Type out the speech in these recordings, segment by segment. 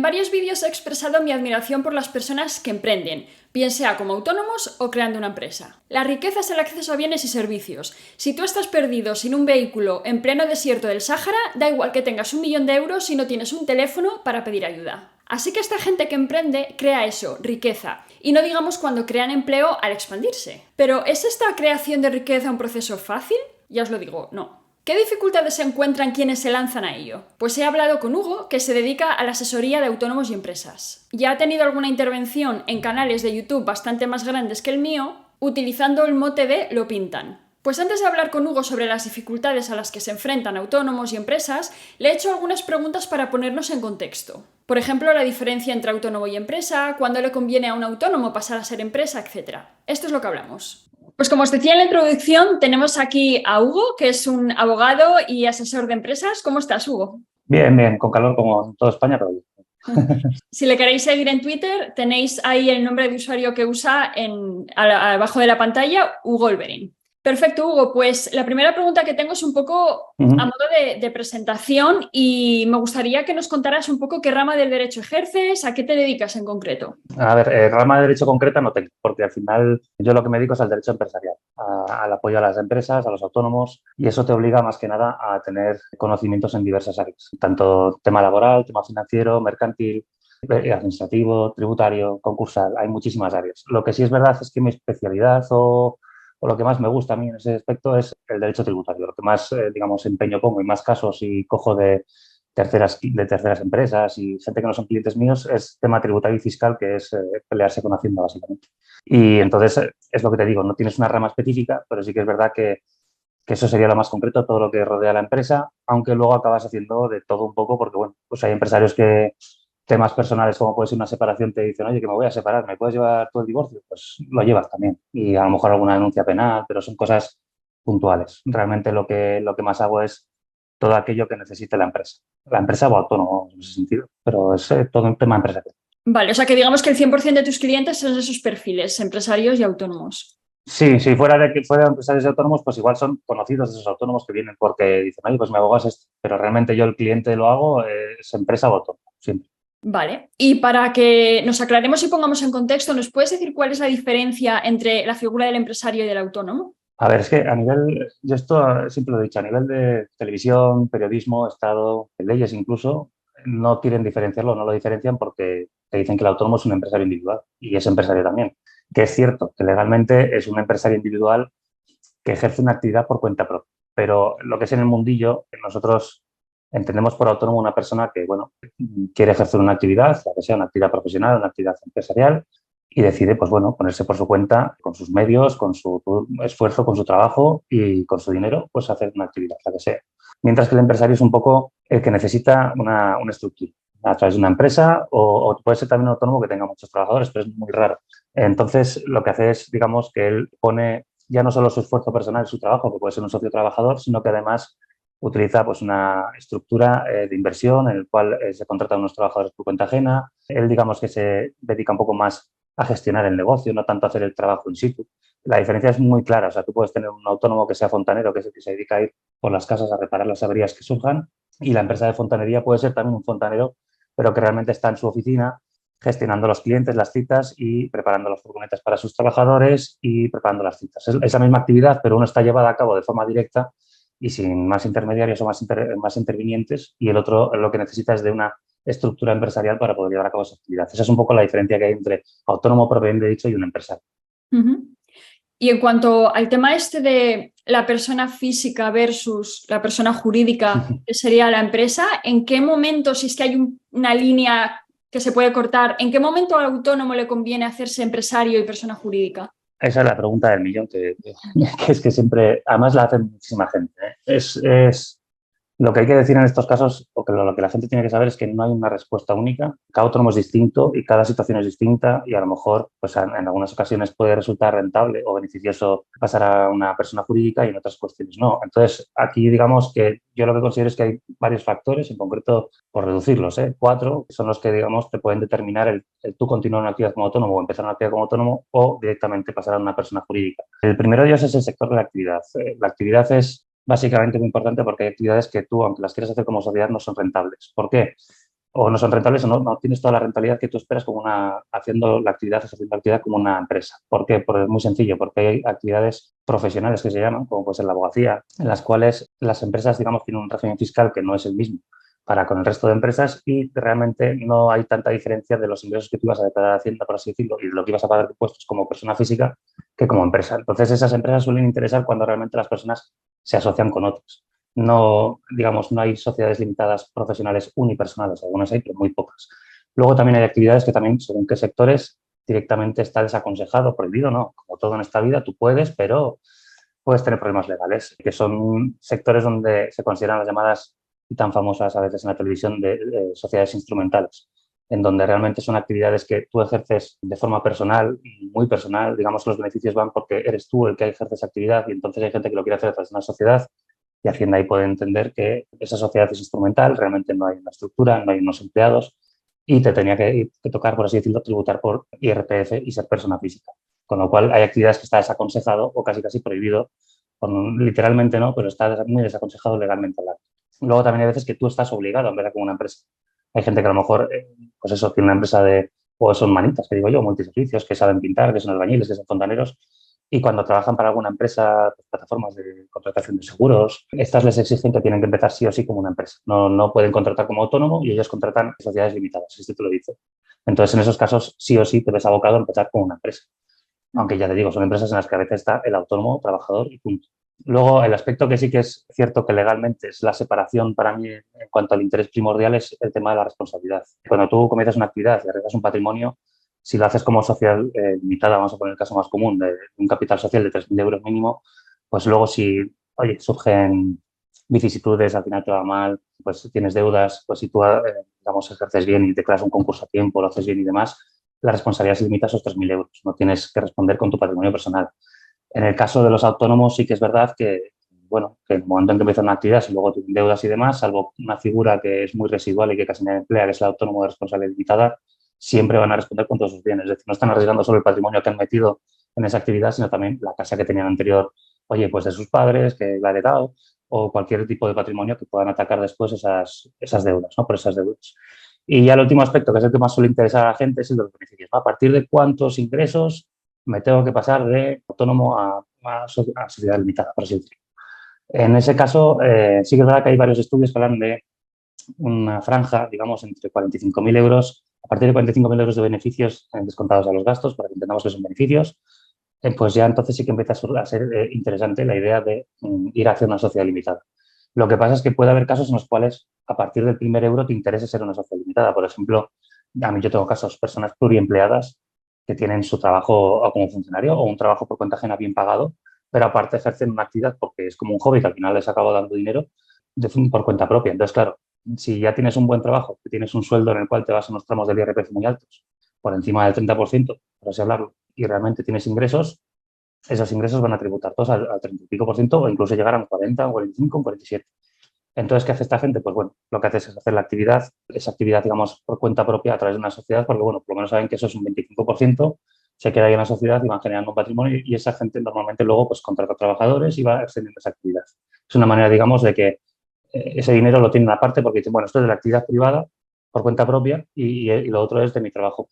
varios vídeos he expresado mi admiración por las personas que emprenden, bien sea como autónomos o creando una empresa. La riqueza es el acceso a bienes y servicios. Si tú estás perdido sin un vehículo en pleno desierto del Sáhara, da igual que tengas 1.000.000 de euros si no tienes un teléfono para pedir ayuda. Así que esta gente que emprende crea eso, riqueza. Y no digamos cuando crean empleo al expandirse. Pero ¿es esta creación de riqueza un proceso fácil? Ya os lo digo, no. ¿Qué dificultades se encuentran quienes se lanzan a ello? Pues he hablado con Hugo, que se dedica a la asesoría de autónomos y empresas. Ya ha tenido alguna intervención en canales de YouTube bastante más grandes que el mío, utilizando el mote de Lo Pintan. Pues antes de hablar con Hugo sobre las dificultades a las que se enfrentan autónomos y empresas, le he hecho algunas preguntas para ponernos en contexto. Por ejemplo, la diferencia entre autónomo y empresa, cuándo le conviene a un autónomo pasar a ser empresa, etc. Esto es lo que hablamos. Pues como os decía en la introducción, tenemos aquí a Hugo, que es un abogado y asesor de empresas. ¿Cómo estás, Hugo? Bien, bien, con calor como en toda España, pero bien. Si le queréis seguir en Twitter, tenéis ahí el nombre de usuario que usa abajo de la pantalla, Hugo Olverin. Perfecto, Hugo. Pues la primera pregunta que tengo es un poco a modo de presentación y me gustaría que nos contaras un poco qué rama del derecho ejerces, a qué te dedicas en concreto. A ver, rama de derecho concreta no tengo, porque al final yo lo que me dedico es al derecho empresarial, al apoyo a las empresas, a los autónomos, y eso te obliga más que nada a tener conocimientos en diversas áreas, tanto tema laboral, tema financiero, mercantil, administrativo, tributario, concursal, hay muchísimas áreas. Lo que sí es verdad es que mi especialidad o lo que más me gusta a mí en ese aspecto es el derecho tributario, lo que más, digamos, empeño pongo y más casos y cojo de terceras empresas y gente que no son clientes míos es tema tributario y fiscal, que es pelearse con Hacienda, básicamente. Y entonces, es lo que te digo, no tienes una rama específica, pero sí que es verdad que eso sería lo más concreto, todo lo que rodea a la empresa, aunque luego acabas haciendo de todo un poco, porque, bueno, pues hay empresarios que temas personales como puede ser una separación te dicen, oye, que me voy a separar, ¿me puedes llevar todo el divorcio? Pues lo llevas también. Y a lo mejor alguna denuncia penal, pero son cosas puntuales. Realmente lo que más hago es todo aquello que necesite la empresa o autónomo en ese sentido, pero es todo un tema empresarial. Vale, o sea que digamos que el 100% de tus clientes son de esos perfiles, empresarios y autónomos. Sí, si fuera de que fueran empresarios y autónomos, pues igual son conocidos de esos autónomos que vienen porque dicen, oye, pues me abogas esto, pero realmente yo el cliente lo hago, es empresa o autónomo, siempre. Vale, y para que nos aclaremos y pongamos en contexto, ¿nos puedes decir cuál es la diferencia entre la figura del empresario y del autónomo? A ver, es que a nivel, yo esto siempre lo he dicho, a nivel de televisión, periodismo, Estado, leyes incluso, no quieren diferenciarlo, no lo diferencian porque te dicen que el autónomo es un empresario individual y es empresario también. Que es cierto, que legalmente es un empresario individual que ejerce una actividad por cuenta propia. Pero lo que es en el mundillo, nosotros entendemos por autónomo una persona que, bueno, quiere ejercer una actividad, la que sea una actividad profesional, una actividad empresarial, y decide, pues bueno, ponerse por su cuenta, con sus medios, con su esfuerzo, con su trabajo y con su dinero, pues hacer una actividad, la que sea. Mientras que el empresario es un poco el que necesita una estructura a través de una empresa o puede ser también un autónomo que tenga muchos trabajadores, pero es muy raro. Entonces, lo que hace es, digamos, que él pone ya no solo su esfuerzo personal, su trabajo, que puede ser un socio trabajador, sino que además utiliza pues, una estructura de inversión en el cual se contratan unos trabajadores por cuenta ajena. Él, digamos, que se dedica un poco más a gestionar el negocio, no tanto a hacer el trabajo in situ. La diferencia es muy clara. O sea, tú puedes tener un autónomo que sea fontanero, que es el que se dedica a ir por las casas a reparar las averías que surjan, y la empresa de fontanería puede ser también un fontanero, pero que realmente está en su oficina gestionando los clientes, las citas y preparando las furgonetas para sus trabajadores y preparando las citas. Es esa misma actividad, pero uno está llevada a cabo de forma directa y sin más intermediarios o más intervinientes, y el otro lo que necesita es de una estructura empresarial para poder llevar a cabo esa actividad. Esa es un poco la diferencia que hay entre autónomo propiamente dicho y un empresario. Uh-huh. Y en cuanto al tema este de la persona física versus la persona jurídica, que sería la empresa, ¿en qué momento, si es que hay una línea que se puede cortar, en qué momento al autónomo le conviene hacerse empresario y persona jurídica? Esa es la pregunta del millón, que es que siempre, además la hace muchísima gente, ¿eh? Es lo que hay que decir en estos casos, o que lo que la gente tiene que saber es que no hay una respuesta única. Cada autónomo es distinto y cada situación es distinta y a lo mejor pues en algunas ocasiones puede resultar rentable o beneficioso pasar a una persona jurídica y en otras cuestiones no. Entonces, aquí digamos que yo lo que considero es que hay varios factores, en concreto, por reducirlos, 4, que son los que digamos te pueden determinar el tú continuar una actividad como autónomo o empezar una actividad como autónomo o directamente pasar a una persona jurídica. El primero de ellos es el sector de la actividad. La actividad es básicamente muy importante porque hay actividades que tú, aunque las quieras hacer como sociedad, no son rentables. ¿Por qué? o no son rentables o no tienes toda la rentabilidad que tú esperas como haciendo la actividad como una empresa. ¿Por qué? Porque es muy sencillo, porque hay actividades profesionales que se llaman, como puede ser la abogacía, en las cuales las empresas, digamos, tienen un régimen fiscal que no es el mismo para con el resto de empresas y realmente no hay tanta diferencia de los ingresos que tú ibas a declarar a Hacienda, por así decirlo, y de lo que ibas a pagar de impuestos como persona física que como empresa. Entonces, esas empresas suelen interesar cuando realmente las personas se asocian con otras. No, digamos, no hay sociedades limitadas profesionales unipersonales, algunas hay, pero muy pocas. Luego también hay actividades que también, según qué sectores, directamente está desaconsejado, prohibido, ¿no? Como todo en esta vida, tú puedes, pero puedes tener problemas legales, que son sectores donde se consideran las llamadas y tan famosas a veces en la televisión de sociedades instrumentales, en donde realmente son actividades que tú ejerces de forma personal, muy personal, digamos, los beneficios van porque eres tú el que ejerce esa actividad y entonces hay gente que lo quiere hacer a través de una sociedad y Hacienda ahí puede entender que esa sociedad es instrumental, realmente no hay una estructura, no hay unos empleados y te tenía que tocar, por así decirlo, tributar por IRPF y ser persona física. Con lo cual hay actividades que está desaconsejado o casi prohibido, literalmente no, pero está muy desaconsejado legalmente hablando. Luego también hay veces que tú estás obligado a empezar como una empresa. Hay gente que a lo mejor, pues eso, tiene una empresa o son manitas, que digo yo, multiservicios, que saben pintar, que son albañiles, que son fontaneros, y cuando trabajan para alguna empresa, pues, plataformas de contratación de seguros, estas les exigen que tienen que empezar sí o sí como una empresa. No pueden contratar como autónomo y ellos contratan sociedades limitadas, este te lo dice. Entonces, en esos casos, sí o sí te ves abocado a empezar como una empresa. Aunque ya te digo, son empresas en las que a veces está el autónomo, trabajador y punto. Luego, el aspecto que sí que es cierto que legalmente es la separación para mí en cuanto al interés primordial es el tema de la responsabilidad. Cuando tú comienzas una actividad y arriesgas un patrimonio, si lo haces como sociedad limitada, vamos a poner el caso más común, de un capital social de 3.000 euros mínimo, pues luego si, oye, surgen vicisitudes, al final te va mal, pues tienes deudas, pues si tú, digamos, ejerces bien y declaras un concurso a tiempo, lo haces bien y demás, la responsabilidad se limita a esos 3.000 euros. No tienes que responder con tu patrimonio personal. En el caso de los autónomos sí que es verdad que, bueno, que en el momento en que empiezan una actividad y luego tienen deudas y demás, salvo una figura que es muy residual y que casi nadie emplea, que es el autónomo de responsabilidad limitada, siempre van a responder con todos sus bienes. Es decir, no están arriesgando solo el patrimonio que han metido en esa actividad, sino también la casa que tenían anterior, oye, pues de sus padres, que la ha heredado, o cualquier tipo de patrimonio que puedan atacar después esas deudas, ¿no? Por esas deudas. Y ya el último aspecto, que es el que más suele interesar a la gente, es el de los beneficios, ¿no? A partir de cuántos ingresos me tengo que pasar de autónomo a sociedad limitada, por así decirlo. En ese caso, sí que es verdad que hay varios estudios que hablan de una franja, digamos, entre 45.000 euros, a partir de 45.000 euros de beneficios descontados a los gastos, para que entendamos que son beneficios, pues ya entonces sí que empieza a ser interesante la idea de ir hacia una sociedad limitada. Lo que pasa es que puede haber casos en los cuales a partir del primer euro te interese ser una sociedad limitada. Por ejemplo, a mí yo tengo casos, personas pluriempleadas que tienen su trabajo como funcionario o un trabajo por cuenta ajena bien pagado, pero aparte ejercen una actividad porque es como un hobby que al final les acaba dando dinero por cuenta propia. Entonces, claro, si ya tienes un buen trabajo, que tienes un sueldo en el cual te vas a unos tramos del IRPF muy altos, por encima del 30%, por así hablarlo, y realmente tienes ingresos, esos ingresos van a tributar todos al 30 y pico por ciento o incluso llegar a un 40, un 45, un 47. Entonces, ¿qué hace esta gente? Pues bueno, lo que hace es hacer esa actividad, digamos, por cuenta propia a través de una sociedad, porque bueno, por lo menos saben que eso es un 25%, se queda ahí en la sociedad y van generando un patrimonio y esa gente normalmente luego pues contrata trabajadores y va extendiendo esa actividad. Es una manera, digamos, de que ese dinero lo tienen aparte porque dicen, bueno, esto es de la actividad privada por cuenta propia y lo otro es de mi trabajo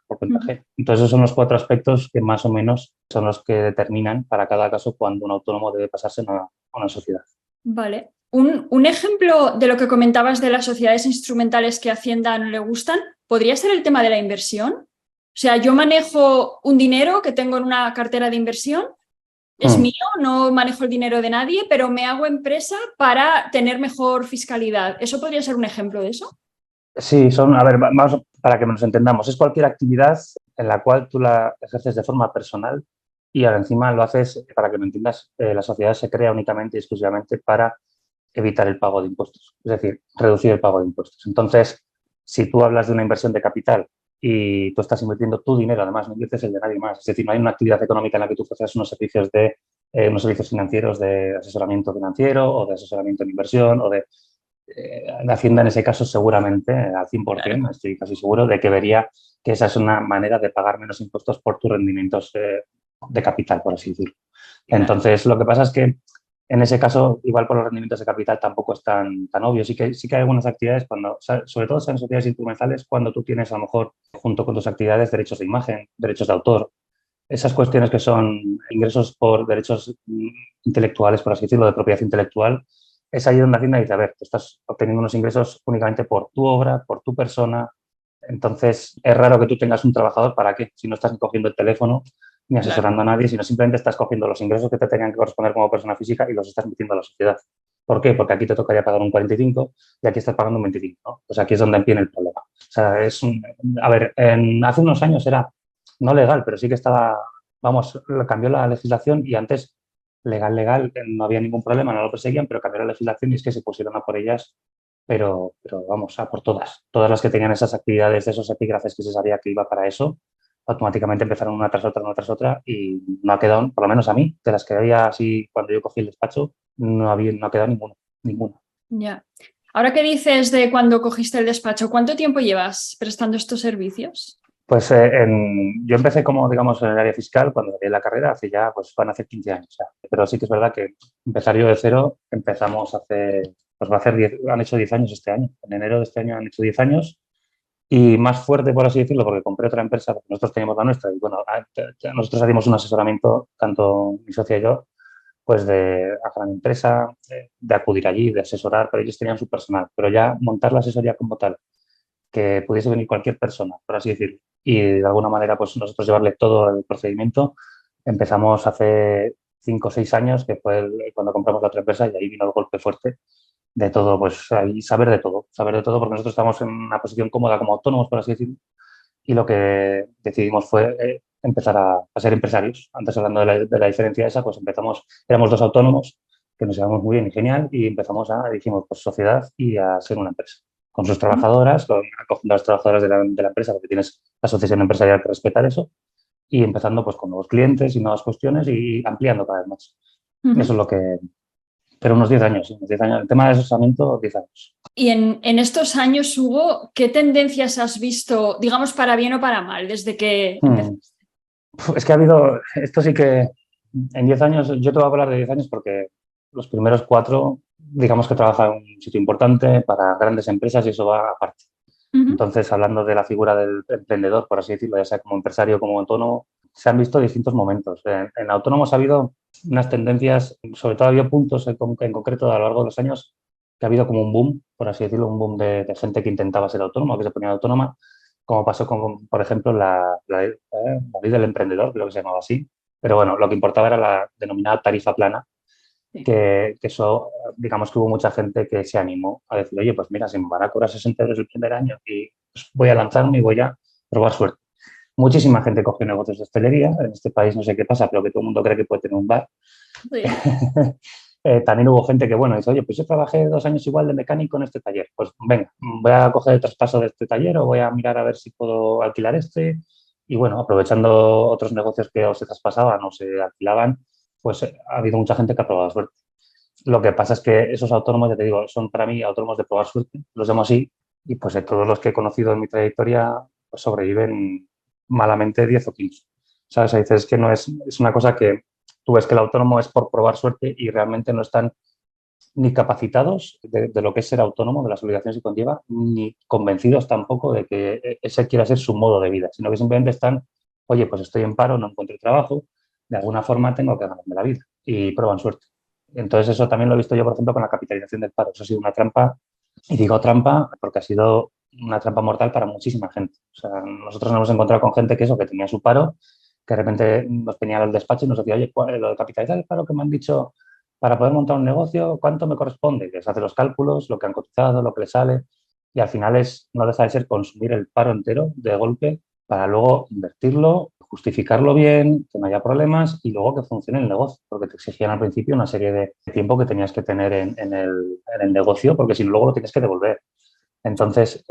por cuenta ajena. Entonces, esos son los 4 aspectos que más o menos son los que determinan para cada caso cuando un autónomo debe pasarse a una sociedad. Vale. Un ejemplo de lo que comentabas de las sociedades instrumentales que a Hacienda no le gustan, ¿podría ser el tema de la inversión? O sea, yo manejo un dinero que tengo en una cartera de inversión, es mío, no manejo el dinero de nadie, pero me hago empresa para tener mejor fiscalidad. ¿Eso podría ser un ejemplo de eso? Sí, a ver, vamos, para que nos entendamos, es cualquier actividad en la cual tú la ejerces de forma personal y ahora encima lo haces, para que me entiendas, la sociedad se crea únicamente y exclusivamente para evitar el pago de impuestos, es decir, reducir el pago de impuestos. Entonces, si tú hablas de una inversión de capital y tú estás invirtiendo tu dinero, además no inviertes el de nadie más, es decir, no hay una actividad económica en la que tú ofreces unos servicios financieros de asesoramiento financiero o de asesoramiento en inversión o de la Hacienda en ese caso seguramente, al 100%, claro. Estoy casi seguro de que vería que esa es una manera de pagar menos impuestos por tus rendimientos de capital, por así decirlo. Claro. Entonces, lo que pasa es que En ese caso, igual por los rendimientos de capital tampoco es tan obvio. Sí que hay algunas actividades, sobre todo en sociedades instrumentales, cuando tú tienes a lo mejor junto con tus actividades derechos de imagen, derechos de autor, esas cuestiones que son ingresos por derechos intelectuales, por así decirlo, de propiedad intelectual, es ahí donde Hacienda dice, a ver, tú estás obteniendo unos ingresos únicamente por tu obra, por tu persona. Entonces, es raro que tú tengas un trabajador, ¿para qué? Si no estás ni cogiendo el teléfono ni Claro. asesorando a nadie, sino simplemente estás cogiendo los ingresos que te tenían que corresponder como persona física y los estás metiendo a la sociedad. ¿Por qué? Porque aquí te tocaría pagar un 45 y aquí estás pagando un 25, ¿no? Pues aquí es donde viene el problema. O sea, a ver, hace unos años era no legal, pero sí que estaba, vamos, cambió la legislación y antes legal, no había ningún problema, no lo perseguían, pero cambió la legislación y es que se pusieron a por ellas, pero vamos, a por todas. Todas las que tenían esas actividades de esos epígrafes que se sabía que iba para eso, automáticamente empezaron una tras otra y no ha quedado, por lo menos a mí, de las que había así cuando yo cogí el despacho, no ha quedado ninguna. Ya. Ahora que dices de cuando cogiste el despacho, ¿cuánto tiempo llevas prestando estos servicios? Pues yo empecé como, digamos, en el área fiscal cuando salí de la carrera, hace ya, pues van a hacer 15 años ya. Pero sí que es verdad que empezar yo de cero, empezamos pues va a hacer 10, han hecho 10 años este año. En enero de este año han hecho 10 años y más fuerte, por así decirlo, porque compré otra empresa, porque nosotros teníamos la nuestra y bueno, nosotros hacíamos un asesoramiento, tanto mi socia y yo, pues a gran empresa, de acudir allí, de asesorar, pero ellos tenían su personal. Pero ya montar la asesoría como tal, que pudiese venir cualquier persona, por así decirlo, y de alguna manera pues nosotros llevarle todo el procedimiento. Empezamos hace 5 o 6 años, que fue cuando compramos la otra empresa y ahí vino el golpe fuerte de todo, pues ahí saber de todo porque nosotros estamos en una posición cómoda como autónomos, por así decirlo, y lo que decidimos fue empezar a ser empresarios. Antes hablando de la diferencia esa, pues éramos dos autónomos que nos llevamos muy bien y genial y dijimos, pues sociedad y a ser una empresa con sus trabajadoras, acogiendo a las trabajadoras de la empresa, porque tienes la asociación empresarial que respetar eso, y empezando pues con nuevos clientes y nuevas cuestiones y ampliando cada vez más. Eso es lo que... Pero unos 10 años, sí, unos 10 años. El tema de asesoramiento, 10 años. Y en estos años, Hugo, ¿qué tendencias has visto, digamos, para bien o para mal, desde que Hmm. empezaste? Es que ha habido, esto sí que en 10 años, yo te voy a hablar de 10 años porque los primeros 4, digamos que trabaja en un sitio importante para grandes empresas y eso va aparte. Ujú. Entonces, hablando de la figura del emprendedor, por así decirlo, ya sea como empresario o como autónomo, se han visto distintos momentos. En autónomos ha habido unas tendencias, sobre todo ha habido puntos en concreto a lo largo de los años que ha habido como un boom, por así decirlo, un boom de gente que intentaba ser autónoma, que se ponía autónoma, como pasó con, por ejemplo, la ley del emprendedor, creo que se llamaba así. Pero bueno, lo que importaba era la denominada tarifa plana, Sí. que eso, digamos que hubo mucha gente que se animó a decir, oye, pues mira, si me van a cobrar 60 euros el primer año y pues voy a lanzarme y voy a probar suerte. Muchísima gente cogió negocios de hostelería. En este país no sé qué pasa, pero que todo el mundo cree que puede tener un bar. Sí. También hubo gente que, bueno, dice, oye, pues yo trabajé 2 años igual de mecánico en este taller. Pues venga, voy a coger el traspaso de este taller o voy a mirar a ver si puedo alquilar este. Y bueno, aprovechando otros negocios que o se traspasaban o se alquilaban, pues ha habido mucha gente que ha probado suerte. Lo que pasa es que esos autónomos, ya te digo, son para mí autónomos de probar suerte, los llamo así, y pues de todos los que he conocido en mi trayectoria, pues sobreviven malamente 10 o 15. ¿Sabes? Ahí dices que no es una cosa que tú ves que el autónomo es por probar suerte y realmente no están ni capacitados de lo que es ser autónomo, de las obligaciones que conlleva, ni convencidos tampoco de que ese quiera ser su modo de vida, sino que simplemente están, oye, pues estoy en paro, no encuentro trabajo, de alguna forma tengo que ganarme la vida y prueban suerte. Entonces eso también lo he visto yo, por ejemplo, con la capitalización del paro. Eso ha sido una trampa, y digo trampa porque ha sido una trampa mortal para muchísima gente. O sea, nosotros nos hemos encontrado con gente que tenía su paro, que de repente nos venía al despacho y nos decía, oye, lo de capitalizar el paro que me han dicho para poder montar un negocio, ¿cuánto me corresponde? Les hace los cálculos, lo que han cotizado, lo que les sale, y al final no deja de ser consumir el paro entero de golpe para luego invertirlo, justificarlo bien, que no haya problemas y luego que funcione el negocio, porque te exigían al principio una serie de tiempo que tenías que tener en el negocio, porque si no luego lo tienes que devolver. Entonces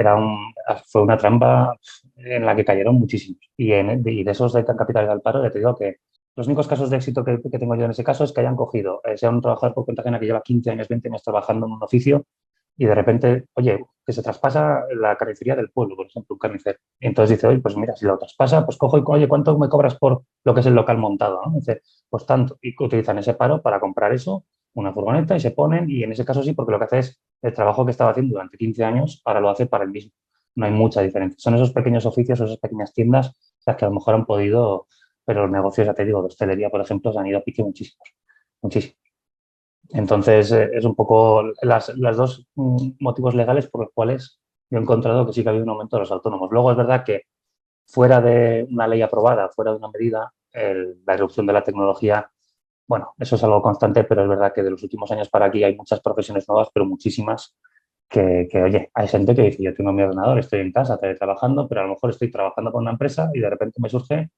fue una trampa en la que cayeron muchísimos. Y de esos de capitales al paro, ya te digo que los únicos casos de éxito que tengo yo en ese caso es que hayan cogido, sea un trabajador por cuenta ajena que lleva 15 años, 20 años trabajando en un oficio y de repente, oye, que se traspasa la carnicería del pueblo, por ejemplo, un carnicero. Y entonces dice, oye, pues mira, si lo traspasa, pues cojo y, oye, ¿cuánto me cobras por lo que es el local montado? ¿No? Dice, pues tanto. Y utilizan ese paro para comprar eso una furgoneta y se ponen, y en ese caso sí, porque lo que hace es el trabajo que estaba haciendo durante 15 años, ahora lo hace para el mismo. No hay mucha diferencia. Son esos pequeños oficios, esas pequeñas tiendas las que a lo mejor han podido, pero los negocios, ya te digo, de hostelería, por ejemplo, se han ido a pique muchísimos, muchísimo. Entonces, es un poco las dos motivos legales por los cuales yo he encontrado que sí que ha habido un aumento de los autónomos. Luego es verdad que fuera de una ley aprobada, fuera de una medida, la irrupción de la tecnología, bueno, eso es algo constante, pero es verdad que de los últimos años para aquí hay muchas profesiones nuevas, pero muchísimas, oye, hay gente que dice, yo tengo mi ordenador, estoy en casa, teletrabajando, pero a lo mejor estoy trabajando con una empresa y de repente me surge,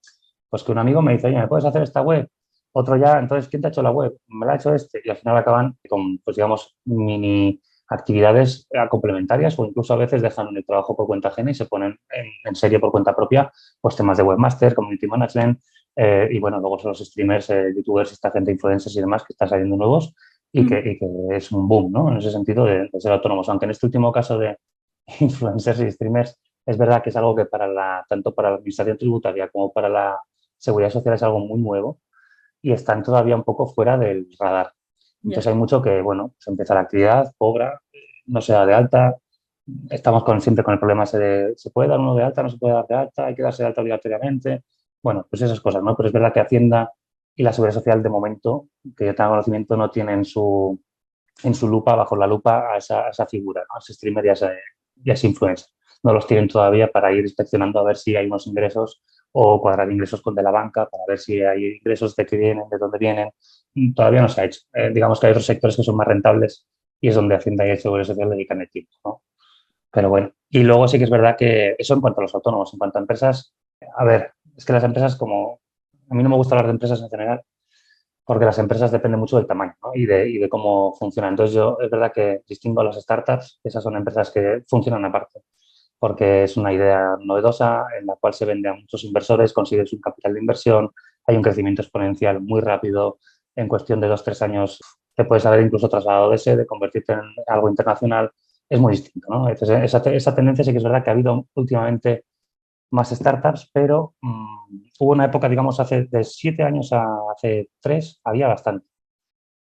pues que un amigo me dice, oye, ¿me puedes hacer esta web? Otro ya, entonces, ¿quién te ha hecho la web? Me la ha hecho este. Y al final acaban con, pues digamos, mini actividades complementarias o incluso a veces dejan el trabajo por cuenta ajena y se ponen en serie por cuenta propia, pues temas de webmaster, community management, y bueno, luego son los streamers, youtubers, esta gente, influencers y demás que están saliendo nuevos y que es un boom, ¿no? En ese sentido de ser autónomos. Aunque en este último caso de influencers y streamers es verdad que es algo que tanto para la administración tributaria como para la seguridad social es algo muy nuevo y están todavía un poco fuera del radar. Ya. Entonces hay mucho que, bueno, se empieza la actividad, cobra, no se da de alta. Estamos siempre con el problema ese de, ¿se puede dar uno de alta? ¿No se puede dar de alta? ¿Hay que darse de alta obligatoriamente? Bueno, pues esas cosas, ¿no? Pero es verdad que Hacienda y la Seguridad Social, de momento, que yo tenga conocimiento, no tienen en su lupa, bajo la lupa, a esa figura, ¿no? A ese streamer y a ese influencer. No los tienen todavía para ir inspeccionando a ver si hay unos ingresos o cuadrar ingresos con de la banca para ver si hay ingresos de qué vienen, de dónde vienen. Todavía no se ha hecho. Digamos que hay otros sectores que son más rentables y es donde Hacienda y el Seguro Social dedican el tiempo, ¿no? Pero bueno, y luego sí que es verdad que eso en cuanto a los autónomos, en cuanto a empresas, a ver, es que las empresas como, a mí no me gusta hablar de empresas en general, porque las empresas dependen mucho del tamaño, ¿no? Y de cómo funcionan. Entonces yo es verdad que distingo a las startups, esas son empresas que funcionan aparte, porque es una idea novedosa en la cual se vende a muchos inversores, consigues un capital de inversión, hay un crecimiento exponencial muy rápido, en cuestión de 2 o 3 años te puedes haber incluso trasladado de ese, de convertirte en algo internacional, es muy distinto, ¿no? Entonces, esa tendencia sí que es verdad que ha habido últimamente más startups, pero hubo una época, digamos, hace de 7 años a hace 3, había bastante.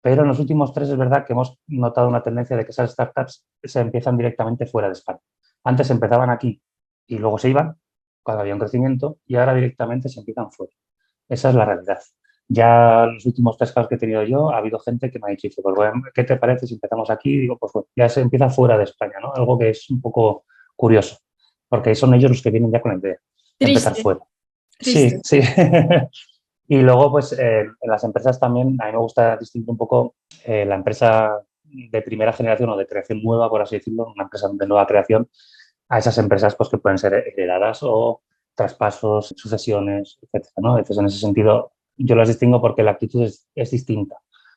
Pero en los últimos 3 es verdad que hemos notado una tendencia de que esas startups se empiezan directamente fuera de España. Antes empezaban aquí y luego se iban cuando había un crecimiento y ahora directamente se empiezan fuera. Esa es la realidad. Ya en los últimos 3 casos que he tenido yo, ha habido gente que me ha dicho, dice, pues bueno, ¿qué te parece si empezamos aquí? Y digo, pues bueno, ya se empieza fuera de España, ¿no? Algo que es un poco curioso, porque son ellos los que vienen ya con la idea de empezar Triste, fuera. Sí, triste. sí. Y luego, pues, en las empresas también, a mí me gusta distinguir un poco la empresa de primera generación o de creación nueva, por así decirlo, una empresa de nueva creación, a esas empresas pues, que pueden ser heredadas o traspasos, sucesiones, etcétera, ¿no? Entonces, en ese sentido, yo las distingo porque la actitud es distinta.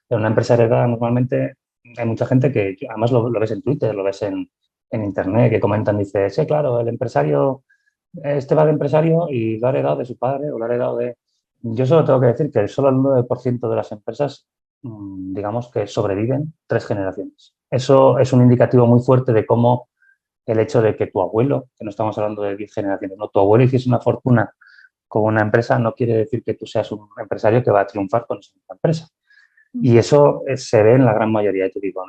En una empresa heredada, normalmente, hay mucha gente que, además lo ves en Twitter, lo ves en Internet, que comentan, dice, sí, claro, el empresario, este va de empresario y lo ha heredado de su padre o lo ha heredado de... Yo solo tengo que decir que solo el 9% de las empresas, digamos, que sobreviven 3 generaciones. Eso es un indicativo muy fuerte de cómo el hecho de que tu abuelo, que no estamos hablando de 10 generaciones, no, tu abuelo hiciese una fortuna con una empresa, no quiere decir que tú seas un empresario que va a triunfar con esa empresa. Y eso se ve en la gran mayoría, te digo.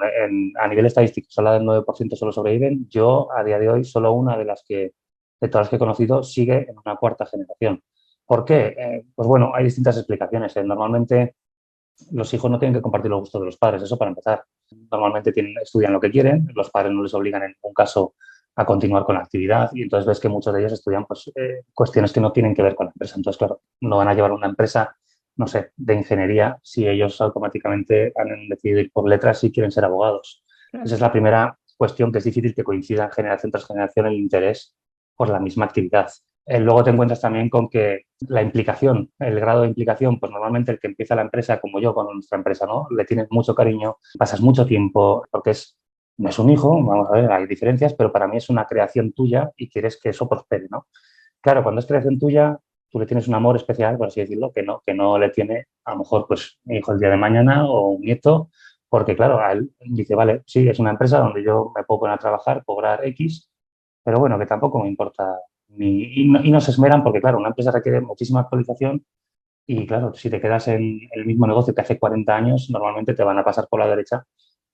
A nivel estadístico, solo del 9% solo sobreviven. Yo, a día de hoy, solo una de todas las que he conocido, sigue en una cuarta generación. ¿Por qué? Pues bueno, hay distintas explicaciones. Normalmente los hijos no tienen que compartir los gustos de los padres, eso para empezar. Normalmente estudian lo que quieren, los padres no les obligan en ningún caso a continuar con la actividad y entonces ves que muchos de ellos estudian pues, cuestiones que no tienen que ver con la empresa. Entonces, claro, no van a llevar una empresa, no sé, de ingeniería si ellos automáticamente han decidido ir por letras y quieren ser abogados. Claro. Esa es la primera cuestión, que es difícil que coincida generación tras generación el interés por la misma actividad. Luego te encuentras también con que la implicación, el grado de implicación, pues normalmente el que empieza la empresa, como yo con nuestra empresa, ¿no? Le tienes mucho cariño, pasas mucho tiempo, porque no es un hijo, vamos a ver, hay diferencias, pero para mí es una creación tuya y quieres que eso prospere, ¿no? Claro, cuando es creación tuya, tú le tienes un amor especial, por así decirlo, que no le tiene a lo mejor pues mi hijo el día de mañana o un nieto, porque claro, a él dice, vale, sí, es una empresa donde yo me puedo poner a trabajar, cobrar X, pero bueno, que tampoco me importa y no se esmeran porque, claro, una empresa requiere muchísima actualización Y claro, si te quedas en el mismo negocio que hace 40 años, normalmente te van a pasar por la derecha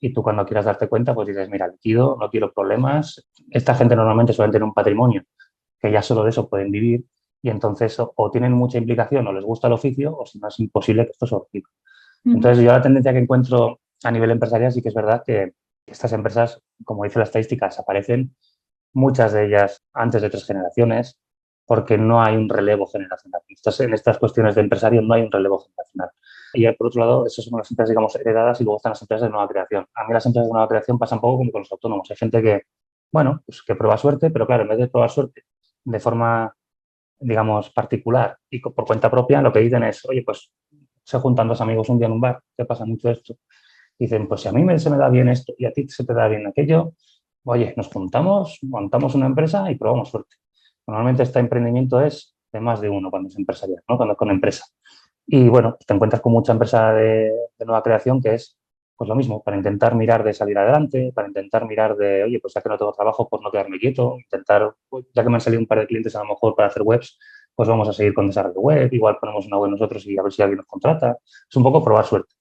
y tú cuando quieras darte cuenta, pues dices, mira, liquido, no quiero problemas. Esta gente normalmente suele tener un patrimonio que ya solo de eso pueden vivir y entonces o tienen mucha implicación o les gusta el oficio o si no es imposible que esto se orquive. Ujú. Entonces yo la tendencia que encuentro a nivel empresarial sí que es verdad que estas empresas, como dice la estadística, desaparecen, muchas de ellas antes de 3 generaciones, porque no hay un relevo generacional. En estas cuestiones de empresarios no hay un relevo generacional. Y por otro lado, esas son las empresas, digamos, heredadas y luego están las empresas de nueva creación. A mí las empresas de nueva creación pasan un poco como con los autónomos. Hay gente que, bueno, pues que prueba suerte, pero claro, en vez de probar suerte de forma, digamos, particular y por cuenta propia, lo que dicen es, oye, pues se juntan dos amigos un día en un bar, que pasa mucho esto. Dicen, pues si a mí se me da bien esto y a ti se te da bien aquello, oye, nos juntamos, montamos una empresa y probamos suerte. Normalmente este emprendimiento es de más de uno cuando es empresarial, ¿no? Cuando es con empresa. Y bueno, te encuentras con mucha empresa de nueva creación que es pues lo mismo, para intentar mirar de salir adelante, para intentar mirar de, oye, pues ya que no tengo trabajo, pues no quedarme quieto, intentar, pues, ya que me han salido un par de clientes a lo mejor para hacer webs, pues vamos a seguir con desarrollo web, igual ponemos una web nosotros y a ver si alguien nos contrata. Es un poco probar suerte.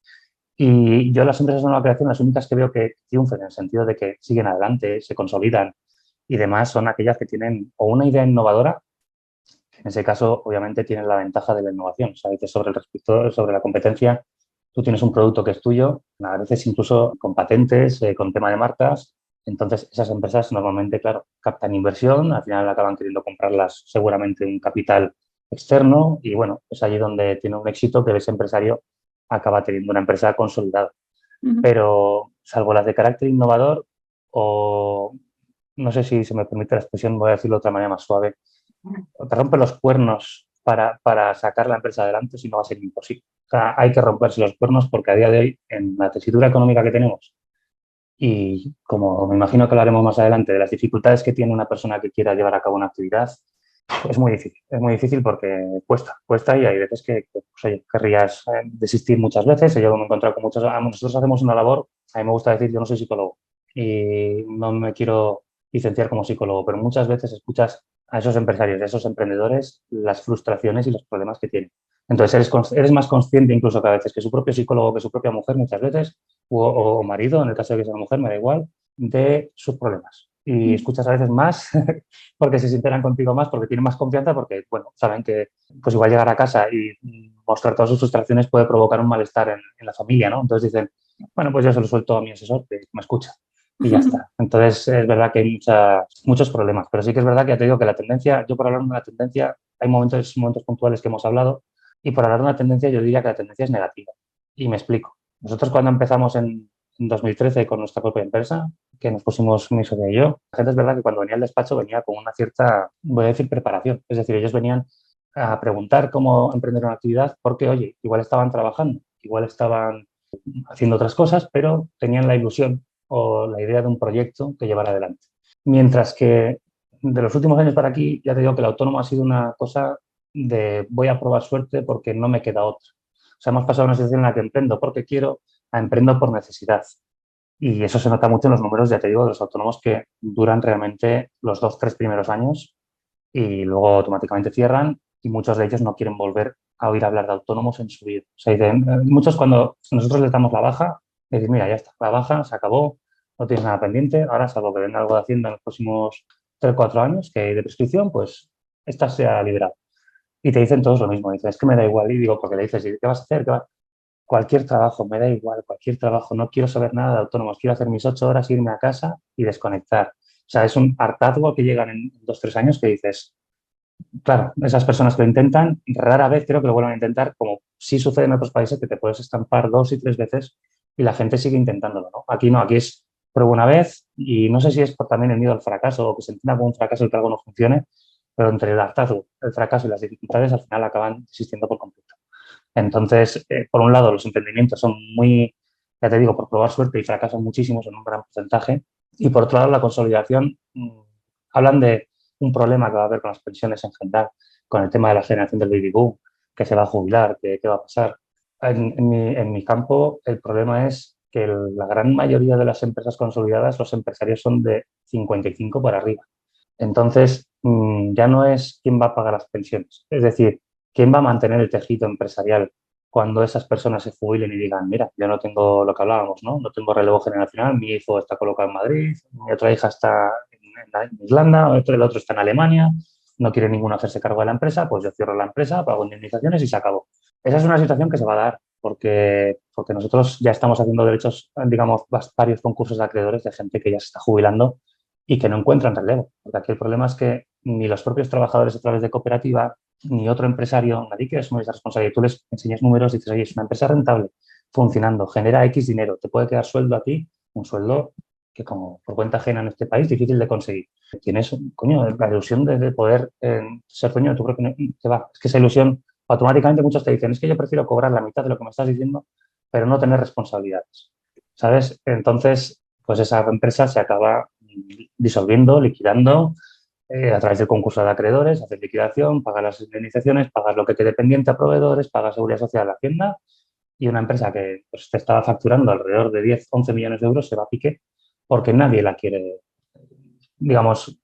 Y yo las empresas de nueva creación, las únicas que veo que triunfen en el sentido de que siguen adelante, se consolidan y demás, son aquellas que tienen o una idea innovadora, que en ese caso obviamente tienen la ventaja de la innovación. O sea, dices sobre el respecto, sobre la competencia, tú tienes un producto que es tuyo, a veces incluso con patentes, con tema de marcas. Entonces, esas empresas normalmente, claro, captan inversión, al final acaban queriendo comprarlas seguramente un capital externo y bueno, es allí donde tiene un éxito que ese empresario acaba teniendo una empresa consolidada. Ujú. Pero salvo las de carácter innovador o, no sé si se me permite la expresión, voy a decirlo de otra manera más suave, o te rompe los cuernos para sacar la empresa adelante, si no va a ser imposible. O sea, hay que romperse los cuernos porque a día de hoy, en la tesitura económica que tenemos y como me imagino que lo haremos más adelante, de las dificultades que tiene una persona que quiera llevar a cabo una actividad, es muy difícil. Es muy difícil porque cuesta y hay veces que pues, oye, querrías desistir muchas veces. Yo me he encontrado con muchos. Nosotros hacemos una labor, a mí me gusta decir, yo no soy psicólogo y no me quiero licenciar como psicólogo, pero muchas veces escuchas a esos empresarios, a esos emprendedores, las frustraciones y los problemas que tienen. Entonces, eres más consciente incluso que a veces que su propio psicólogo, que su propia mujer muchas veces, o marido, en el caso de que sea una mujer, me da igual, de sus problemas. Y escuchas a veces más porque se sinceran contigo más, porque tienen más confianza, porque, bueno, saben que pues igual llegar a casa y mostrar todas sus frustraciones puede provocar un malestar en la familia, ¿no? Entonces dicen, bueno, pues yo se lo suelto a mi asesor, que me escucha. Y ya está. Entonces, es verdad que hay muchos problemas, pero sí que es verdad que ya te digo que la tendencia, yo por hablar de una tendencia, hay momentos puntuales que hemos hablado, y por hablar de una tendencia, yo diría que la tendencia es negativa. Y me explico. Nosotros cuando empezamos en 2013 con nuestra propia empresa, que nos pusimos mi socia y yo, la gente es verdad que cuando venía al despacho venía con una cierta, voy a decir, preparación. Es decir, ellos venían a preguntar cómo emprender una actividad porque, oye, igual estaban trabajando, igual estaban haciendo otras cosas, pero tenían la ilusión o la idea de un proyecto que llevar adelante. Mientras que de los últimos años para aquí, ya te digo que el autónomo ha sido una cosa de voy a probar suerte porque no me queda otra. O sea, hemos pasado a una situación en la que emprendo porque quiero a emprendo por necesidad. Y eso se nota mucho en los números, ya te digo, de los autónomos que duran realmente los 2, 3 primeros años y luego automáticamente cierran y muchos de ellos no quieren volver a oír hablar de autónomos en su vida. O sea, dicen, muchos cuando nosotros les damos la baja, dicen, mira, ya está, la baja se acabó, no tienes nada pendiente, ahora salvo que venga algo de Hacienda en los próximos 3, 4 años que hay de prescripción, pues esta se ha liberado. Y te dicen todos lo mismo, dicen, es que me da igual. Y digo, porque le dices, ¿y qué vas a hacer? Cualquier trabajo, me da igual, cualquier trabajo, no quiero saber nada de autónomos, quiero hacer mis 8 horas, irme a casa y desconectar. O sea, es un hartazgo que llegan en 2, 3 años que dices, claro, esas personas que lo intentan, rara vez creo que lo vuelvan a intentar, como sí sucede en otros países que te puedes estampar 2 y 3 veces y la gente sigue intentándolo, ¿no? Aquí no, aquí es pruebo una vez y no sé si es por también el miedo al fracaso o que se entienda como un fracaso el que algo no funcione, pero entre el hartazgo, el fracaso y las dificultades al final acaban existiendo por completo. Entonces, por un lado, los emprendimientos son muy, ya te digo, por probar suerte y fracasan muchísimo, son un gran porcentaje. Y por otro lado, la consolidación, hablan de un problema que va a haber con las pensiones en general, con el tema de la generación del baby boom, que se va a jubilar, que qué va a pasar. En mi campo, el problema es que la gran mayoría de las empresas consolidadas, los empresarios son de 55 para arriba. Entonces, ya no es quién va a pagar las pensiones. Es decir, ¿quién va a mantener el tejido empresarial cuando esas personas se jubilen y digan, mira, yo no tengo lo que hablábamos, ¿no? No tengo relevo generacional, mi hijo está colocado en Madrid, mi otra hija está en Irlanda, el otro está en Alemania, no quiere ninguno hacerse cargo de la empresa, pues yo cierro la empresa, pago indemnizaciones y se acabó. Esa es una situación que se va a dar porque nosotros ya estamos haciendo derechos, digamos, varios concursos de acreedores de gente que ya se está jubilando y que no encuentran relevo. Porque aquí el problema es que ni los propios trabajadores a través de cooperativa, ni otro empresario, nadie quiere asumir esa responsabilidad. Tú les enseñas números y dices, oye, es una empresa rentable, funcionando, genera X dinero, te puede quedar sueldo a ti, un sueldo que como por cuenta ajena en este país, difícil de conseguir. Tienes, coño, la ilusión de poder ser dueño de tu propio... Que va, es que esa ilusión, automáticamente muchos te dicen, es que yo prefiero cobrar la mitad de lo que me estás diciendo, pero no tener responsabilidades, ¿sabes? Entonces, pues esa empresa se acaba disolviendo, liquidando, a través del concurso de acreedores, haces liquidación, pagas las indemnizaciones, pagas lo que quede pendiente a proveedores, pagas seguridad social a la Hacienda y una empresa que pues, te estaba facturando alrededor de 10, 11 millones de euros se va a pique porque nadie la quiere, digamos,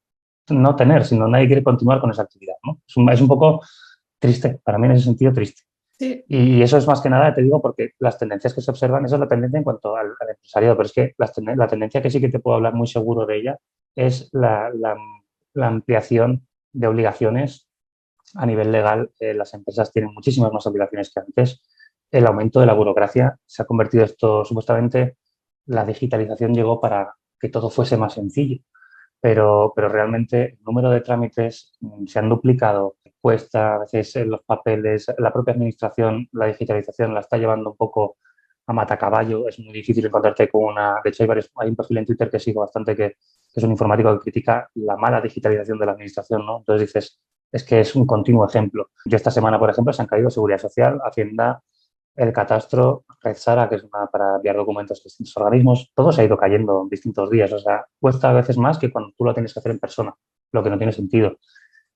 no tener, sino nadie quiere continuar con esa actividad, ¿no? Es un poco triste, para mí en ese sentido triste. Sí. Y eso es más que nada, te digo, porque las tendencias que se observan, esa es la tendencia en cuanto al empresariado, pero es que la tendencia que sí que te puedo hablar muy seguro de ella es la ampliación de obligaciones a nivel legal. Las empresas tienen muchísimas más obligaciones que antes. El aumento de la burocracia se ha convertido esto, supuestamente, la digitalización llegó para que todo fuese más sencillo, pero realmente el número de trámites se han duplicado, cuesta a veces los papeles, la propia administración, la digitalización la está llevando un poco a matacaballo, es muy difícil encontrarte con una... De hecho, hay un perfil en Twitter que sigo bastante que es un informático que critica la mala digitalización de la administración, ¿no? Entonces dices, es que es un continuo ejemplo. Yo esta semana, por ejemplo, se han caído Seguridad Social, Hacienda, el Catastro, Red Sara, que es una para enviar documentos a distintos organismos, todo se ha ido cayendo en distintos días. O sea, cuesta a veces más que cuando tú lo tienes que hacer en persona, lo que no tiene sentido.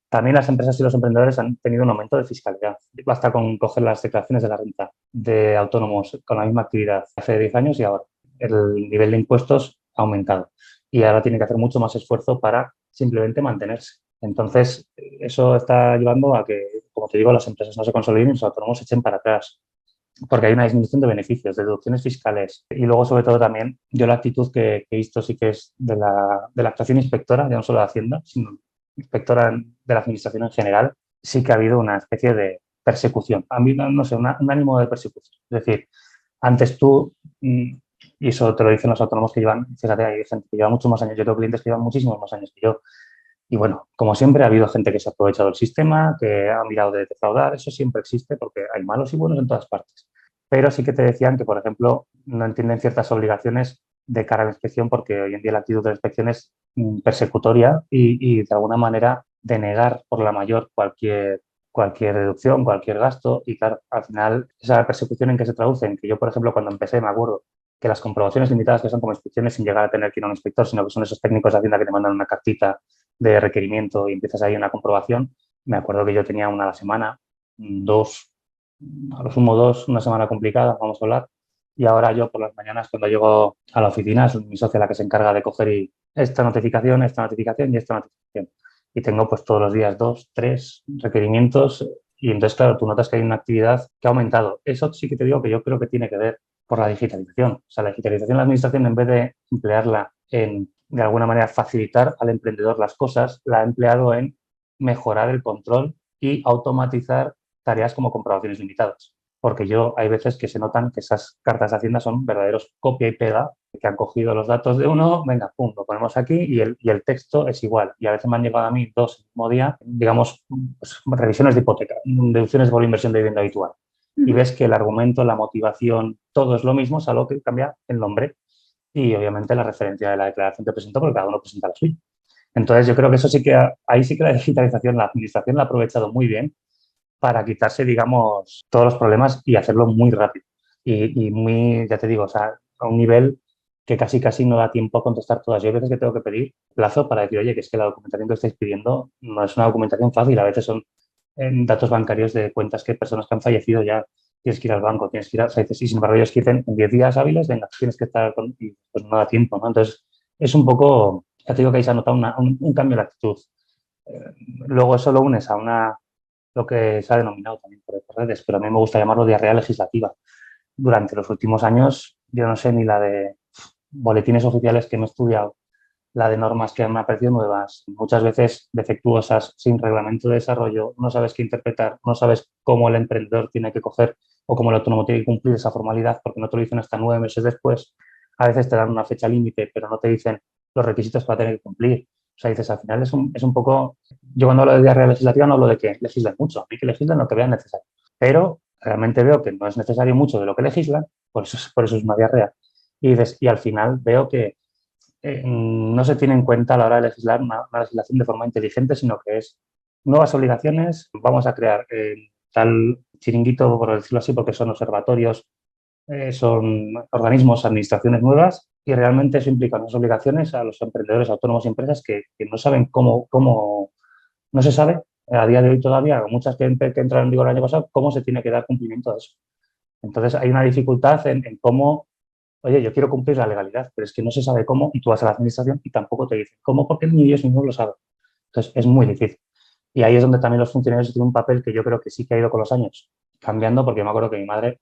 También las empresas y los emprendedores han tenido un aumento de fiscalidad. Basta con coger las declaraciones de la renta de autónomos con la misma actividad hace 10 años y ahora. El nivel de impuestos ha aumentado y ahora tiene que hacer mucho más esfuerzo para simplemente mantenerse. Entonces, eso está llevando a que, como te digo, las empresas no se consoliden y los autónomos se echen para atrás porque hay una disminución de beneficios, de deducciones fiscales. Y luego, sobre todo, también yo la actitud que he visto sí que es de la actuación inspectora, ya no solo de Hacienda, sino inspectora de la Administración en general, sí que ha habido una especie de persecución. A mí, no sé, un ánimo de persecución. Es decir, antes tú, y eso te lo dicen los autónomos que llevan, fíjate, hay gente que lleva muchos más años, yo tengo clientes que llevan muchísimos más años que yo, y bueno, como siempre, ha habido gente que se ha aprovechado del sistema, que ha mirado de defraudar. Eso siempre existe porque hay malos y buenos en todas partes. Pero sí que te decían que, por ejemplo, no entienden ciertas obligaciones de cara a la inspección porque hoy en día la actitud de la inspección es persecutoria y de alguna manera denegar por la mayor cualquier deducción, cualquier gasto. Y claro, al final, esa persecución en que se traduce, en que yo, por ejemplo, cuando empecé, me acuerdo que las comprobaciones limitadas, que son como inspecciones sin llegar a tener que ir a un inspector, sino que son esos técnicos de Hacienda que te mandan una cartita de requerimiento y empiezas ahí una comprobación. Me acuerdo que yo tenía una a la semana, dos, a lo sumo dos, una semana complicada, vamos a hablar. Y ahora yo por las mañanas cuando llego a la oficina es mi socia la que se encarga de coger esta notificación y esta notificación. Y tengo pues todos los días dos, tres requerimientos y entonces, claro, tú notas que hay una actividad que ha aumentado. Eso sí que te digo que yo creo que tiene que ver por la digitalización. O sea, la digitalización de la administración, en vez de emplearla en, de alguna manera, facilitar al emprendedor las cosas, la ha empleado en mejorar el control y automatizar tareas como comprobaciones limitadas. Porque hay veces que se notan que esas cartas de Hacienda son verdaderos copia y pega, que han cogido los datos de uno, venga, pum, lo ponemos aquí y el texto es igual. Y a veces me han llegado a mí dos el mismo día, digamos, pues, revisiones de hipoteca, deducciones por inversión de vivienda habitual. Y ves que el argumento, la motivación, todo es lo mismo, salvo que cambia el nombre y obviamente la referencia de la declaración que presentó, porque cada uno presenta la suya. Entonces yo creo que eso sí que, ahí sí que la digitalización, la administración la ha aprovechado muy bien para quitarse, digamos, todos los problemas y hacerlo muy rápido. Y muy, ya te digo, o sea, a un nivel que casi casi no da tiempo a contestar todas. Yo hay veces que tengo que pedir plazo para decir, oye, que es que la documentación que estáis pidiendo no es una documentación fácil, a veces son datos bancarios de cuentas que personas que han fallecido ya tienes que ir al banco, tienes que ir a... O sea, dices, sí, sin embargo, ellos quieren en 10 días hábiles, venga, tienes que estar con... Y pues no da tiempo, ¿no? Entonces, es un poco... Ya te digo que ahí se ha notado un cambio de actitud. Luego eso lo unes a una lo que se ha denominado también por otras redes, pero a mí me gusta llamarlo diarrea legislativa. Durante los últimos años, yo no sé ni la de boletines oficiales que me he estudiado, la de normas que me han parecido nuevas, muchas veces defectuosas, sin reglamento de desarrollo, no sabes qué interpretar, no sabes cómo el emprendedor tiene que coger o cómo el autónomo tiene que cumplir esa formalidad, porque no te lo dicen hasta 9 meses después. A veces te dan una fecha límite, pero no te dicen los requisitos para tener que cumplir. O sea, dices, al final es un poco... Yo cuando hablo de diarrea legislativa no hablo de que legislen mucho, a mí que legislen lo que vean necesario. Pero realmente veo que no es necesario mucho de lo que legislan, por eso es una diarrea. Y dices, y al final veo que no se tiene en cuenta a la hora de legislar una legislación de forma inteligente, sino que es nuevas obligaciones. Vamos a crear tal chiringuito, por decirlo así, porque son observatorios, son organismos, administraciones nuevas, y realmente eso implica unas obligaciones a los emprendedores, autónomos y empresas que no saben cómo, no se sabe a día de hoy todavía, muchas que entraron en vigor el año pasado, cómo se tiene que dar cumplimiento a eso. Entonces hay una dificultad en cómo. Oye, yo quiero cumplir la legalidad, pero es que no se sabe cómo y tú vas a la administración y tampoco te dicen cómo, porque ni ellos mismos lo saben. Entonces, es muy difícil. Y ahí es donde también los funcionarios tienen un papel que yo creo que sí que ha ido con los años cambiando, porque me acuerdo que mi madre,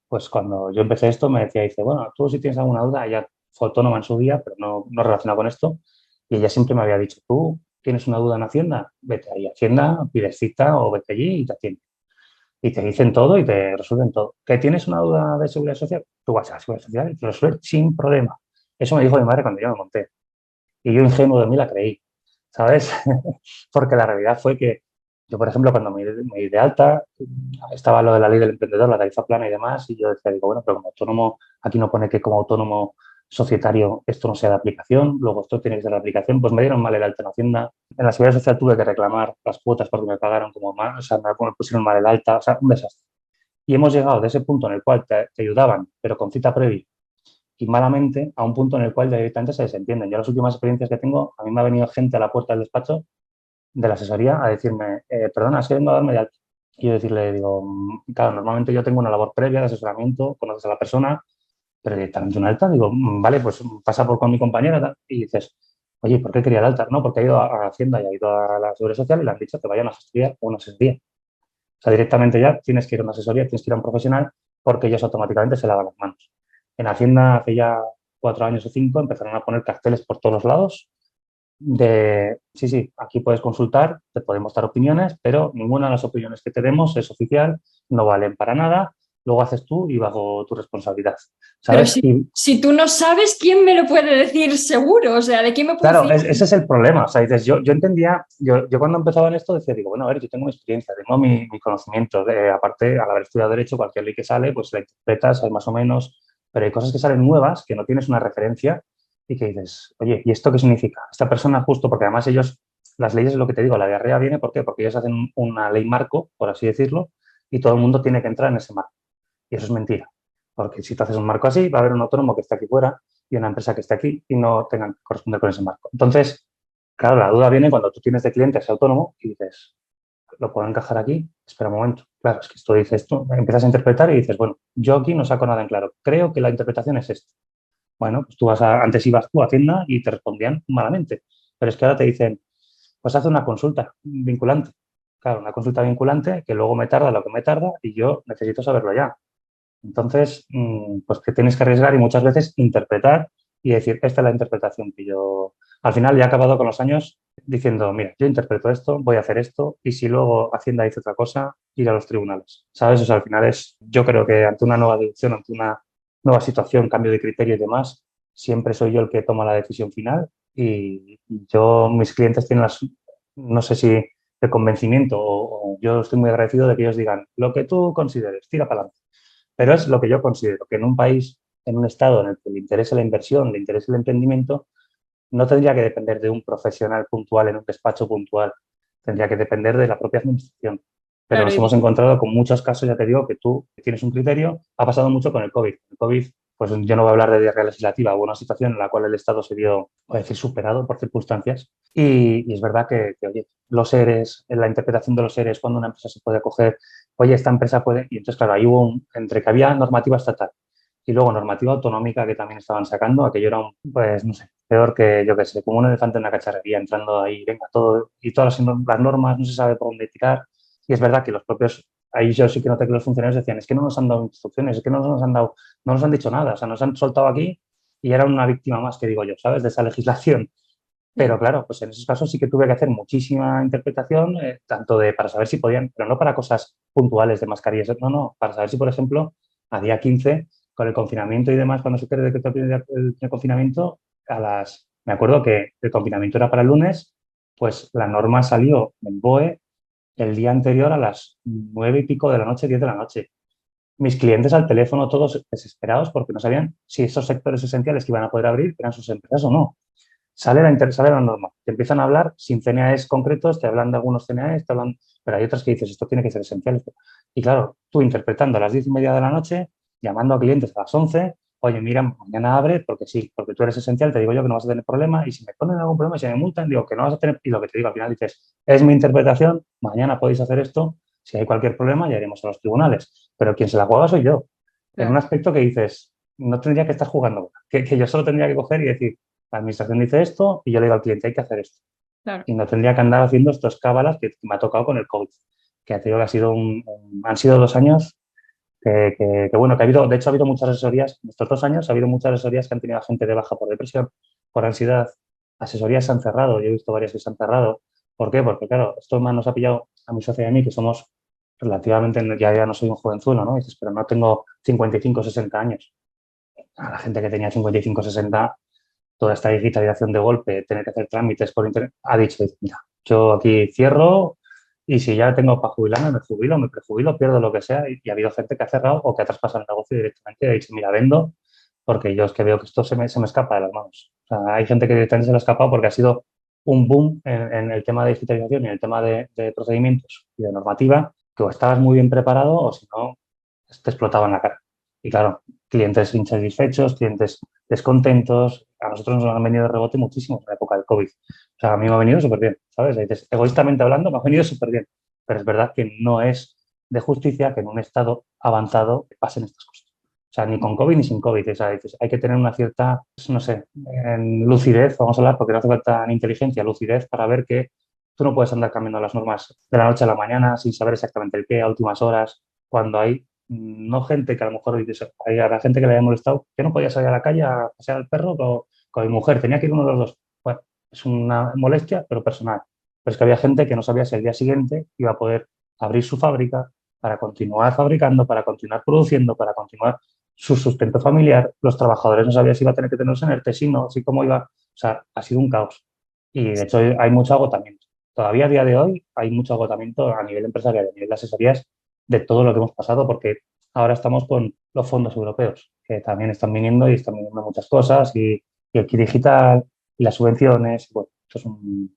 pues cuando yo empecé esto, me decía, dice, bueno, tú si tienes alguna duda, ella fue autónoma en su día, pero no relacionada con esto, y ella siempre me había dicho, tú tienes una duda en Hacienda, vete ahí a Hacienda, pides cita o vete allí y te atienden. Y te dicen todo y te resuelven todo. ¿Que tienes una duda de seguridad social? Tú vas a la seguridad social y te lo resuelven sin problema. Eso me dijo mi madre cuando yo me monté. Y yo, ingenuo de mí, la creí, ¿sabes? Porque la realidad fue que yo, por ejemplo, cuando me di de alta, estaba lo de la ley del emprendedor, la tarifa plana y demás, y yo decía, digo, bueno, pero como autónomo, aquí no pone que como autónomo societario esto no sea de aplicación, luego esto tiene que ser de aplicación, pues me dieron mal el alta en Hacienda. En la Seguridad Social tuve que reclamar las cuotas porque me pagaron como mal, o sea, me pusieron mal el alta, o sea, un desastre. Y hemos llegado de ese punto en el cual te ayudaban, pero con cita previa, y malamente, a un punto en el cual directamente se desentienden. Yo las últimas experiencias que tengo, a mí me ha venido gente a la puerta del despacho de la asesoría a decirme, perdona, es que vengo a darme de alta. Y yo decirle, digo, claro, normalmente yo tengo una labor previa de asesoramiento, conoces a la persona, pero directamente una alta, digo, vale, pues pasa por con mi compañera tal. Y dices, oye, ¿por qué quería el alta? No, porque ha ido a Hacienda y ha ido a la Seguridad Social y le han dicho que vayan a estudiar una asesoría. O sea, directamente ya tienes que ir a una asesoría, tienes que ir a un profesional porque ellos automáticamente se lavan las manos. En Hacienda hace ya 4 años o 5 empezaron a poner carteles por todos los lados de, sí, sí, aquí puedes consultar, te podemos dar opiniones, pero ninguna de las opiniones que te demos es oficial, no valen para nada, luego haces tú y bajo tu responsabilidad, Pero ¿sabes? Y si tú no sabes, ¿quién me lo puede decir seguro? O sea, ¿de quién me puedo claro, fiar? ese es el problema. O sea, dices, yo entendía, yo cuando empezaba en esto decía, digo, bueno, a ver, yo tengo mi experiencia, tengo mi conocimiento. Aparte, al haber estudiado Derecho, cualquier ley que sale, pues la interpretas, hay más o menos, pero hay cosas que salen nuevas, que no tienes una referencia y que dices, oye, ¿y esto qué significa? Esta persona justo, porque además ellos, las leyes es lo que te digo, la diarrea viene, ¿por qué? Porque ellos hacen una ley marco, por así decirlo, y todo el mundo tiene que entrar en ese marco. Y eso es mentira. Porque si tú haces un marco así, va a haber un autónomo que está aquí fuera y una empresa que esté aquí y no tengan que corresponder con ese marco. Entonces, claro, la duda viene cuando tú tienes de cliente ese autónomo y dices, ¿lo puedo encajar aquí? Espera un momento. Claro, es que esto dice esto, empiezas a interpretar y dices, bueno, yo aquí no saco nada en claro. Creo que la interpretación es esta. Bueno, pues antes ibas tú a Hacienda y te respondían malamente. Pero es que ahora te dicen, pues haz una consulta vinculante. Claro, una consulta vinculante que luego me tarda lo que me tarda y yo necesito saberlo ya. Entonces, pues que tienes que arriesgar y muchas veces interpretar y decir, esta es la interpretación que yo... Al final ya he acabado con los años diciendo, mira, yo interpreto esto, voy a hacer esto y si luego Hacienda dice otra cosa, ir a los tribunales. ¿Sabes? O sea, al final yo creo que ante una nueva deducción, ante una nueva situación, cambio de criterio y demás, siempre soy yo el que toma la decisión final y mis clientes tienen no sé si de convencimiento o yo estoy muy agradecido de que ellos digan, lo que tú consideres, tira para adelante. Pero es lo que yo considero, que en un país, en un estado en el que le interesa la inversión, le interesa el emprendimiento, no tendría que depender de un profesional puntual en un despacho puntual, tendría que depender de la propia administración. Pero Claro, nos hemos encontrado con muchos casos, ya te digo, que tú tienes un criterio, ha pasado mucho con el COVID. El COVID, pues yo no voy a hablar de diarrea legislativa, hubo una situación en la cual el Estado se vio, voy a decir, superado por circunstancias y es verdad que, oye, los ERES, en la interpretación de los ERES, cuando una empresa se puede acoger, oye, esta empresa puede, y entonces claro, ahí hubo entre que había normativa estatal y luego normativa autonómica que también estaban sacando, aquello era pues no sé, peor que yo qué sé, como un elefante en la cacharrería entrando ahí, venga, todo, y todas las normas, no se sabe por dónde tirar. Y es verdad que los propios, ahí yo sí que noté que los funcionarios decían, es que no nos han dado instrucciones, es que no nos han dado, no nos han dicho nada, o sea, nos han soltado aquí y era una víctima más, que digo yo, ¿sabes? De esa legislación. Pero claro, pues en esos casos sí que tuve que hacer muchísima interpretación, tanto para saber si podían, pero no para cosas puntuales de mascarillas, no, para saber si, por ejemplo, a día 15, con el confinamiento y demás, cuando se decretó el confinamiento, me acuerdo que el confinamiento era para el lunes, pues la norma salió en BOE el día anterior a las 9 y pico de la noche, 10 de la noche. Mis clientes al teléfono todos desesperados porque no sabían si esos sectores esenciales que iban a poder abrir eran sus empresas o no. Sale la norma, te empiezan a hablar sin CNAs concretos, te hablan de algunos CNAs, pero hay otras que dices, esto tiene que ser esencial. Y claro, tú interpretando a las 10:30 de la noche, llamando a clientes a las 11, oye, mira, mañana abre porque sí, porque tú eres esencial, te digo yo que no vas a tener problema y si me ponen algún problema, si me multan, digo que no vas a tener, y lo que te digo al final dices, es mi interpretación, mañana podéis hacer esto, si hay cualquier problema ya iremos a los tribunales, pero quien se la juega soy yo, en un Claro, aspecto que dices, no tendría que estar jugando, que yo solo tendría que coger y decir, la administración dice esto y yo le digo al cliente, hay que hacer esto. claro. Y no tendría que andar haciendo estos cábalas que me ha tocado con el COVID, que te digo que ha sido han sido 2 años bueno, que ha habido, de hecho ha habido muchas asesorías, en estos 2 años ha habido muchas asesorías que han tenido a gente de baja por depresión, por ansiedad, asesorías se han cerrado, yo he visto varias que se han cerrado. ¿Por qué? Porque claro, esto más nos ha pillado a mi socia y a mí, que somos relativamente, ya no soy un jovenzuelo, ¿no? Y dices, pero no tengo 55 o 60 años. A la gente que tenía 55 o 60 toda esta digitalización de golpe, tener que hacer trámites por internet, ha dicho, mira, yo aquí cierro y si ya tengo para jubilarme, me jubilo, me prejubilo, pierdo lo que sea. Y ha habido gente que ha cerrado o que ha traspasado el negocio directamente y ha dicho, mira, vendo porque yo es que veo que esto se me escapa de las manos. O sea, hay gente que directamente se le ha escapado porque ha sido un boom en el tema de digitalización y en el tema de procedimientos y de normativa, que o estabas muy bien preparado o si no, te explotaba en la cara. Y claro, clientes insatisfechos, clientes descontentos. A nosotros nos han venido de rebote muchísimo en la época del COVID. O sea, a mí me ha venido súper bien, ¿sabes? Dices, egoístamente hablando, me ha venido súper bien. Pero es verdad que no es de justicia que en un estado avanzado pasen estas cosas. O sea, ni con COVID ni sin COVID. O sea, dices, hay que tener una cierta, pues, no sé, lucidez, vamos a hablar, porque no hace falta ni inteligencia, lucidez para ver que tú no puedes andar cambiando las normas de la noche a la mañana sin saber exactamente el qué, a últimas horas, cuando hay no gente que a lo mejor dices, hay la gente que le haya molestado, que no podía salir a la calle a pasear al perro con mi mujer, tenía que ir uno de los dos. Bueno, es una molestia, pero personal. Pero es que había gente que no sabía si el día siguiente iba a poder abrir su fábrica para continuar fabricando, para continuar produciendo, para continuar su sustento familiar. Los trabajadores no sabían si iba a tener que tenerlos en ERTE, si no, si cómo iba. O sea, ha sido un caos. Y de hecho hay mucho agotamiento. Todavía a día de hoy hay mucho agotamiento a nivel empresarial, a nivel de asesorías, de todo lo que hemos pasado, porque ahora estamos con los fondos europeos, que también están viniendo y están viniendo muchas cosas, y el kit digital, y las subvenciones. Bueno, esto es un...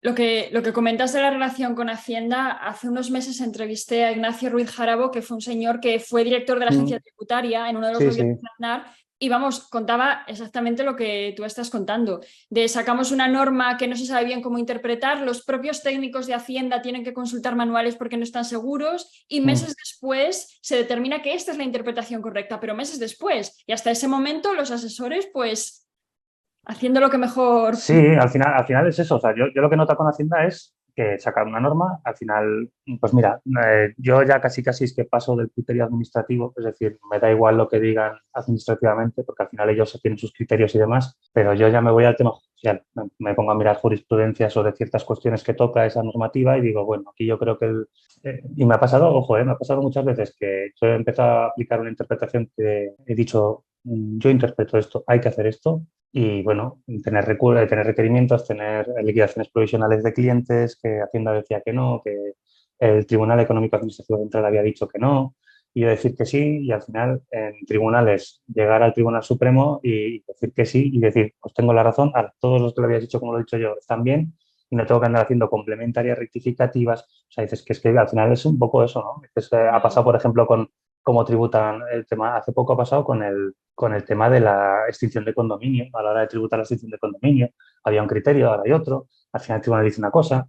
Lo que comentas de la relación con Hacienda, hace unos meses entrevisté a Ignacio Ruiz Jarabo, que fue un señor que fue director de la agencia tributaria en uno de los Sí, gobiernos sí. de Aznar, y vamos, contaba exactamente lo que tú estás contando, de sacamos una norma que no se sabe bien cómo interpretar, los propios técnicos de Hacienda tienen que consultar manuales porque no están seguros, y meses después se determina que esta es la interpretación correcta, pero meses después, y hasta ese momento los asesores, pues, haciendo lo que mejor. Sí, al final es eso. O sea, yo lo que noto con Hacienda es que sacar una norma, al final, pues mira, yo ya casi es que paso del criterio administrativo, es decir, me da igual lo que digan administrativamente, porque al final ellos tienen sus criterios y demás, pero yo ya me voy al tema judicial. Me pongo a mirar jurisprudencia sobre ciertas cuestiones que toca esa normativa y digo, bueno, aquí yo creo que y me ha pasado, ojo, me ha pasado muchas veces que yo he empezado a aplicar una interpretación que he dicho, yo interpreto esto, hay que hacer esto, y bueno, tener requerimientos, tener liquidaciones provisionales de clientes, que Hacienda decía que no, que el Tribunal Económico Administrativo Central había dicho que no, y yo decir que sí, y al final en tribunales llegar al Tribunal Supremo y decir que sí, y decir, pues tengo la razón, a todos los que lo habías dicho como lo he dicho yo están bien, y no tengo que andar haciendo complementarias rectificativas. O sea, dices que es que al final es un poco eso, ¿no? Ha pasado, por ejemplo, con cómo tributan el tema, hace poco ha pasado con el tema de la extinción de condominio. A la hora de tributar la extinción de condominio, había un criterio, ahora hay otro. Al final el tribunal dice una cosa.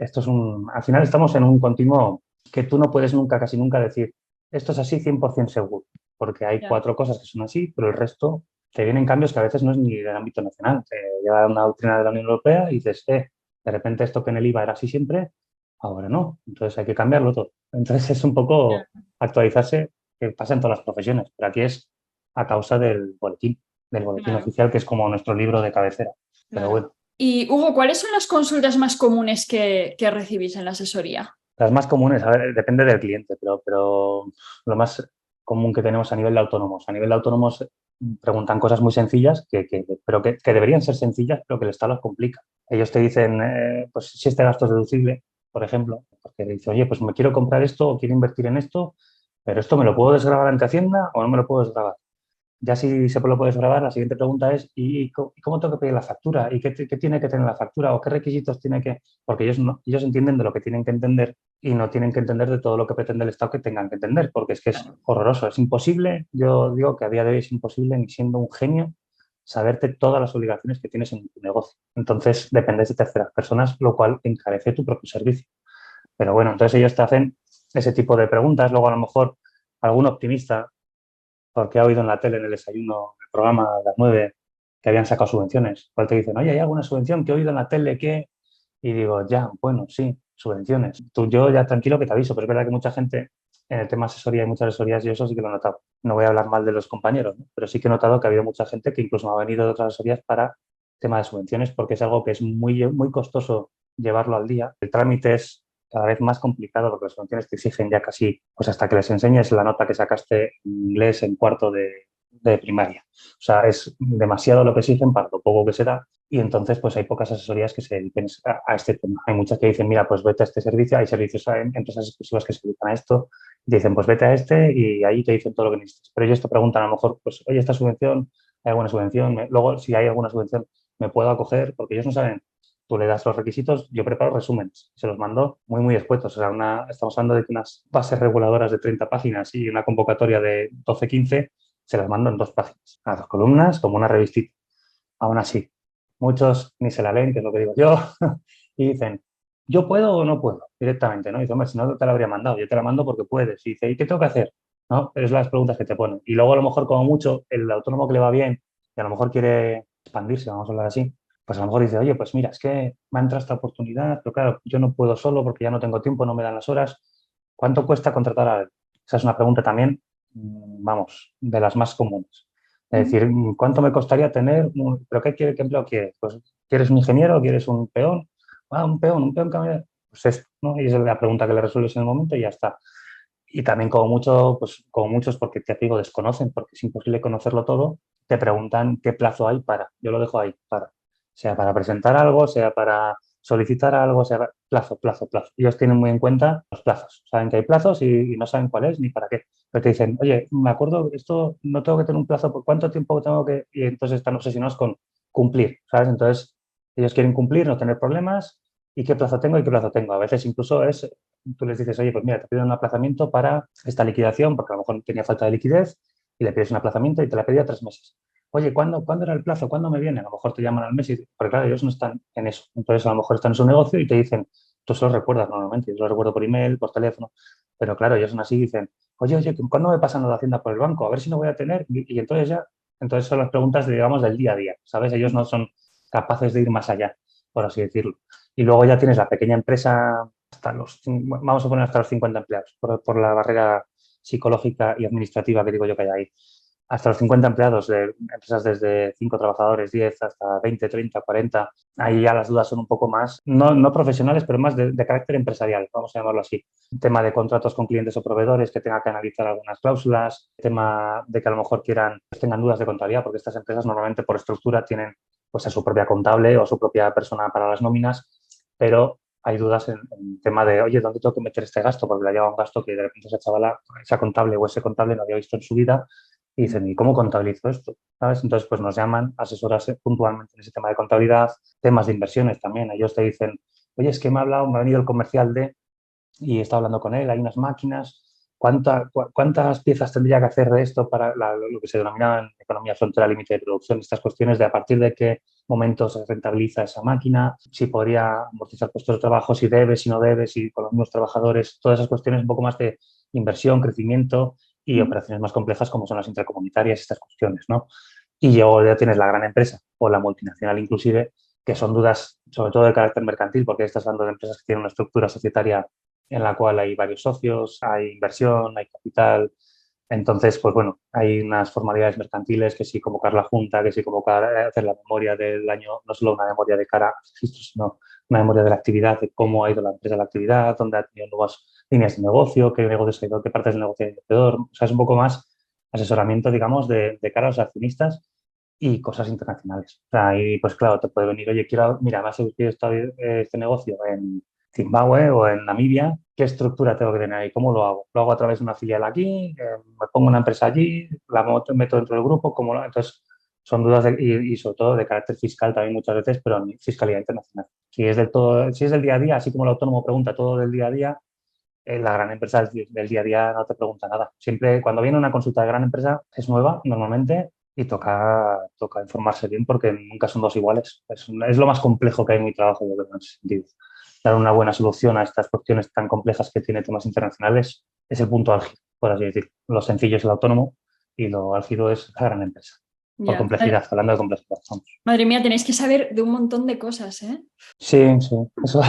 Esto es al final estamos en un continuo que tú no puedes nunca, casi nunca decir, esto es así 100% seguro, porque hay Ya. 4 cosas que son así, pero el resto te vienen cambios que a veces no es ni del ámbito nacional. Te lleva una doctrina de la Unión Europea y dices, de repente esto que en el IVA era así siempre, ahora no, entonces hay que cambiarlo todo. Entonces es un poco actualizarse, que pasa en todas las profesiones, pero aquí es a causa del boletín Claro, oficial, que es como nuestro libro de cabecera. Pero claro. bueno, Y Hugo, ¿cuáles son las consultas más comunes que recibís en la asesoría? las más comunes, a ver, depende del cliente, pero lo más común que tenemos a nivel de autónomos. A nivel de autónomos preguntan cosas muy sencillas, pero que deberían ser sencillas, pero que el Estado las complica. Ellos te dicen, pues si este gasto es deducible, por ejemplo, porque dice, oye, pues me quiero comprar esto o quiero invertir en esto, pero esto me lo puedo desgravar ante Hacienda o no me lo puedo desgravar. Ya si se lo puedes grabar, la siguiente pregunta es, ¿y cómo tengo que pedir la factura? ¿Y qué tiene que tener la factura? ¿O qué requisitos tiene que...? Porque ellos entienden de lo que tienen que entender y no tienen que entender de todo lo que pretende el Estado que tengan que entender, porque es que es horroroso, es imposible. Yo digo que a día de hoy es imposible, ni siendo un genio, saberte todas las obligaciones que tienes en tu negocio. Entonces, dependes de terceras personas, lo cual encarece tu propio servicio. Pero bueno, entonces ellos te hacen ese tipo de preguntas. Luego, a lo mejor, algún optimista porque ha oído en la tele, en el desayuno, el programa a las 9, que habían sacado subvenciones. Cual te dicen, oye, ¿hay alguna subvención que he oído en la tele que...? Y digo, ya, bueno, sí, subvenciones. Yo ya tranquilo que te aviso, pero es verdad que mucha gente en el tema asesoría y muchas asesorías, yo eso sí que lo he notado. No voy a hablar mal de los compañeros, ¿no? Pero sí que he notado que ha habido mucha gente que incluso me ha venido de otras asesorías para tema de subvenciones, porque es algo que es muy costoso llevarlo al día. El trámite es cada vez más complicado porque las subvenciones te exigen ya casi, pues hasta que les enseñes la nota que sacaste en inglés en cuarto de primaria. O sea, es demasiado lo que exigen para lo poco que se da y entonces pues hay pocas asesorías que se dediquen a este tema. Hay muchas que dicen, mira, pues vete a este servicio, hay servicios, empresas exclusivas que se dedican a esto, dicen, pues vete a este y ahí te dicen todo lo que necesitas. Pero ellos te preguntan a lo mejor, pues, oye, esta subvención, ¿hay alguna subvención? Luego, si hay alguna subvención, ¿me puedo acoger? Porque ellos no saben. Tú le das los requisitos, yo preparo resúmenes, se los mando muy escuetos. O sea, estamos hablando de que unas bases reguladoras de 30 páginas y una convocatoria de 12-15 se las mando en 2 páginas, a 2 columnas, como una revistita. Aún así, muchos ni se la leen, que es lo que digo yo, y dicen, ¿yo puedo o no puedo? Directamente, ¿no? Y dice, hombre, si no te la habría mandado, yo te la mando porque puedes. Y dice, ¿y qué tengo que hacer? ¿No? Es las preguntas que te ponen. Y luego, a lo mejor, como mucho, el autónomo que le va bien y a lo mejor quiere expandirse, vamos a hablar así, pues a lo mejor dice, oye, pues mira, es que me ha entrado esta oportunidad, pero claro, yo no puedo solo porque ya no tengo tiempo, no me dan las horas. ¿Cuánto cuesta contratar a alguien? Esa es una pregunta también, vamos, de las más comunes. Es decir, ¿cuánto me costaría tener? ¿Pero qué empleo quieres? Pues, ¿quieres un ingeniero? ¿Quieres un peón? Ah, un peón camionero. Pues esto, ¿no? Y esa es la pregunta que le resuelves en el momento y ya está. Y también como mucho, pues como muchos, porque te digo, desconocen, porque es imposible conocerlo todo, te preguntan qué plazo hay para. Yo lo dejo ahí, para. Sea para presentar algo, sea para solicitar algo, sea plazo. Ellos tienen muy en cuenta los plazos. Saben que hay plazos y no saben cuál es ni para qué. Pero te dicen, oye, me acuerdo, esto no tengo que tener un plazo, ¿por cuánto tiempo tengo que...? Y entonces están obsesionados con cumplir, ¿sabes? Entonces, ellos quieren cumplir, no tener problemas, y qué plazo tengo y qué plazo tengo. A veces incluso tú les dices, oye, pues mira, te pido un aplazamiento para esta liquidación, porque a lo mejor tenía falta de liquidez, y le pides un aplazamiento y te la pedía 3 meses. Oye, ¿cuándo era el plazo? ¿Cuándo me viene? A lo mejor te llaman al mes, porque claro, ellos no están en eso. Entonces, a lo mejor están en su negocio y te dicen, tú se los recuerdas normalmente, yo los recuerdo por email, por teléfono, pero claro, ellos son así y dicen, oye, ¿cuándo me pasan lo de Hacienda por el banco? A ver si no voy a tener. Y entonces ya, entonces son las preguntas, digamos, del día a día, ¿sabes? Ellos no son capaces de ir más allá, por así decirlo. Y luego ya tienes la pequeña empresa vamos a poner hasta los 50 empleados, por la barrera psicológica y administrativa que digo yo que hay ahí. Hasta los 50 empleados de empresas desde 5 trabajadores, 10 hasta 20, 30, 40. Ahí ya las dudas son un poco más, no profesionales, pero más de carácter empresarial, vamos a llamarlo así. Tema de contratos con clientes o proveedores que tenga que analizar algunas cláusulas, tema de que a lo mejor tengan dudas de contabilidad, porque estas empresas normalmente por estructura tienen pues a su propia contable o su propia persona para las nóminas, pero hay dudas en tema de, oye, ¿dónde tengo que meter este gasto? Porque le ha llevado un gasto que de repente esa chavala, esa contable o ese contable no había visto en su vida y dicen, ¿y cómo contabilizo esto? ¿Sabes? Entonces, pues nos llaman asesoras puntualmente en ese tema de contabilidad, temas de inversiones también. Ellos te dicen, oye, es que me ha venido el comercial y he estado hablando con él, hay unas máquinas, ¿cuántas piezas tendría que hacer de esto para lo que se denomina en economía frontera límite de producción? Estas cuestiones de a partir de qué momento se rentabiliza esa máquina, si podría amortizar puestos de trabajo, si debe, si no debe, si con los mismos trabajadores, todas esas cuestiones un poco más de inversión, crecimiento y operaciones más complejas como son las intercomunitarias, estas cuestiones, ¿no? Y luego ya tienes la gran empresa o la multinacional inclusive que son dudas sobre todo de carácter mercantil, porque estás hablando de empresas que tienen una estructura societaria en la cual hay varios socios, hay inversión, hay capital. Entonces, pues bueno, hay unas formalidades mercantiles, que sí convocar la junta, que sí convocar, hacer la memoria del año, no solo una memoria de cara a los registros, sino una memoria de la actividad, de cómo ha ido la empresa a la actividad, dónde ha tenido nuevas líneas de negocio, qué negocios ha ido, qué partes del negocio ha ido peor. O sea, es un poco más asesoramiento, digamos, de cara a los accionistas y cosas internacionales. O sea, y pues claro, te puede venir, oye, mira, me ha surgido este negocio en Zimbabue o en Namibia, ¿qué estructura tengo que tener ahí? ¿Cómo lo hago? ¿Lo hago a través de una filial aquí? ¿Me pongo una empresa allí? ¿La meto dentro del grupo? ¿Cómo lo...? Entonces, son dudas y sobre todo de carácter fiscal también muchas veces, pero en fiscalidad internacional. Si es del día a día, así como el autónomo pregunta todo del día a día, la gran empresa del día a día no te pregunta nada. Siempre cuando viene una consulta de gran empresa es nueva normalmente y toca informarse bien porque nunca son dos iguales. Es lo más complejo que hay en mi trabajo, yo creo, en ese sentido. Dar una buena solución a estas cuestiones tan complejas que tiene temas internacionales es el punto álgido, por así decir. Lo sencillo es el autónomo y lo álgido es la gran empresa. Por Ya. complejidad, hablando de complejidad. Vamos. Madre mía, tenéis que saber de un montón de cosas, ¿eh? Sí, sí, eso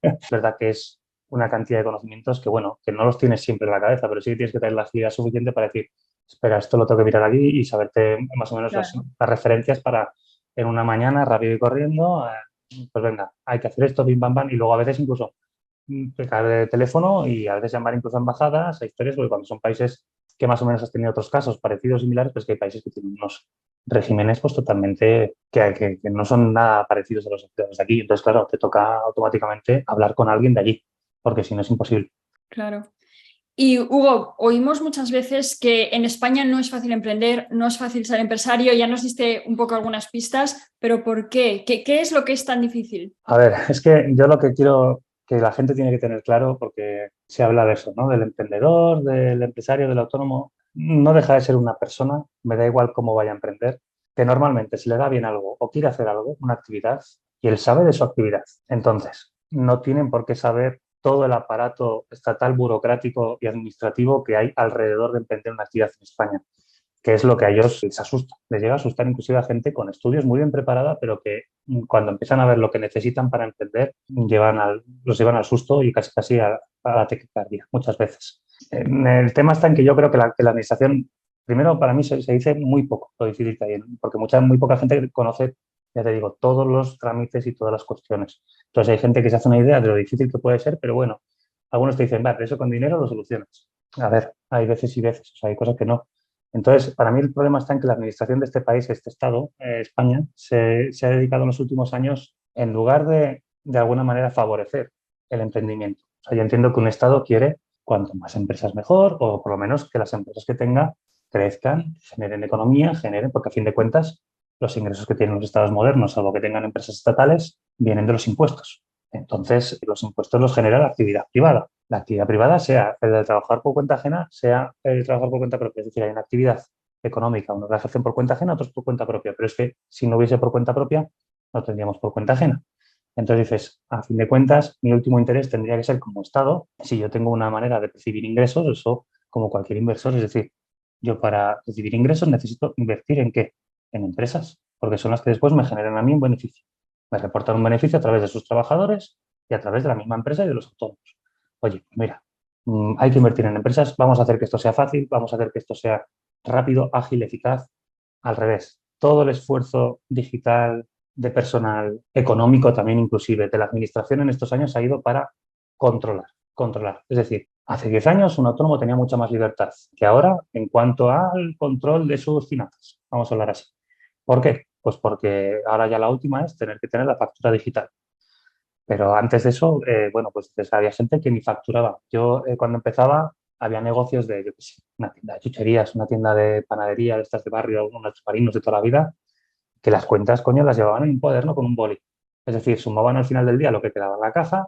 es verdad que es una cantidad de conocimientos que, bueno, que no los tienes siempre en la cabeza, pero sí que tienes que tener la agilidad suficiente para decir, espera, esto lo tengo que mirar aquí y saberte más o menos Claro. las referencias para en una mañana, rápido y corriendo, pues venga, hay que hacer esto, bim, bam, bam, y luego a veces incluso pegar de teléfono y a veces llamar incluso a embajadas, a historias, porque cuando son países que más o menos has tenido otros casos parecidos, similares, pues que hay países que tienen unos regímenes pues totalmente que no son nada parecidos a los de aquí. Entonces, claro, te toca automáticamente hablar con alguien de allí, porque si no es imposible. Claro. Y Hugo, oímos muchas veces que en España no es fácil emprender, no es fácil ser empresario, ya nos diste un poco algunas pistas, pero ¿por qué? ¿Qué es lo que es tan difícil? A ver, es que yo lo que quiero que la gente tiene que tener claro, porque se habla de eso, ¿no? Del emprendedor, del empresario, del autónomo, no deja de ser una persona, me da igual cómo vaya a emprender, que normalmente si le da bien algo o quiere hacer algo, una actividad, y él sabe de su actividad. Entonces, no tienen por qué saber todo el aparato estatal, burocrático y administrativo que hay alrededor de emprender una actividad en España, que es lo que a ellos les asusta. Les llega a asustar inclusive a gente con estudios muy bien preparada, pero que cuando empiezan a ver lo que necesitan para emprender, los llevan al susto y casi casi a la taquicardia muchas veces. El tema está en que yo creo que la administración, primero para mí se dice muy poco lo difícil que hay, porque muy poca gente conoce, ya te digo, todos los trámites y todas las cuestiones. Entonces hay gente que se hace una idea de lo difícil que puede ser, pero bueno, algunos te dicen, vale, eso con dinero lo solucionas. A ver, hay veces y veces, o sea, hay cosas que no. Entonces, para mí el problema está en que la administración de este país, este Estado, España, se ha dedicado en los últimos años, en lugar de alguna manera, favorecer el emprendimiento. O sea, yo entiendo que un Estado quiere cuanto más empresas mejor, o por lo menos que las empresas que tenga crezcan, generen economía, generen, porque a fin de cuentas los ingresos que tienen los Estados modernos, salvo que tengan empresas estatales, vienen de los impuestos. Entonces, los impuestos los genera la actividad privada. La actividad privada, sea el de trabajar por cuenta ajena, sea el de trabajar por cuenta propia. Es decir, hay una actividad económica, unos la ejercen por cuenta ajena, otros por cuenta propia. Pero es que si no hubiese por cuenta propia, no tendríamos por cuenta ajena. Entonces dices, a fin de cuentas, mi último interés tendría que ser como Estado, si yo tengo una manera de percibir ingresos, eso como cualquier inversor, es decir, yo para recibir ingresos necesito invertir ¿en qué? En empresas, porque son las que después me generan a mí un beneficio. Me reportan un beneficio a través de sus trabajadores y a través de la misma empresa y de los autónomos. Oye, pues mira, hay que invertir en empresas, vamos a hacer que esto sea fácil, vamos a hacer que esto sea rápido, ágil, eficaz. Al revés, todo el esfuerzo digital, de personal, económico también inclusive, de la administración en estos años ha ido para controlar. Es decir, hace 10 años un autónomo tenía mucha más libertad que ahora en cuanto al control de sus finanzas. Vamos a hablar así. ¿Por qué? Pues porque ahora ya la última es tener que tener la factura digital. Pero antes de eso, bueno, pues había gente que ni facturaba. Yo cuando empezaba había negocios de, yo qué sé, una tienda de chucherías, una tienda de panadería, de estas de barrio, unos marinos de toda la vida, que las cuentas, coño, las llevaban en un cuaderno con un boli. Es decir, sumaban al final del día lo que quedaba en la caja,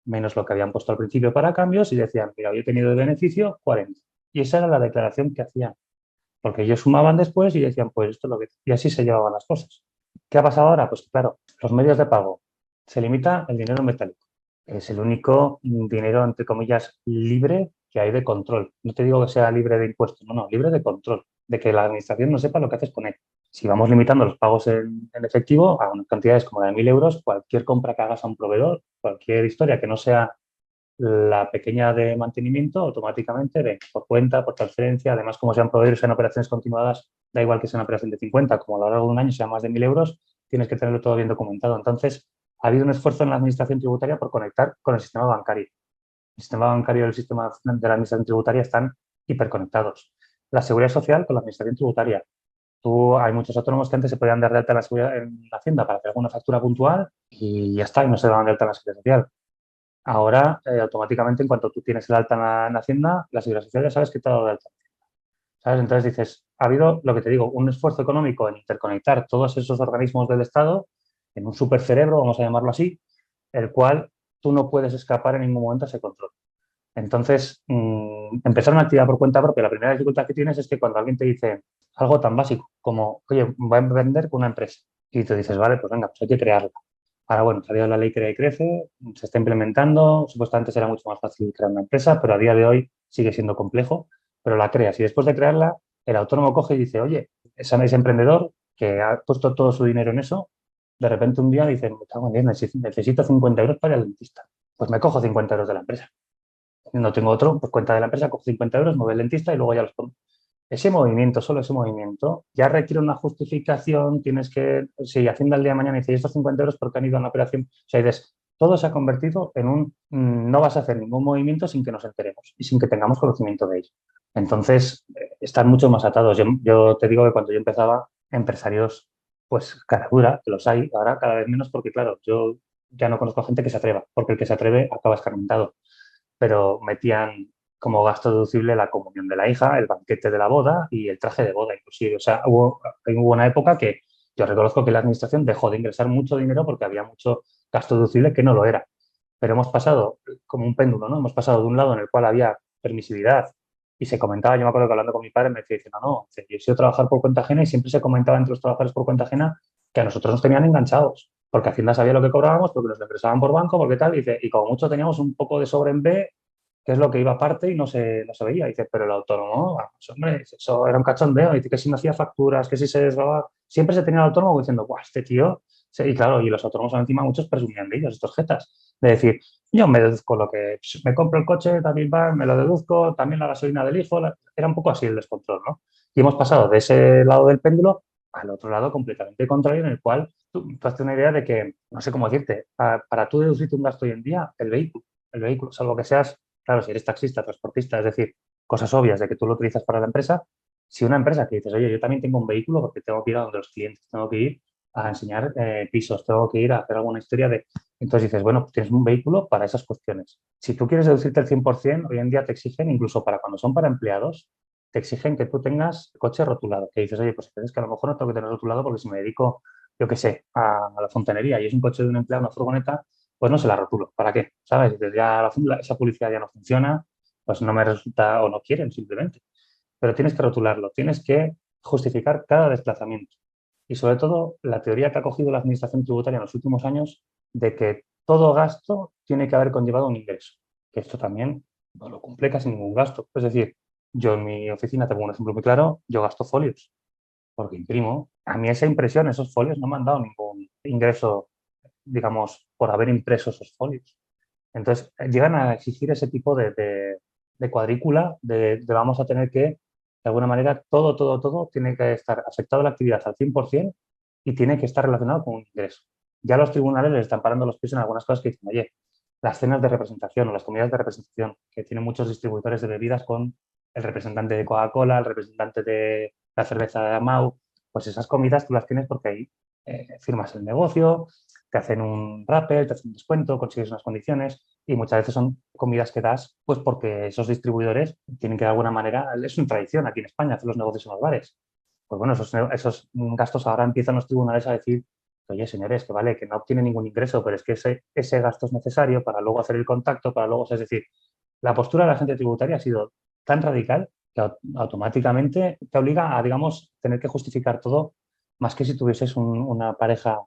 menos lo que habían puesto al principio para cambios y decían, mira, hoy he tenido de beneficio 40. Y esa era la declaración que hacían. Porque ellos sumaban después y decían, pues esto es lo que... Y así se llevaban las cosas. ¿Qué ha pasado ahora? Pues claro, los medios de pago. Se limita el dinero metálico. Es el único dinero, entre comillas, libre que hay de control. No te digo que sea libre de impuestos, no, libre de control, de que la administración no sepa lo que haces con él. Si vamos limitando los pagos en efectivo a unas cantidades como la de 1.000 euros, cualquier compra que hagas a un proveedor, cualquier historia que no sea la pequeña de mantenimiento, automáticamente ven por cuenta, por transferencia. Además, como sean proveedores en operaciones continuadas, da igual que sea una operación de 50, como a lo largo de un año sea más de 1.000 euros, tienes que tenerlo todo bien documentado. Entonces, ha habido un esfuerzo en la administración tributaria por conectar con el sistema bancario. El sistema bancario y el sistema de la administración tributaria están hiperconectados. La seguridad social con la administración tributaria. Hay muchos autónomos que antes se podían dar de alta en la Hacienda para hacer alguna factura puntual y ya está, y no se daban de alta en la seguridad social. Ahora, automáticamente, en cuanto tú tienes el alta en Hacienda, la seguridad social ya sabes que te ha dado de alta. ¿Sabes? Entonces dices, ha habido, lo que te digo, un esfuerzo económico en interconectar todos esos organismos del Estado en un supercerebro, vamos a llamarlo así, el cual tú no puedes escapar en ningún momento a ese control. Entonces, empezar una actividad por cuenta propia, la primera dificultad que tienes es que cuando alguien te dice algo tan básico como, oye, voy a vender con una empresa, y tú dices, vale, pues venga, pues hay que crearla. Ahora, bueno, salió la ley Crea y Crece, se está implementando, supuestamente será mucho más fácil crear una empresa, pero a día de hoy sigue siendo complejo, pero la creas y después de crearla, el autónomo coge y dice, oye, ese emprendedor que ha puesto todo su dinero en eso, de repente un día dice, me cago en Dios, necesito 50 euros para ir al dentista. Pues me cojo 50 euros de la empresa. No tengo otro, pues cuenta de la empresa, cojo 50 euros, me voy al dentista y luego ya los pongo. Ese movimiento, solo ese movimiento, ya requiere una justificación, tienes que, si Hacienda el día de mañana dice, estos 50 euros porque han ido a una operación, o sea, dices, todo se ha convertido en no vas a hacer ningún movimiento sin que nos enteremos y sin que tengamos conocimiento de ello. Entonces, están mucho más atados. Yo te digo que cuando yo empezaba, empresarios, pues cara dura, que los hay, ahora cada vez menos porque, claro, yo ya no conozco a gente que se atreva, porque el que se atreve acaba escarmentado, pero metían como gasto deducible la comunión de la hija, el banquete de la boda y el traje de boda inclusive. O sea, hubo una época que yo reconozco que la administración dejó de ingresar mucho dinero porque había mucho gasto deducible que no lo era. Pero hemos pasado como un péndulo, ¿no? Hemos pasado de un lado en el cual había permisividad y se comentaba, yo me acuerdo que hablando con mi padre me decía, no, yo he sido trabajar por cuenta ajena y siempre se comentaba entre los trabajadores por cuenta ajena que a nosotros nos tenían enganchados, porque Hacienda sabía lo que cobrábamos, porque nos lo ingresaban por banco, porque tal, y como mucho teníamos un poco de sobre en B, que es lo que iba aparte y no se veía. Dice, pero el autónomo, vamos, hombre, eso era un cachondeo. Dice que si no hacía facturas, que si se desgrababa, siempre se tenía el autónomo diciendo, guau, este tío. Y claro, y los autónomos encima muchos presumían de ellos, estos jetas, de decir, yo me deduzco lo que, me compro el coche, también va, me lo deduzco, también la gasolina del hijo, era un poco así el descontrol, ¿no? Y hemos pasado de ese lado del péndulo al otro lado completamente contrario, en el cual tú haces una idea de que, no sé cómo decirte, para tú deducirte un gasto hoy en día, el vehículo, salvo que seas, claro, si eres taxista, transportista, es decir, cosas obvias de que tú lo utilizas para la empresa, si una empresa que dices, oye, yo también tengo un vehículo porque tengo que ir a donde los clientes, tengo que ir a enseñar pisos, tengo que ir a hacer alguna historia de... Entonces dices, bueno, pues tienes un vehículo para esas cuestiones. Si tú quieres deducirte el 100%, hoy en día te exigen, incluso para cuando son para empleados, te exigen que tú tengas coche rotulado. Que dices, oye, pues es que a lo mejor no tengo que tener rotulado porque si me dedico, yo qué sé, a la fontanería y es un coche de un empleado, una furgoneta, pues no se la rotulo. ¿Para qué? ¿Sabes? Dices, ya esa publicidad ya no funciona, pues no me resulta o no quieren simplemente. Pero tienes que rotularlo, tienes que justificar cada desplazamiento. Y sobre todo, la teoría que ha cogido la Administración Tributaria en los últimos años de que todo gasto tiene que haber conllevado un ingreso. Que esto también no lo cumple casi ningún gasto. Es decir, yo en mi oficina tengo un ejemplo muy claro, yo gasto folios porque imprimo. A mí esa impresión, esos folios no me han dado ningún ingreso, digamos, por haber impreso esos folios. Entonces, llegan a exigir ese tipo de cuadrícula, de vamos a tener que, de alguna manera, todo tiene que estar afectado a la actividad al 100% y tiene que estar relacionado con un ingreso. Ya los tribunales les están parando los pies en algunas cosas que dicen, oye, las cenas de representación o las comidas de representación, que tienen muchos distribuidores de bebidas con el representante de Coca-Cola, el representante de la cerveza de Amau, pues esas comidas tú las tienes porque ahí firmas el negocio, te hacen un rappel, te hacen un descuento, consigues unas condiciones y muchas veces son comidas que das pues porque esos distribuidores tienen que de alguna manera, es una tradición aquí en España hacer los negocios en los bares. Pues bueno, esos gastos ahora empiezan los tribunales a decir, oye señores, que vale, que no obtiene ningún ingreso, pero es que ese gasto es necesario para luego hacer el contacto, para luego, es decir, la postura de la gente tributaria ha sido tan radical que automáticamente te obliga a, digamos, tener que justificar todo, más que si tuvieses una pareja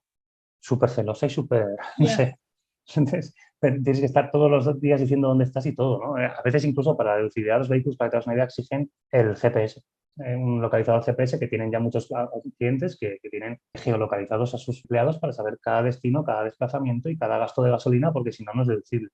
súper celosa y súper, no sé. Entonces, tienes que estar todos los días diciendo dónde estás y todo, ¿no? A veces incluso para deducir los vehículos, para que te hagas una idea, exigen el GPS. un localizador GPS que tienen ya muchos clientes que tienen geolocalizados a sus empleados para saber cada destino, cada desplazamiento y cada gasto de gasolina, porque si no, no es deducible.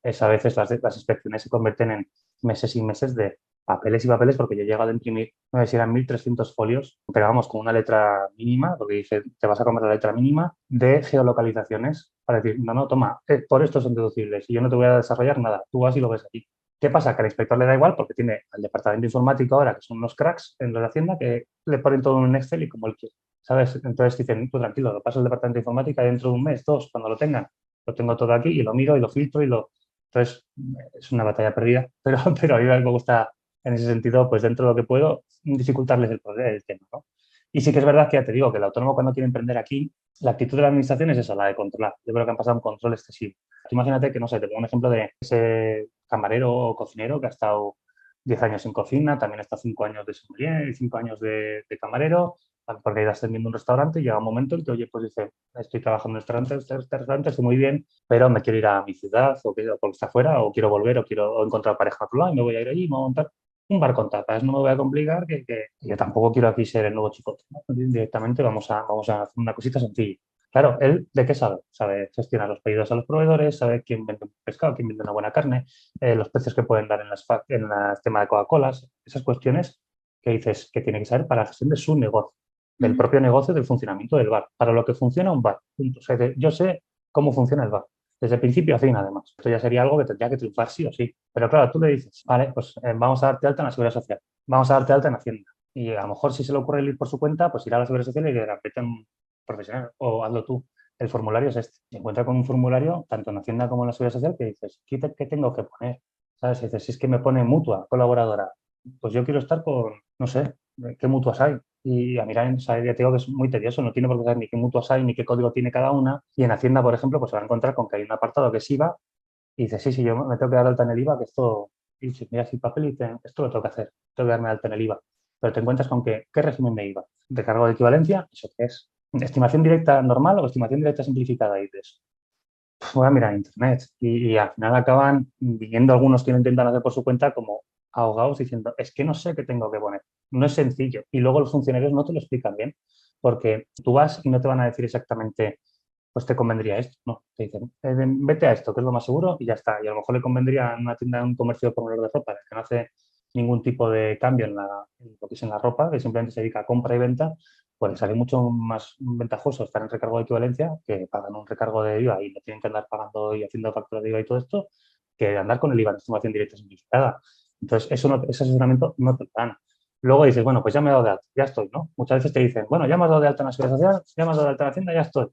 A veces las inspecciones se convierten en meses y meses de papeles y papeles, porque yo he llegado a imprimir, no sé si eran 1.300 folios, pero vamos, con una letra mínima, porque dice, te vas a comer la letra mínima, de geolocalizaciones, para decir, no, no, toma, por esto son deducibles y yo no te voy a desarrollar nada, tú vas y lo ves aquí. ¿Qué pasa? Que al inspector le da igual porque tiene al departamento informático ahora, que son unos cracks en la Hacienda, que le ponen todo en un Excel y como él quiere, ¿sabes? Entonces dicen, tú tranquilo, lo paso al departamento de informática y dentro de un mes, dos, cuando lo tengan, lo tengo todo aquí y lo miro y lo filtro y lo... Entonces, es una batalla perdida, pero a mí me gusta, en ese sentido, pues dentro de lo que puedo, dificultarles el tema, ¿no? Y sí que es verdad que ya te digo que el autónomo cuando quiere emprender aquí, la actitud de la administración es esa, la de controlar. Yo creo que han pasado un control excesivo. Tú imagínate que, no sé, te pongo un ejemplo de ese camarero o cocinero que ha estado 10 años en cocina, también ha estado 5 años de sommelier y 5 años de camarero, porque ha ido ascendiendo un restaurante y llega un momento en que, oye, pues dice, estoy trabajando en este restaurante, estoy muy bien, pero me quiero ir a mi ciudad o porque está afuera o quiero volver o quiero encontrar pareja a otro lado y me voy a ir allí y me voy a montar un bar con tapas. No me voy a complicar que yo tampoco quiero aquí ser el nuevo chicote, ¿no? Directamente vamos a hacer una cosita sencilla. Claro, ¿él de qué sabe? Sabe gestionar los pedidos a los proveedores, sabe quién vende un pescado, quién vende una buena carne, los precios que pueden dar en el tema de Coca-Cola, esas cuestiones que dices que tiene que saber para la gestión de su negocio, del propio negocio, del funcionamiento del bar, para lo que funciona un bar. Punto. O sea, yo sé cómo funciona el bar, desde el principio a fin, además. Esto ya sería algo que tendría que triunfar sí o sí. Pero claro, tú le dices, vale, pues vamos a darte alta en la Seguridad Social, vamos a darte alta en Hacienda. Y a lo mejor si se le ocurre ir por su cuenta, pues irá a la Seguridad Social y le dirá, vete a un profesional o hazlo tú. El formulario es este. Se encuentra con un formulario, tanto en Hacienda como en la Seguridad Social, que dices, ¿qué tengo que poner? ¿Sabes? Y dices, si es que me pone mutua, colaboradora, pues yo quiero estar con, no sé, qué mutuas hay. Y a mirar, o sea, ya te digo que es muy tedioso, no tiene por qué saber ni qué mutuas hay, ni qué código tiene cada una. Y en Hacienda, por ejemplo, pues se va a encontrar con que hay un apartado que es IVA y dice, sí, sí, yo me tengo que dar alta en el IVA, que esto, y dices, mira si el papel y dicen, esto lo tengo que hacer, tengo que darme alta en el IVA. Pero te encuentras con que, ¿qué régimen de IVA? ¿De cargo de equivalencia? ¿Eso qué es? ¿Estimación directa normal o estimación directa simplificada? Y dices, voy a mirar en internet. Y al final acaban viniendo algunos que lo intentan hacer por su cuenta como ahogados diciendo, es que no sé qué tengo que poner. No es sencillo. Y luego los funcionarios no te lo explican bien, porque tú vas y no te van a decir exactamente, pues te convendría esto. No, te dicen, vete a esto, que es lo más seguro, y ya está. Y a lo mejor le convendría en una tienda, en un comercio de proveedor de ropa, que no hace ningún tipo de cambio en lo que es en la ropa, que simplemente se dedica a compra y venta, pues sale mucho más ventajoso estar en recargo de equivalencia, que pagan un recargo de IVA y no tienen que andar pagando y haciendo factura de IVA y todo esto, que andar con el IVA en estimación directa simplificada. Entonces, ese asesoramiento no te lo dan. Luego dices, bueno, pues ya me he dado de alta, ya estoy, ¿no? Muchas veces te dicen, bueno, ya me has dado de alta en la Seguridad Social, ya me has dado de alta en la Hacienda, ya estoy.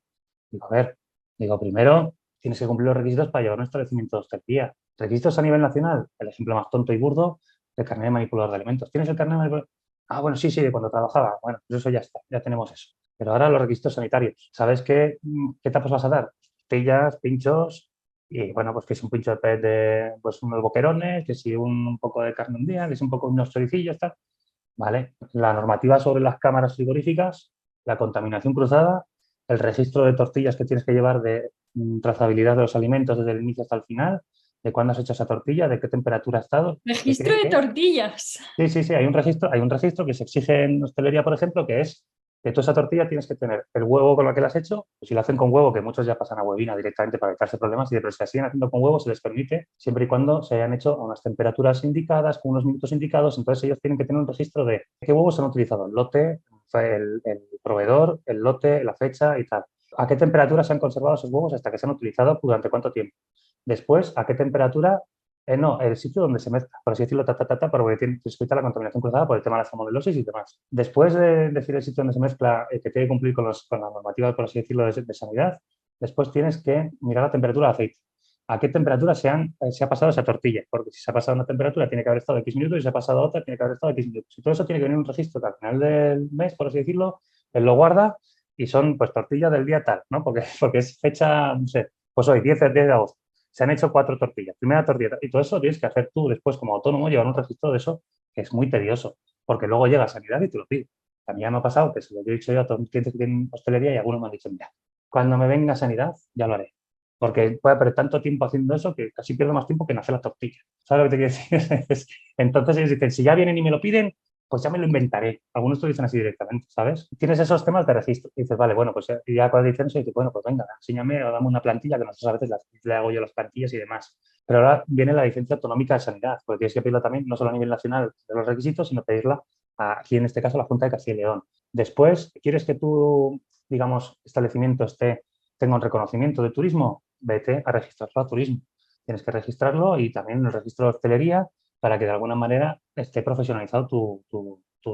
Digo, a ver, primero tienes que cumplir los requisitos para llevar un establecimiento de hostelería. Requisitos a nivel nacional, el ejemplo más tonto y burdo, el carnet de manipulador de alimentos. ¿Tienes el carnet de manipulador? Ah, bueno, sí, sí, de cuando trabajaba. Bueno, pues eso ya está, ya tenemos eso. Pero ahora los requisitos sanitarios. ¿Sabes qué tapas vas a dar? Tortillas, pinchos, y bueno, pues que si un pincho de pez de pues unos boquerones, que si un poco de carne un día, que si un poco unos choricillos, tal. ¿Vale? La normativa sobre las cámaras frigoríficas, la contaminación cruzada, el registro de tortillas que tienes que llevar de trazabilidad de los alimentos desde el inicio hasta el final, de cuándo has hecho esa tortilla, de qué temperatura ha estado, de Registro de qué. tortillas. Sí, sí, sí, hay un registro que se exige en hostelería, por ejemplo, que es que tú esa tortilla tienes que tener el huevo con el que la has hecho, pues si lo hacen con huevo, que muchos ya pasan a huevina directamente para evitarse problemas, pero si la siguen haciendo con huevo se les permite, siempre y cuando se hayan hecho a unas temperaturas indicadas, con unos minutos indicados, entonces ellos tienen que tener un registro de qué huevos se han utilizado, el lote, el proveedor, el lote, la fecha y tal. ¿A qué temperatura se han conservado esos huevos hasta que se han utilizado durante cuánto tiempo? Después, ¿a qué temperatura no, el sitio donde se mezcla, por así decirlo, porque tiene que explicar la contaminación cruzada por el tema de la salmonelosis y demás. Después de decir el sitio donde se mezcla, que tiene que cumplir con la normativa, por así decirlo, de sanidad, después tienes que mirar la temperatura de aceite. ¿A qué temperatura se ha pasado esa tortilla? Porque si se ha pasado una temperatura, tiene que haber estado X minutos y si se ha pasado otra, tiene que haber estado X minutos. Y todo eso tiene que venir en un registro que al final del mes, por así decirlo, él lo guarda y son pues tortillas del día tal, ¿no? Porque es fecha, no sé, pues hoy, 10 de agosto se han hecho 4 tortillas, primera tortilla, y todo eso lo tienes que hacer tú después como autónomo, llevar un registro de eso, que es muy tedioso, porque luego llega a sanidad y te lo pide. A mí ya me ha pasado que se lo he dicho yo a todos los clientes que tienen hostelería y algunos me han dicho, mira, cuando me venga sanidad ya lo haré, porque voy a perder tanto tiempo haciendo eso que casi pierdo más tiempo que en hacer las tortillas. ¿Sabes lo que te quiero decir? Entonces ellos dicen, si ya vienen y me lo piden, pues ya me lo inventaré. Algunos te lo dicen así directamente, ¿sabes? Tienes esos temas de registro y dices, vale, bueno, pues ya cuando dicen eso, dices, bueno, pues venga, enséñame o dame una plantilla, que nosotros a veces le hago yo las plantillas y demás. Pero ahora viene la licencia autonómica de sanidad, porque tienes que pedirla también, no solo a nivel nacional de los requisitos, sino pedirla aquí, en este caso, a la Junta de Castilla y León. Después, ¿quieres que tu, digamos, establecimiento tenga un reconocimiento de turismo? Vete a registrarlo a turismo. Tienes que registrarlo y también en el registro de hostelería para que de alguna manera esté profesionalizado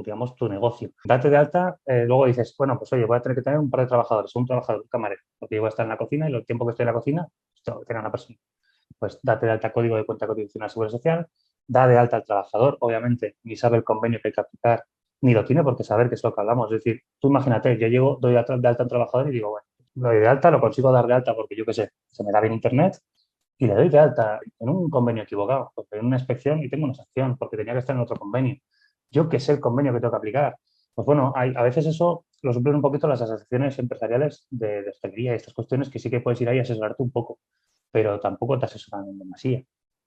digamos, tu negocio. Date de alta, luego dices, bueno, pues oye, voy a tener que tener un par de trabajadores, un trabajador, un camarero, porque yo voy a estar en la cocina y el tiempo que estoy en la cocina, pues tengo que tener una persona. Pues date de alta código de cuenta contribucional de seguridad social, da de alta al trabajador, obviamente, ni sabe el convenio que hay que aplicar, ni lo tiene por qué saber, que es lo que hablamos. Es decir, tú imagínate, yo llego, doy de alta a un trabajador y digo, bueno, lo doy de alta, lo consigo dar de alta porque yo qué sé, se me da bien internet, y le doy de alta en un convenio equivocado, porque en una inspección y tengo una sanción, porque tenía que estar en otro convenio. Yo qué sé el convenio que tengo que aplicar. Pues bueno, a veces eso lo suplen un poquito las asociaciones empresariales de hostelería y estas cuestiones que sí que puedes ir ahí a asesorarte un poco, pero tampoco te asesoran en demasía.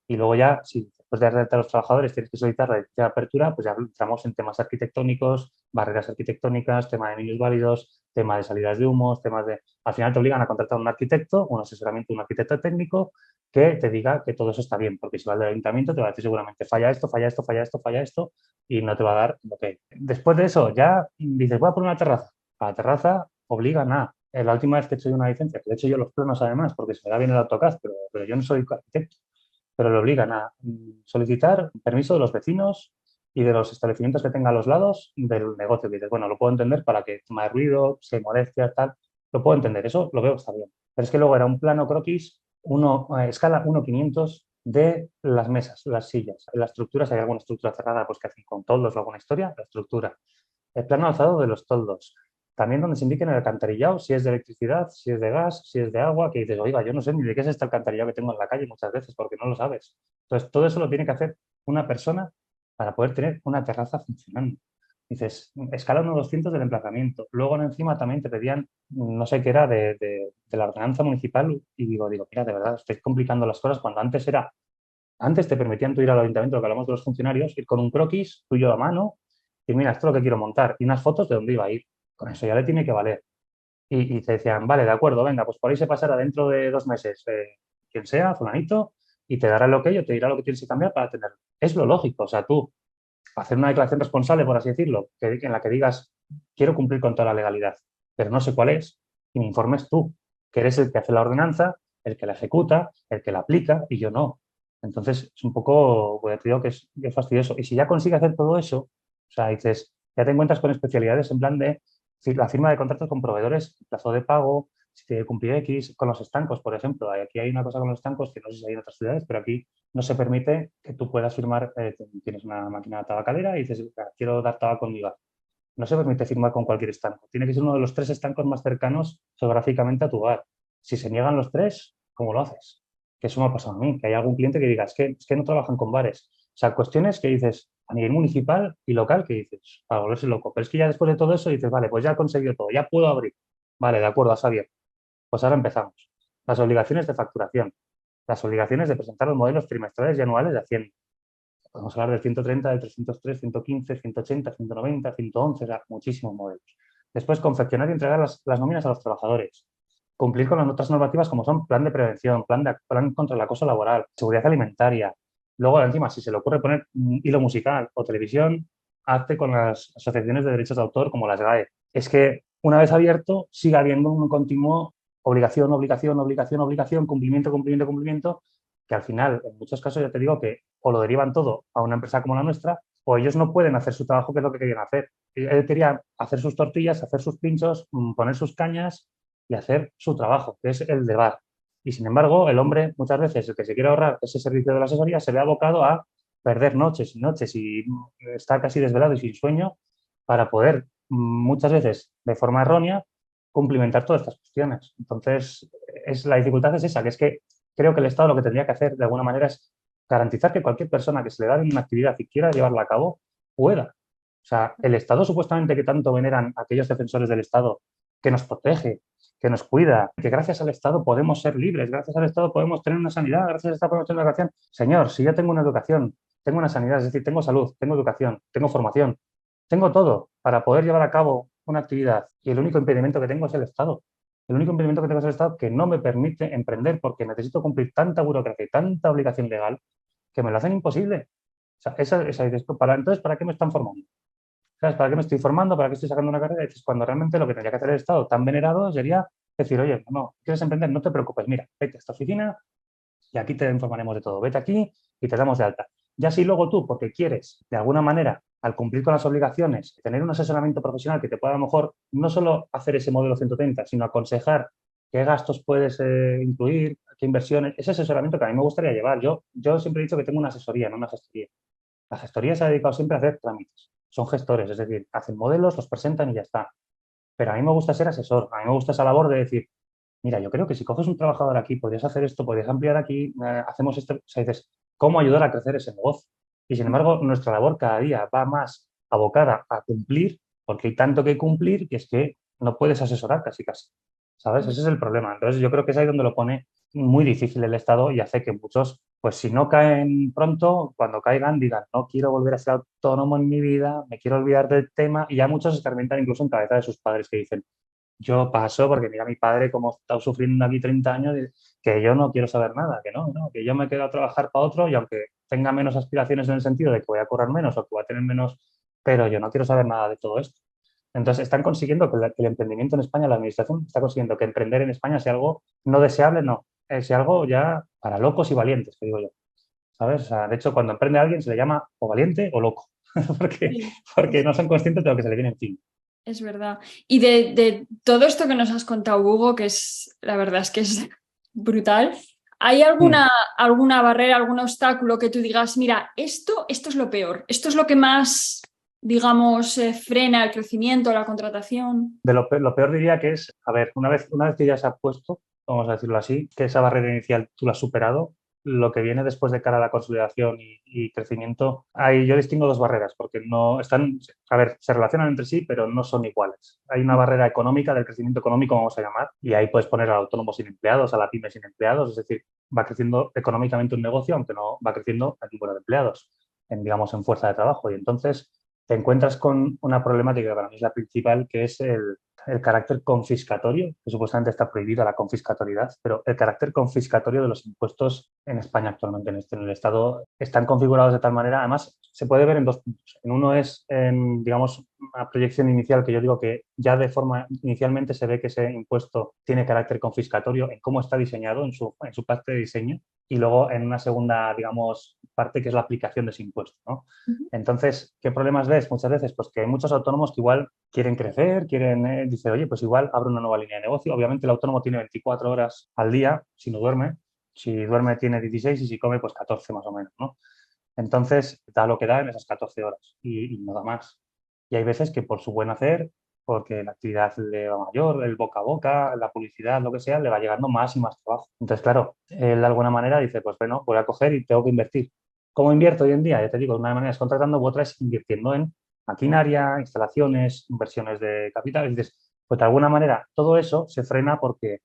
Y luego ya, si después de dar de alta a los trabajadores tienes que solicitar la licencia de apertura, pues ya entramos en temas arquitectónicos, barreras arquitectónicas, tema de minusválidos, tema de salidas de humos, temas de... Al final te obligan a contratar a un arquitecto, un asesoramiento de un arquitecto técnico que te diga que todo eso está bien, porque si va al ayuntamiento te va a decir seguramente falla esto, falla esto, falla esto, falla esto y no te va a dar lo que... Después de eso ya dices, voy a poner una terraza. A la terraza obligan a... La última vez que he hecho yo una licencia, que he hecho yo los planos además, porque se me da bien el AutoCAD, pero yo no soy arquitecto, pero le obligan a solicitar permiso de los vecinos y de los establecimientos que tenga a los lados del negocio. Que dices, bueno, lo puedo entender para que tema de ruido, se molestia, tal, lo puedo entender, eso lo veo que está bien. Pero es que luego era un plano croquis, escala 1:500 de las mesas, las sillas. En las estructuras hay alguna estructura cerrada pues que hacen con toldos o alguna historia, la estructura. El plano alzado de los toldos. También donde se indique en el alcantarillado si es de electricidad, si es de gas, si es de agua, que dices, oiga, yo no sé ni de qué es este alcantarillado que tengo en la calle muchas veces porque no lo sabes. Entonces, todo eso lo tiene que hacer una persona para poder tener una terraza funcionando. Dices, escala 1:200 del emplazamiento. Luego encima también te pedían, no sé qué era, de la ordenanza municipal y digo, mira, de verdad, estoy complicando las cosas cuando antes te permitían tú ir al ayuntamiento, lo que hablamos de los funcionarios, ir con un croquis tuyo a mano y mira, esto es lo que quiero montar y unas fotos de dónde iba a ir. Con eso ya le tiene que valer. Y te decían, vale, de acuerdo, venga, pues por ahí se pasará dentro de 2 meses, quien sea, fulanito, y te dará el ok o te dirá lo que tienes que cambiar para tenerlo. Es lo lógico, o sea, tú hacer una declaración responsable, por así decirlo, en la que digas, quiero cumplir con toda la legalidad, pero no sé cuál es, y me informes tú, que eres el que hace la ordenanza, el que la ejecuta, el que la aplica, y yo no. Entonces, es un poco, pues te digo que es fastidioso. Y si ya consigue hacer todo eso, o sea, dices, ya te encuentras con especialidades en plan de la firma de contratos con proveedores, plazo de pago, si tiene que cumplir X, con los estancos, por ejemplo. Aquí hay una cosa con los estancos que no sé si hay en otras ciudades, pero aquí no se permite que tú puedas firmar, tienes una máquina tabacalera y dices, quiero dar tabaco en mi bar. No se permite firmar con cualquier estanco. Tiene que ser uno de los 3 estancos más cercanos geográficamente a tu bar. Si se niegan los 3, ¿cómo lo haces? Que eso me ha pasado a mí, que hay algún cliente que diga, es que no trabajan con bares. O sea, cuestiones que dices a nivel municipal y local que dices, para volverse loco. Pero es que ya después de todo eso dices, vale, pues ya he conseguido todo, ya puedo abrir. Vale, de acuerdo, has abierto. Pues ahora empezamos. Las obligaciones de facturación, las obligaciones de presentar los modelos trimestrales y anuales de Hacienda. Podemos hablar del 130, del 303, 115, 180, 190, 111, o sea, muchísimos modelos. Después, confeccionar y entregar las nóminas a los trabajadores. Cumplir con las otras normativas como son plan de prevención, plan contra el acoso laboral, seguridad alimentaria. Luego, encima, si se le ocurre poner hilo musical o televisión, hazte con las asociaciones de derechos de autor como las GAE. Es que una vez abierto, sigue habiendo un continuo obligación, obligación, obligación, obligación, cumplimiento, cumplimiento, cumplimiento, que al final, en muchos casos, ya te digo que o lo derivan todo a una empresa como la nuestra, o ellos no pueden hacer su trabajo, que es lo que querían hacer. Él quería hacer sus tortillas, hacer sus pinchos, poner sus cañas y hacer su trabajo, que es el de bar. Y sin embargo, el hombre, muchas veces, el que se quiere ahorrar ese servicio de la asesoría, se ve abocado a perder noches y noches y estar casi desvelado y sin sueño para poder, muchas veces, de forma errónea, cumplimentar todas estas cuestiones. Entonces, la dificultad es esa, que es que creo que el Estado lo que tendría que hacer de alguna manera es garantizar que cualquier persona que se le da una actividad y quiera llevarla a cabo pueda. O sea, el Estado supuestamente que tanto veneran aquellos defensores del Estado que nos protege, que nos cuida, que gracias al Estado podemos ser libres, gracias al Estado podemos tener una sanidad, gracias al Estado podemos tener una educación. Señor, si yo tengo una educación, tengo una sanidad, es decir, tengo salud, tengo educación, tengo formación, Tengo todo para poder llevar a cabo una actividad y el único impedimento que tengo es el Estado. El único impedimento que tengo es el Estado que no me permite emprender porque necesito cumplir tanta burocracia y tanta obligación legal que me lo hacen imposible. O sea, entonces, ¿para qué me están formando? ¿Sabes? ¿Para qué me estoy formando? ¿Para qué estoy sacando una carrera? Y dices, cuando realmente lo que tendría que hacer el Estado tan venerado sería decir, oye, no, ¿quieres emprender? No te preocupes, mira, vete a esta oficina y aquí te informaremos de todo. Vete aquí y te damos de alta. Ya si luego tú, porque quieres, de alguna manera, al cumplir con las obligaciones, tener un asesoramiento profesional que te pueda a lo mejor no solo hacer ese modelo 130, sino aconsejar qué gastos puedes incluir, qué inversiones, ese asesoramiento que a mí me gustaría llevar. Yo siempre he dicho que tengo una asesoría, no una gestoría. La gestoría se ha dedicado siempre a hacer trámites. Son gestores, es decir, hacen modelos, los presentan y ya está. Pero a mí me gusta ser asesor, a mí me gusta esa labor de decir, mira, yo creo que si coges un trabajador aquí, podrías hacer esto, podrías ampliar aquí, hacemos esto, o sea, dices, ¿cómo ayudar a crecer ese negocio? Y sin embargo, nuestra labor cada día va más abocada a cumplir, porque hay tanto que cumplir que es que no puedes asesorar casi casi, ¿sabes? Ese es el problema. Entonces, yo creo que es ahí donde lo pone muy difícil el Estado y hace que muchos, pues si no caen pronto, cuando caigan digan, no quiero volver a ser autónomo en mi vida, me quiero olvidar del tema, y ya muchos escarmentan incluso en cabeza de sus padres que dicen, yo paso porque mira a mi padre cómo está sufriendo aquí 30 años, que yo no quiero saber nada, que no, que yo me quedo a trabajar para otro y aunque tenga menos aspiraciones en el sentido de que voy a cobrar menos o que voy a tener menos, pero yo no quiero saber nada de todo esto. Entonces, están consiguiendo que el emprendimiento en España, la administración está consiguiendo que emprender en España sea algo no deseable, no, sea algo ya para locos y valientes, que digo yo. ¿Sabes? O sea, de hecho, cuando emprende a alguien se le llama o valiente o loco, porque, Sí, porque no son conscientes de lo que se le viene encima. es verdad. Y de todo esto que nos has contado, Hugo, que es, la verdad es que es brutal, ¿hay Mm. alguna barrera, algún obstáculo que tú digas, mira, esto es lo peor, esto es lo que más, digamos, frena el crecimiento, la contratación? Lo peor diría que es, a ver, una vez que ya se ha puesto, vamos a decirlo así, que esa barrera inicial tú la has superado, lo que viene después de cara a la consolidación y crecimiento, ahí yo distingo dos barreras, porque no están, a ver, se relacionan entre sí, pero no son iguales. Hay una barrera económica, del crecimiento económico, vamos a llamar, y ahí puedes poner al autónomo sin empleados, a la pyme sin empleados, es decir, va creciendo económicamente un negocio, aunque no va creciendo el número de empleados, digamos, en fuerza de trabajo. Y entonces te encuentras con una problemática que para mí es la principal, que es el carácter confiscatorio, que supuestamente está prohibida la confiscatoriedad, pero el carácter confiscatorio de los impuestos en España actualmente, en el Estado, están configurados de tal manera, además, se puede ver en dos puntos. En uno es, digamos, una proyección inicial que yo digo que ya de forma inicialmente se ve que ese impuesto tiene carácter confiscatorio en cómo está diseñado, en su parte de diseño, y luego en una segunda, digamos, parte que es la aplicación de ese impuesto, ¿no? Ujú. Entonces, ¿qué problemas ves? Muchas veces, pues que hay muchos autónomos que igual quieren crecer, dice, oye, pues igual abro una nueva línea de negocio. Obviamente el autónomo tiene 24 horas al día si no duerme. Si duerme tiene 16 y si come, pues 14 más o menos, ¿no? Entonces, da lo que da en esas 14 horas y no da más. Y hay veces que por su buen hacer, porque la actividad le va mayor, el boca a boca, la publicidad, lo que sea, le va llegando más y más trabajo. Entonces, claro, él de alguna manera dice, pues bueno, voy a coger y tengo que invertir. ¿Cómo invierto hoy en día? Ya te digo, una manera es contratando, u otra es invirtiendo en maquinaria, instalaciones, inversiones de capital. Y dices, pues de alguna manera todo eso se frena porque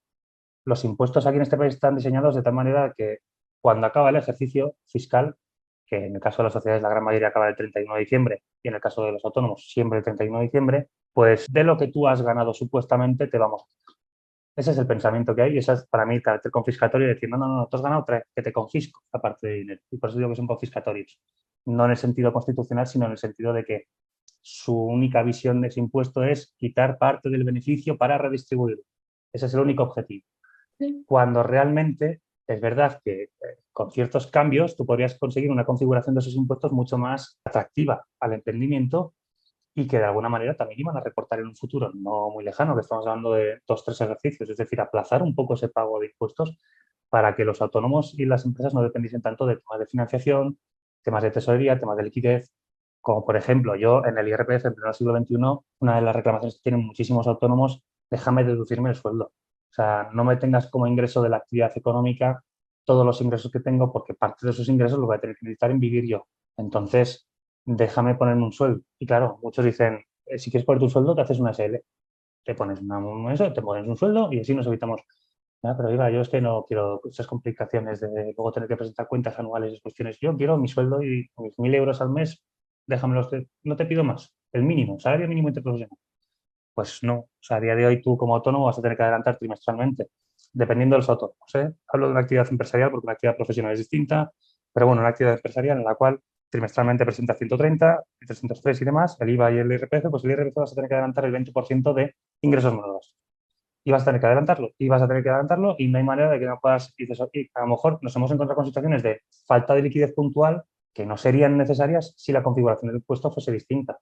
los impuestos aquí en este país están diseñados de tal manera que cuando acaba el ejercicio fiscal, que en el caso de las sociedades la gran mayoría acaba el 31 de diciembre y en el caso de los autónomos siempre el 31 de diciembre, pues de lo que tú has ganado supuestamente te vamos a quitar. Ese es el pensamiento que hay y ese es para mí el carácter confiscatorio de decir, no, no, no, tú has ganado, trae, que te confisco la parte de dinero. Y por eso digo que son confiscatorios. No en el sentido constitucional, sino en el sentido de que su única visión de ese impuesto es quitar parte del beneficio para redistribuirlo. Ese es el único objetivo. Sí. Cuando realmente es verdad que con ciertos cambios tú podrías conseguir una configuración de esos impuestos mucho más atractiva al emprendimiento y que de alguna manera también iban a reportar en un futuro no muy lejano, que estamos hablando de 2 o 3 ejercicios, es decir, aplazar un poco ese pago de impuestos para que los autónomos y las empresas no dependiesen tanto de temas de financiación, temas de tesorería, temas de liquidez, como por ejemplo yo en el IRPF en pleno siglo XXI, una de las reclamaciones que tienen muchísimos autónomos, déjame deducirme el sueldo. O sea, no me tengas como ingreso de la actividad económica todos los ingresos que tengo, porque parte de esos ingresos los voy a tener que necesitar en vivir yo. Entonces, déjame ponerme un sueldo. Y claro, muchos dicen, si quieres poner tu sueldo, te haces una SL. Te pones te pones un sueldo y así nos evitamos. "Ah, pero Iba, yo es que no quiero esas complicaciones de luego tener que presentar cuentas anuales y cuestiones. Yo quiero mi sueldo y mis 1.000 euros al mes, déjamelos, no te pido más. el mínimo, salario mínimo interprofesional. Pues no, o sea, a día de hoy tú como autónomo vas a tener que adelantar trimestralmente, dependiendo de los autónomos, ¿eh? Hablo de una actividad empresarial porque una actividad profesional es distinta, pero bueno, una actividad empresarial en la cual trimestralmente presenta 130, 303 y demás, el IVA y el IRPF, pues el IRPF vas a tener que adelantar el 20% de ingresos menos gastos. Y vas a tener que adelantarlo, y vas a tener que adelantarlo, y no hay manera de que no puedas, y dices, "Ok, a lo mejor nos hemos encontrado con situaciones de falta de liquidez puntual que no serían necesarias si la configuración del impuesto fuese distinta,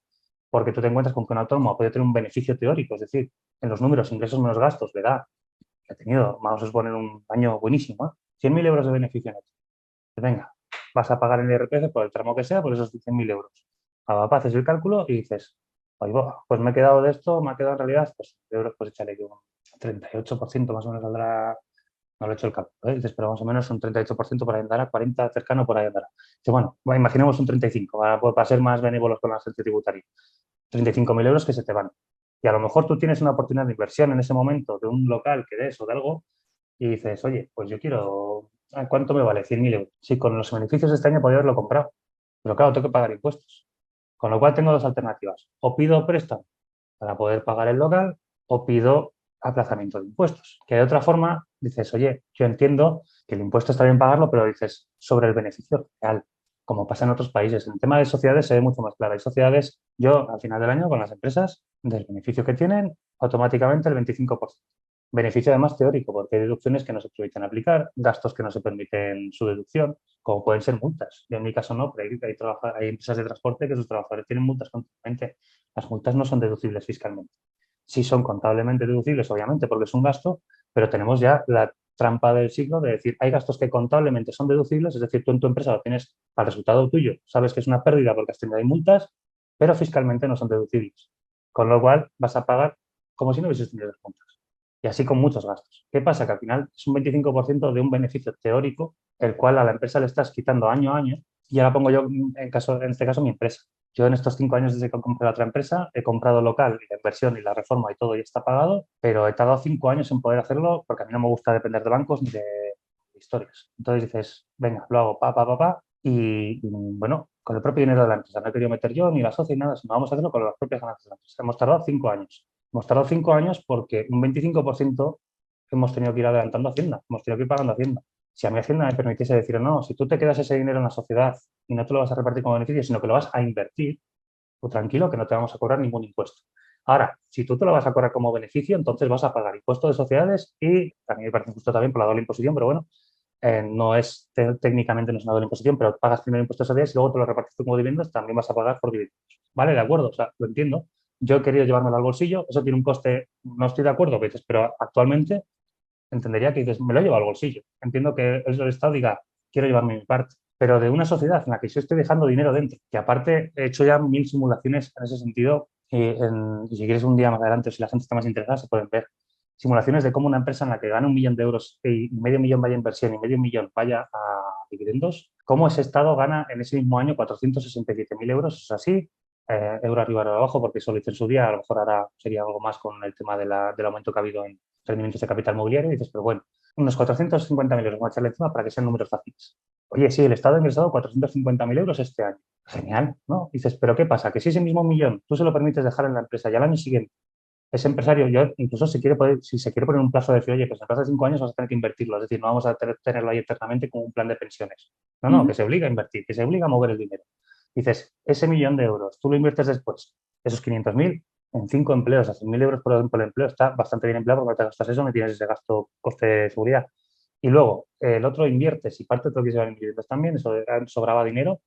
porque tú te encuentras con que un autónomo puede tener un beneficio teórico, es decir, en los números ingresos menos gastos le da, que ha tenido, vamos a suponer un año buenísimo, 100.000 euros de beneficio neto. Pues venga, vas a pagar el IRPF por el tramo que sea, por esos 100.000 euros. Ahora haces el cálculo y dices, oye, pues me he quedado de esto, me ha quedado en realidad, pues euros, pues échale que un 38% más o menos saldrá, no lo he hecho el cálculo, ¿eh? Dices, pero más o menos un 38% por ahí andará, 40 cercano por ahí andará. Dice, bueno, imaginemos un 35, para ser más benévolos con la gente tributaria. 35.000 euros que se te van. Y a lo mejor tú tienes una oportunidad de inversión en ese momento de un local que des o de algo y dices, oye, pues yo quiero, ¿cuánto me vale? 100.000 euros. Sí, con los beneficios de este año podría haberlo comprado, pero claro, tengo que pagar impuestos. Con lo cual tengo dos alternativas. O pido préstamo para poder pagar el local o pido aplazamiento de impuestos. Que de otra forma dices, oye, yo entiendo que el impuesto está bien pagarlo, pero dices sobre el beneficio real, como pasa en otros países. En el tema de sociedades se ve mucho más claro. Hay sociedades, yo al final del año con las empresas, del beneficio que tienen, automáticamente el 25%. Beneficio además teórico, porque hay deducciones que no se permiten aplicar, gastos que no se permiten su deducción, como pueden ser multas. Yo en mi caso no, pero hay empresas de transporte que sus trabajadores tienen multas continuamente. Las multas no son deducibles fiscalmente. Sí son contablemente deducibles, obviamente, porque es un gasto, pero tenemos ya la trampa del siglo de decir, hay gastos que contablemente son deducibles, es decir, tú en tu empresa lo tienes al resultado tuyo, sabes que es una pérdida porque has tenido ahí multas, pero fiscalmente no son deducibles. Con lo cual vas a pagar como si no hubieses tenido las multas. Y así con muchos gastos. ¿Qué pasa? Que al final es un 25% de un beneficio teórico, el cual a la empresa le estás quitando año a año, y ahora pongo yo, en este caso, mi empresa. Yo en estos 5 años desde que compré la otra empresa he comprado local y la inversión y la reforma y todo ya está pagado, pero he tardado 5 años en poder hacerlo porque a mí no me gusta depender de bancos ni de historias. Entonces dices, venga, lo hago y bueno, con el propio dinero de la empresa. No he querido meter yo ni la socia ni nada, sino vamos a hacerlo con las propias ganancias de la empresa. Hemos tardado 5 años. Hemos tardado 5 años porque un 25% hemos tenido que ir adelantando Hacienda, hemos tenido que ir pagando Hacienda. Si a mi Hacienda me permitiese decir, no, si tú te quedas ese dinero en la sociedad y no te lo vas a repartir como beneficio, sino que lo vas a invertir, pues tranquilo que no te vamos a cobrar ningún impuesto. Ahora, si tú te lo vas a cobrar como beneficio, entonces vas a pagar impuesto de sociedades y también me parece justo también por la doble imposición, pero bueno, no es técnicamente no es una doble imposición, pero pagas primero impuestos de sociedades y luego te lo repartes tú como dividendos, también vas a pagar por dividendos. ¿Vale? De acuerdo, o sea, lo entiendo. Yo he querido llevármelo al bolsillo, eso tiene un coste, no estoy de acuerdo, pero actualmente entendería que dices, me lo llevo al bolsillo. Entiendo que el Estado diga, quiero llevarme mi parte, pero de una sociedad en la que yo estoy dejando dinero dentro, que aparte he hecho ya 1.000 simulaciones en ese sentido, y si quieres un día más adelante, si la gente está más interesada, se pueden ver simulaciones de cómo una empresa en la que gana 1 millón de euros y medio millón vaya a inversión y medio millón vaya a dividendos, cómo ese Estado gana en ese mismo año 467.000 euros, es así, euro arriba, euro abajo, porque eso lo hice en su día, a lo mejor ahora sería algo más con el tema del aumento que ha habido en rendimientos de capital mobiliario, y dices, pero bueno, unos 450.000 euros, vamos a echarle encima para que sean números fáciles. Oye, sí, el Estado ha ingresado 450.000 euros este año. Genial, ¿no? Dices, pero ¿qué pasa? Que si ese mismo millón tú se lo permites dejar en la empresa y al año siguiente ese empresario, yo incluso si se quiere poner un plazo de decir, oye, pues en el plazo de 5 años vas a tener que invertirlo, es decir, no vamos a tenerlo ahí eternamente como un plan de pensiones. No, no, que se obliga a invertir, que se obliga a mover el dinero. Dices, ese millón de euros, tú lo inviertes después, esos 500.000 en 5 empleos, a 100.000 euros por el empleo, está bastante bien empleado porque no te gastas eso, no tienes ese gasto, coste de seguridad. Y luego, el otro inviertes y parte de lo que se va a invertir también, eso sobraba dinero,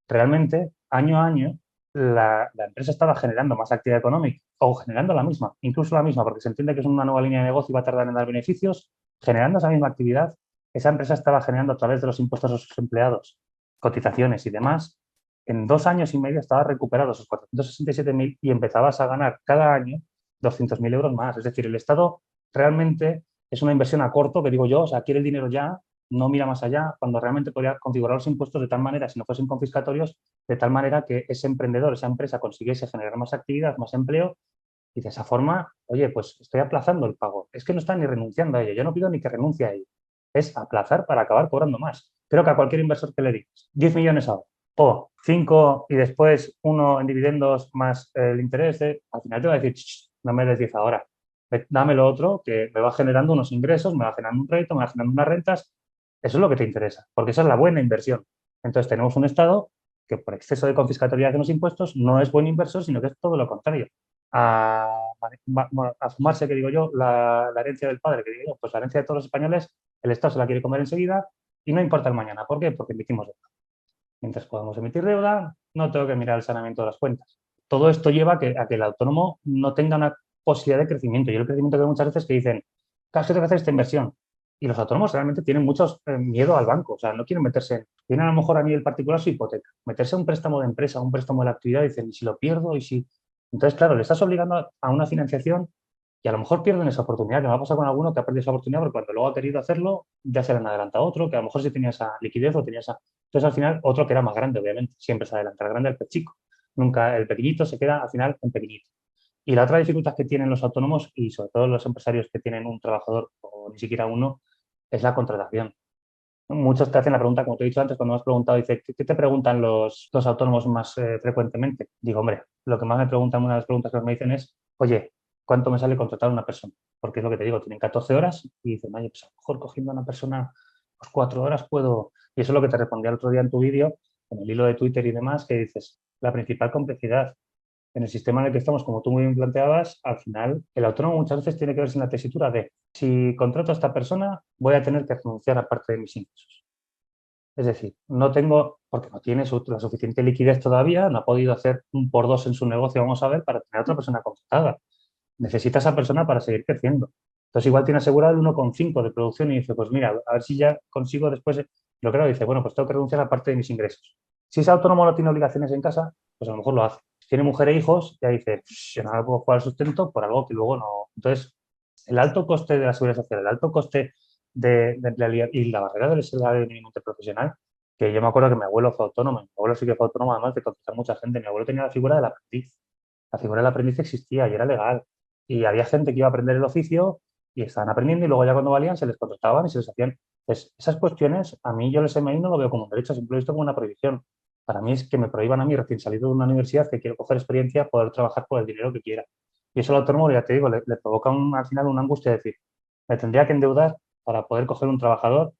realmente, año a año, la empresa estaba generando más actividad económica o generando la misma, incluso la misma, porque se entiende que es una nueva línea de negocio y va a tardar en dar beneficios, generando esa misma actividad, esa empresa estaba generando a través de los impuestos a sus empleados, cotizaciones y demás, en 2 años y medio estaba recuperado esos 467.000 y empezabas a ganar cada año 200.000 euros más. Es decir, el Estado realmente es una inversión a corto, que digo yo, o sea, quiere el dinero ya, no mira más allá, cuando realmente podría configurar los impuestos de tal manera, si no fuesen confiscatorios, de tal manera que ese emprendedor, esa empresa consiguiese generar más actividad, más empleo y de esa forma, oye, pues estoy aplazando el pago. Es que no está ni renunciando a ello, yo no pido ni que renuncie a ello, es aplazar para acabar cobrando más. Creo que a cualquier inversor que le digas 10 millones ahora, o 5 y después uno en dividendos más el interés, al final te va a decir, no me des 10 ahora, dame lo otro que me va generando unos ingresos, me va generando un rédito, me va generando unas rentas. Eso es lo que te interesa, porque esa es la buena inversión. Entonces tenemos un Estado que por exceso de confiscatoriedad de los impuestos no es buen inversor, sino que es todo lo contrario. A, a fumarse, que digo yo, la herencia del padre, que digo yo, pues la herencia de todos los españoles, el Estado se la quiere comer enseguida y no importa el mañana. ¿Por qué? Porque emitimos deuda. Mientras podamos emitir deuda, no tengo que mirar el saneamiento de las cuentas. Todo esto lleva a que el autónomo no tenga una posibilidad de crecimiento. Yo el crecimiento que veo muchas veces que dicen, claro, es que tengo que hacer esta inversión. Y los autónomos realmente tienen mucho miedo al banco. O sea, no quieren meterse, tienen a lo mejor a nivel particular su hipoteca. Meterse a un préstamo de empresa, a un préstamo de la actividad, y dicen, ¿y si lo pierdo? ¿Y si? Entonces, claro, le estás obligando a una financiación y a lo mejor pierden esa oportunidad, que me va a pasar con alguno que ha perdido esa oportunidad porque cuando luego ha querido hacerlo, ya se le han adelantado otro, que a lo mejor sí tenía esa liquidez o tenía esa... Entonces, al final, otro que era más grande, obviamente, siempre se adelanta. El grande el pez chico. Nunca el pequeñito se queda al final en pequeñito. Y la otra dificultad que tienen los autónomos y sobre todo los empresarios que tienen un trabajador o ni siquiera uno es la contratación. Muchos te hacen la pregunta, como te he dicho antes, cuando me has preguntado, dice, ¿qué te preguntan los autónomos más frecuentemente? Digo, hombre, lo que más me preguntan, una de las preguntas que me dicen es, oye, ¿cuánto me sale contratar a una persona? Porque es lo que te digo, tienen 14 horas y dicen, oye, pues a lo mejor cogiendo a una persona pues 4 horas puedo... Y eso es lo que te respondía el otro día en tu vídeo, en el hilo de Twitter y demás, que dices, la principal complejidad en el sistema en el que estamos, como tú muy bien planteabas, al final el autónomo muchas veces tiene que verse en la tesitura de si contrato a esta persona, voy a tener que renunciar a parte de mis ingresos. Es decir, no tengo, porque no tiene la suficiente liquidez todavía, no ha podido hacer un por dos en su negocio, vamos a ver, para tener a otra persona contratada. Necesita a esa persona para seguir creciendo. Entonces, igual tiene asegurado el 1,5 de producción y dice, pues mira, a ver si ya consigo después, lo que dice, bueno, pues tengo que renunciar a parte de mis ingresos. Si ese autónomo no tiene obligaciones en casa, pues a lo mejor lo hace. Si tiene mujer e hijos, ya dice, yo no puedo jugar al sustento por algo que luego no. Entonces, el alto coste de la seguridad social, el alto coste de empleabilidad y la barrera del salario mínimo interprofesional, que yo me acuerdo que mi abuelo fue autónomo, mi abuelo sí que fue autónomo además de contratar mucha gente, mi abuelo tenía la figura del aprendiz. La figura del aprendiz existía y era legal. Y había gente que iba a aprender el oficio y estaban aprendiendo y luego ya cuando valían se les contrataban y se les hacían. Pues esas cuestiones, a mí yo el SMI no lo veo como un derecho, siempre lo he visto como una prohibición. Para mí es que me prohíban a mí, recién salido de una universidad, que quiero coger experiencia, poder trabajar por el dinero que quiera. Y eso al autónomo, ya te digo, le provoca al final una angustia de decir, me tendría que endeudar para poder coger un trabajador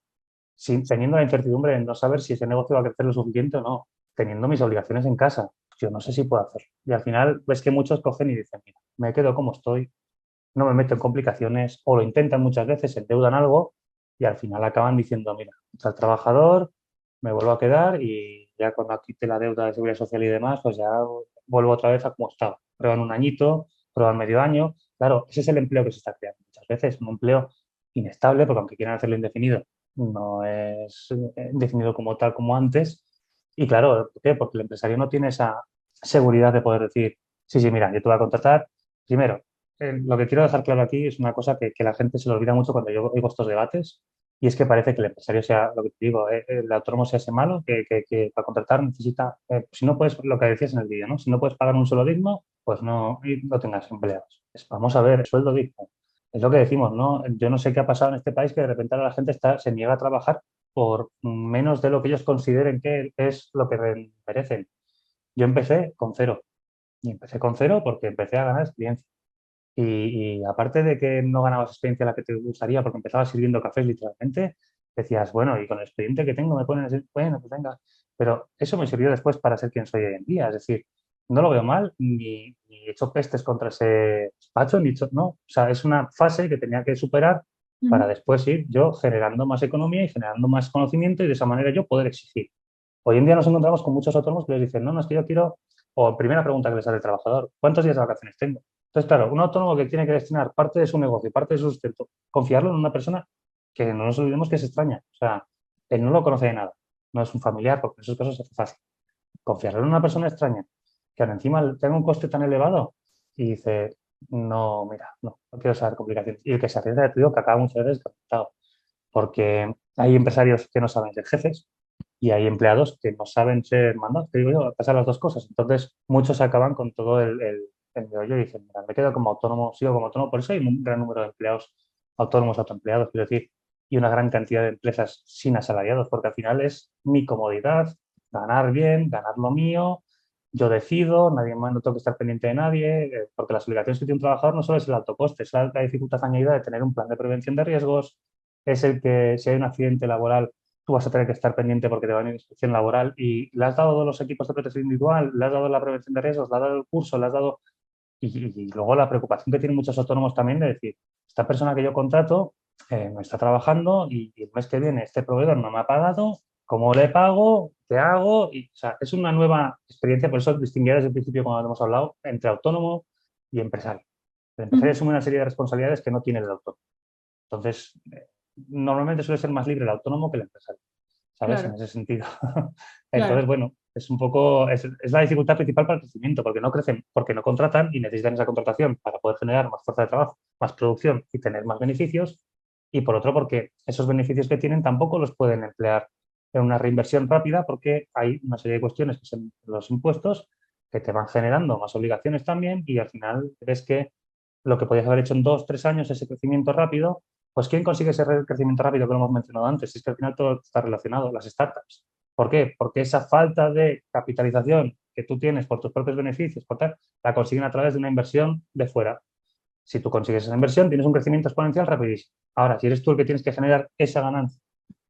sin, teniendo la incertidumbre de no saber si ese negocio va a crecer lo suficiente o no, teniendo mis obligaciones en casa. Yo no sé si puedo hacerlo. Y al final ves que muchos cogen y dicen, mira, me quedo como estoy, no me meto en complicaciones, o lo intentan muchas veces, se endeudan algo y al final acaban diciendo, mira, al trabajador me vuelvo a quedar y ya cuando quite la deuda de seguridad social y demás, pues ya vuelvo otra vez a como estaba. Prueban un añito, prueban medio año. Claro, ese es el empleo que se está creando muchas veces, un empleo inestable, porque aunque quieran hacerlo indefinido, no es definido como tal como antes. Y claro, ¿por qué? Porque el empresario no tiene esa seguridad de poder decir, sí, sí, mira, yo te voy a contratar. Primero, lo que quiero dejar claro aquí es una cosa que la gente se le olvida mucho cuando yo oigo estos debates, y es que parece que el empresario sea, lo que te digo, el autónomo sea ese malo, que para contratar necesita, si no puedes, lo que decías en el vídeo, ¿no? Si no puedes pagar un solo digno, pues no, y no tengas empleados. Vamos a ver, sueldo digno. Es lo que decimos, ¿no? Yo no sé qué ha pasado en este país que de repente ahora la gente se niega a trabajar por menos de lo que ellos consideren que es lo que merecen. Yo empecé con cero. Y empecé con cero porque empecé a ganar experiencia. Y aparte de que no ganabas experiencia la que te gustaría porque empezabas sirviendo cafés literalmente, decías, bueno, y con el expediente que tengo me ponen a decir, bueno, pues venga. Pero eso me sirvió después para ser quien soy hoy en día. Es decir, no lo veo mal, ni he hecho pestes contra ese despacho, ni hecho, no. O sea, es una fase que tenía que superar para Ujú. después ir yo generando más economía y generando más conocimiento y de esa manera yo poder exigir. Hoy en día nos encontramos con muchos autónomos que les dicen, no, no, es que yo quiero, o primera pregunta que les hace el trabajador, ¿cuántos días de vacaciones tengo? Entonces, claro, un autónomo que tiene que destinar parte de su negocio y parte de su sustento, confiarlo en una persona que no nos olvidemos que es extraña. O sea, él no lo conoce de nada, no es un familiar, porque en esos casos se hace fácil. Confiarlo en una persona extraña, que ahora encima tenga un coste tan elevado y dice, no, mira, no quiero saber complicaciones. Y el que se arriesga, ya te digo, que acaba muchas veces desconectado, porque hay empresarios que no saben ser jefes y hay empleados que no saben ser mandados, te digo yo, pasan las dos cosas. Entonces, muchos acaban con todo el meollo y dicen, mira, me quedo como autónomo, sigo como autónomo. Por eso hay un gran número de empleados autónomos, autoempleados, quiero decir, y una gran cantidad de empresas sin asalariados, porque al final es mi comodidad, ganar bien, ganar lo mío, yo decido, nadie más, no tengo que estar pendiente de nadie, porque las obligaciones que tiene un trabajador no solo es el alto coste, es la dificultad añadida de tener un plan de prevención de riesgos, es el que si hay un accidente laboral tú vas a tener que estar pendiente porque te van a ir a inspección laboral y le has dado los equipos de protección individual, le has dado la prevención de riesgos, le has dado el curso, le has dado... Y luego la preocupación que tienen muchos autónomos también de decir, esta persona que yo contrato no está trabajando y el mes que viene este proveedor no me ha pagado, ¿cómo le pago? ¿Qué hago? Y, o sea, es una nueva experiencia, por eso distinguía desde el principio cuando hemos hablado entre autónomo y empresario. El empresario Ujú. asume una serie de responsabilidades que no tiene el autónomo. Entonces, normalmente suele ser más libre el autónomo que el empresario, ¿sabes? En Claro, ese sentido. Entonces, claro. bueno, es un poco, es la dificultad principal para el crecimiento, porque no crecen, porque no contratan y necesitan esa contratación para poder generar más fuerza de trabajo, más producción y tener más beneficios. Y por otro, porque esos beneficios que tienen tampoco los pueden emplear en una reinversión rápida, porque hay una serie de cuestiones que son los impuestos que te van generando más obligaciones también y al final ves que lo que podías haber hecho en 2, 3 años, ese crecimiento rápido, pues ¿quién consigue ese crecimiento rápido que lo hemos mencionado antes? Es que al final todo está relacionado, las startups. ¿Por qué? Porque esa falta de capitalización que tú tienes por tus propios beneficios, por tal, la consiguen a través de una inversión de fuera. Si tú consigues esa inversión, tienes un crecimiento exponencial rapidísimo. Ahora, si eres tú el que tienes que generar esa ganancia,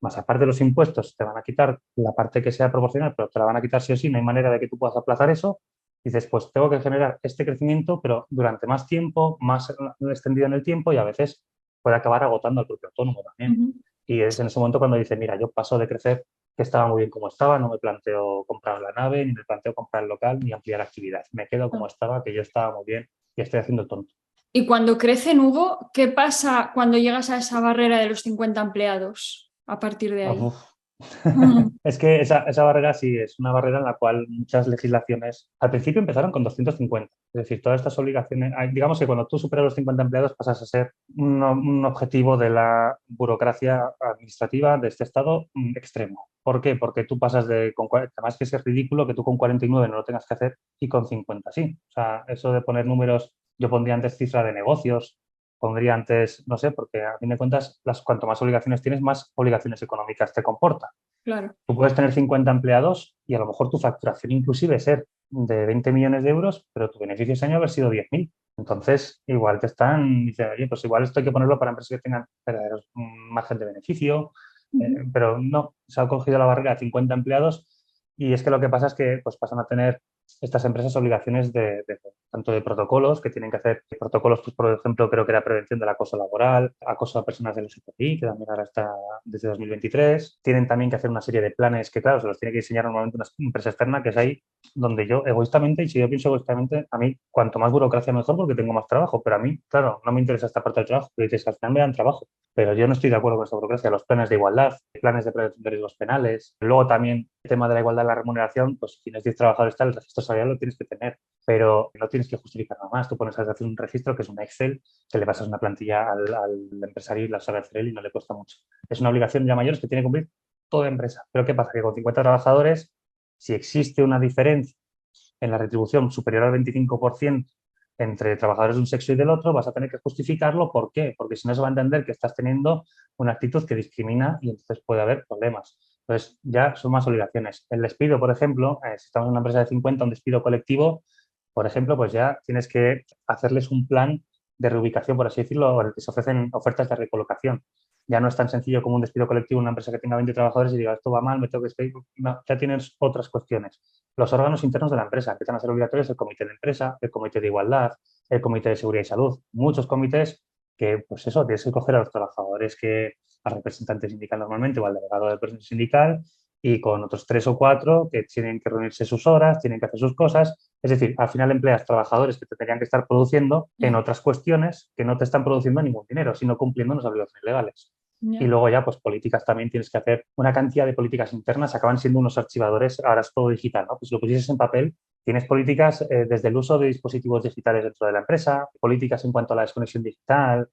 más aparte de los impuestos, te van a quitar la parte que sea proporcional, pero te la van a quitar sí o sí, no hay manera de que tú puedas aplazar eso. Dices, pues tengo que generar este crecimiento, pero durante más tiempo, más extendido en el tiempo y a veces puede acabar agotando al propio autónomo también. Ujú. Y es en ese momento cuando dice, mira, yo paso de crecer, que estaba muy bien como estaba, no me planteo comprar la nave, ni me planteo comprar el local, ni ampliar actividad. Me quedo como estaba, que yo estaba muy bien y estoy haciendo el tonto. Y cuando crecen, Hugo, ¿qué pasa cuando llegas a esa barrera de los 50 empleados a partir de ahí? Uf. Ujú. Es que esa barrera sí es una barrera en la cual muchas legislaciones al principio empezaron con 250. Es decir, todas estas obligaciones, digamos que cuando tú superas los 50 empleados pasas a ser un objetivo de la burocracia administrativa de este Estado extremo. ¿Por qué? Porque tú pasas además que es ridículo que tú con 49 no lo tengas que hacer y con 50 sí. O sea, eso de poner números, yo pondría antes cifra de negocios, pondría antes, no sé, porque a fin de cuentas, cuanto más obligaciones tienes, más obligaciones económicas te comporta. Claro. Tú puedes tener 50 empleados y a lo mejor tu facturación inclusive ser de 20 millones de euros, pero tu beneficio ese año haber sido 10.000. Entonces, igual te están, dicen, oye, pues igual esto hay que ponerlo para empresas que tengan verdaderos margen de beneficio, Ujú. pero no, se ha cogido la barrera de 50 empleados y es que lo que pasa es que pues, pasan a tener estas empresas obligaciones tanto de protocolos, que tienen que hacer protocolos, pues, por ejemplo, creo que era prevención del acoso laboral, acoso a personas del LGTBI, que también ahora está desde 2023. Tienen también que hacer una serie de planes que, claro, se los tiene que diseñar normalmente una empresa externa, que es ahí donde yo, egoístamente, y si yo pienso egoístamente, a mí, cuanto más burocracia mejor porque tengo más trabajo, pero a mí, claro, no me interesa esta parte del trabajo, porque dices que al final me dan trabajo, pero yo no estoy de acuerdo con esta burocracia. Los planes de igualdad, planes de prevención de riesgos penales, luego también el tema de la igualdad en la remuneración, pues si tienes 10 trabajadores, tal, el registro salarial lo tienes que tener, pero no tienes que justificar nada más. Tú pones a hacer un registro que es un Excel, que le pasas una plantilla al empresario y la sabe hacer él y no le cuesta mucho. Es una obligación ya mayor que tiene que cumplir toda empresa. Pero ¿qué pasa? Que con 50 trabajadores, si existe una diferencia en la retribución superior al 25% entre trabajadores de un sexo y del otro, vas a tener que justificarlo. ¿Por qué? Porque si no se va a entender que estás teniendo una actitud que discrimina y entonces puede haber problemas. Entonces, ya son más obligaciones. El despido, por ejemplo, si estamos en una empresa de 50, un despido colectivo, por ejemplo, pues ya tienes que hacerles un plan de reubicación, por así decirlo, en el que se ofrecen ofertas de recolocación. Ya no es tan sencillo como un despido colectivo en una empresa que tenga 20 trabajadores y diga, esto va mal, me tengo que despedir. No, ya tienes otras cuestiones. Los órganos internos de la empresa, que van a ser obligatorios, el comité de empresa, el comité de igualdad, el comité de seguridad y salud. Muchos comités que, pues eso, tienes que coger a los trabajadores al representante sindical normalmente o al delegado del personal sindical y con otros 3 o 4 que tienen que reunirse sus horas, tienen que hacer sus cosas. Es decir, al final empleas trabajadores que te tendrían que estar produciendo en Ya, otras cuestiones que no te están produciendo ningún dinero, sino cumpliendo unas obligaciones legales. Y ya. luego ya, pues políticas también tienes que hacer. Una cantidad de políticas internas acaban siendo unos archivadores, ahora es todo digital, ¿no? Pues si lo pusieses en papel, tienes políticas desde el uso de dispositivos digitales dentro de la empresa, políticas en cuanto a la desconexión digital,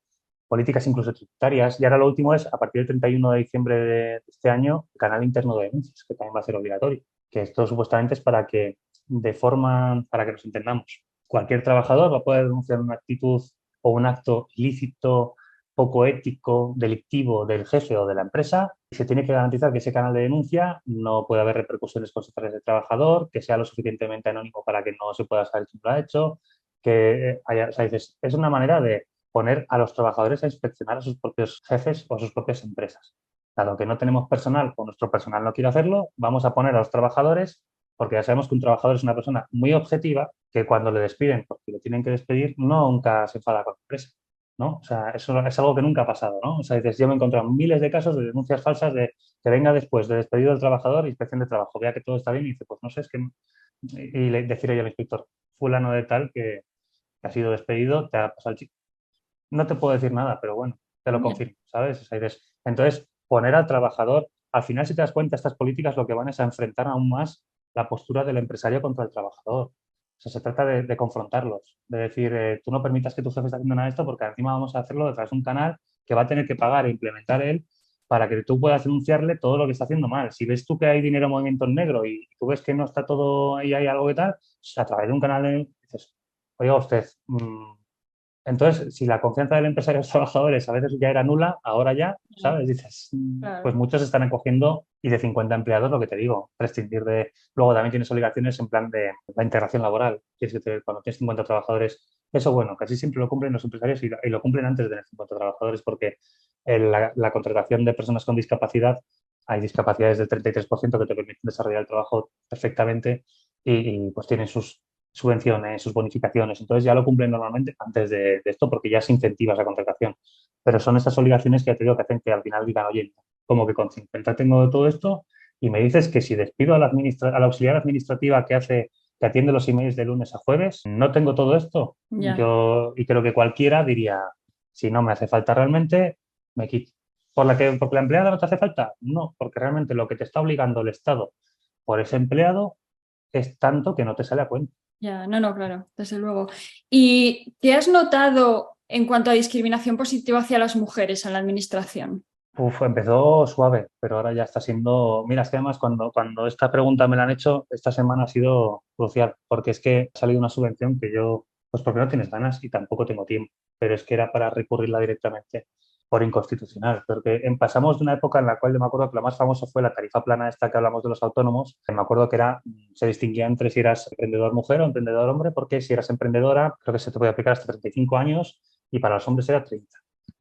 políticas incluso tributarias. Y ahora lo último es, a partir del 31 de diciembre de este año, el canal interno de denuncias, que también va a ser obligatorio. Que esto supuestamente es para que nos entendamos, cualquier trabajador va a poder denunciar una actitud o un acto ilícito poco ético, delictivo del jefe o de la empresa, y se tiene que garantizar que ese canal de denuncia no puede haber repercusiones constitucionales del trabajador, que sea lo suficientemente anónimo para que no se pueda saber quién lo ha hecho, que haya, o sea, dices, es una manera de poner a los trabajadores a inspeccionar a sus propios jefes o a sus propias empresas. Dado que no tenemos personal o nuestro personal no quiere hacerlo, vamos a poner a los trabajadores, porque ya sabemos que un trabajador es una persona muy objetiva, que cuando le despiden, porque lo tienen que despedir, nunca se enfada con la empresa, ¿no? O sea, eso es algo que nunca ha pasado, ¿no? O sea, dices, yo me he encontrado miles de casos de denuncias falsas de que venga después de despedido del trabajador, inspección de trabajo, vea que todo está bien y dice, pues no sé, es que... Y le decirle yo al inspector, fulano de tal que ha sido despedido, te ha pasado el chico. No te puedo decir nada, pero bueno, te lo Ya. confirmo, ¿sabes? O sea, entonces, poner al trabajador, al final, si te das cuenta, estas políticas lo que van es a enfrentar aún más la postura del empresario contra el trabajador. O sea, se trata de confrontarlos, de decir, tú no permitas que tu jefe esté haciendo nada de esto porque encima vamos a hacerlo detrás de un canal que va a tener que pagar e implementar él para que tú puedas denunciarle todo lo que está haciendo mal. Si ves tú que hay dinero en movimiento en negro y tú ves que no está todo ahí, hay algo que tal, pues a través de un canal dices, oiga usted, entonces, si la confianza del empresario en los trabajadores a veces ya era nula, ahora ya, ¿sabes? Dices, pues Claro. muchos están acogiendo y de 50 empleados, lo que te digo, prescindir de... Luego también tienes obligaciones en plan de la integración laboral. Cuando tienes 50 trabajadores, eso bueno, casi siempre lo cumplen los empresarios y lo cumplen antes de tener 50 trabajadores porque la contratación de personas con discapacidad, hay discapacidades del 33% que te permiten desarrollar el trabajo perfectamente y pues tienen sus subvenciones, sus bonificaciones. Entonces ya lo cumplen normalmente antes de esto porque ya se incentiva esa contratación. Pero son estas obligaciones que ya te digo que hacen que al final digan, oye, como que con 50 tengo todo esto y me dices que si despido a la auxiliar administrativa que atiende los emails de lunes a jueves, no tengo todo esto. Ya. Yo, y creo que cualquiera diría, si no me hace falta realmente, me quito. ¿Porque la empleada no te hace falta? No, porque realmente lo que te está obligando el Estado por ese empleado es tanto que no te sale a cuenta. Ya, no, no, claro, desde luego. ¿Y qué has notado en cuanto a discriminación positiva hacia las mujeres en la administración? Empezó suave, pero ahora ya está siendo... Mira, es que además cuando esta pregunta me la han hecho, esta semana ha sido crucial, porque es que ha salido una subvención que yo, pues porque no tienes ganas y tampoco tengo tiempo, pero es que era para recurrirla directamente por inconstitucional, porque pasamos de una época en la cual yo me acuerdo que lo más famoso fue la tarifa plana esta que hablamos de los autónomos, que me acuerdo que se distinguía entre si eras emprendedor mujer o emprendedor hombre, porque si eras emprendedora creo que se te podía aplicar hasta 35 años y para los hombres era 30.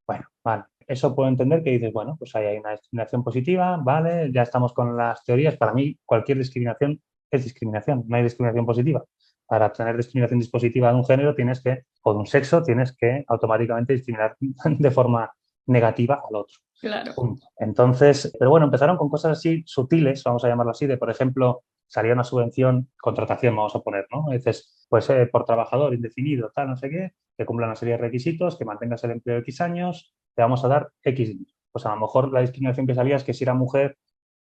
Bueno, vale. Eso puedo entender que dices, bueno, pues ahí hay una discriminación positiva, vale, ya estamos con las teorías. Para mí, cualquier discriminación es discriminación, no hay discriminación positiva. Para tener discriminación dispositiva de un género o de un sexo, tienes que automáticamente discriminar de forma negativa al otro. Claro. Punto. Entonces, pero bueno, empezaron con cosas así sutiles, vamos a llamarlo así, de por ejemplo, salía una subvención, contratación, vamos a poner, ¿no? Dices, pues por trabajador indefinido, tal, no sé qué, que cumpla una serie de requisitos, que mantengas el empleo X años, te vamos a dar X dinero. Pues a lo mejor la discriminación que salía es que si era mujer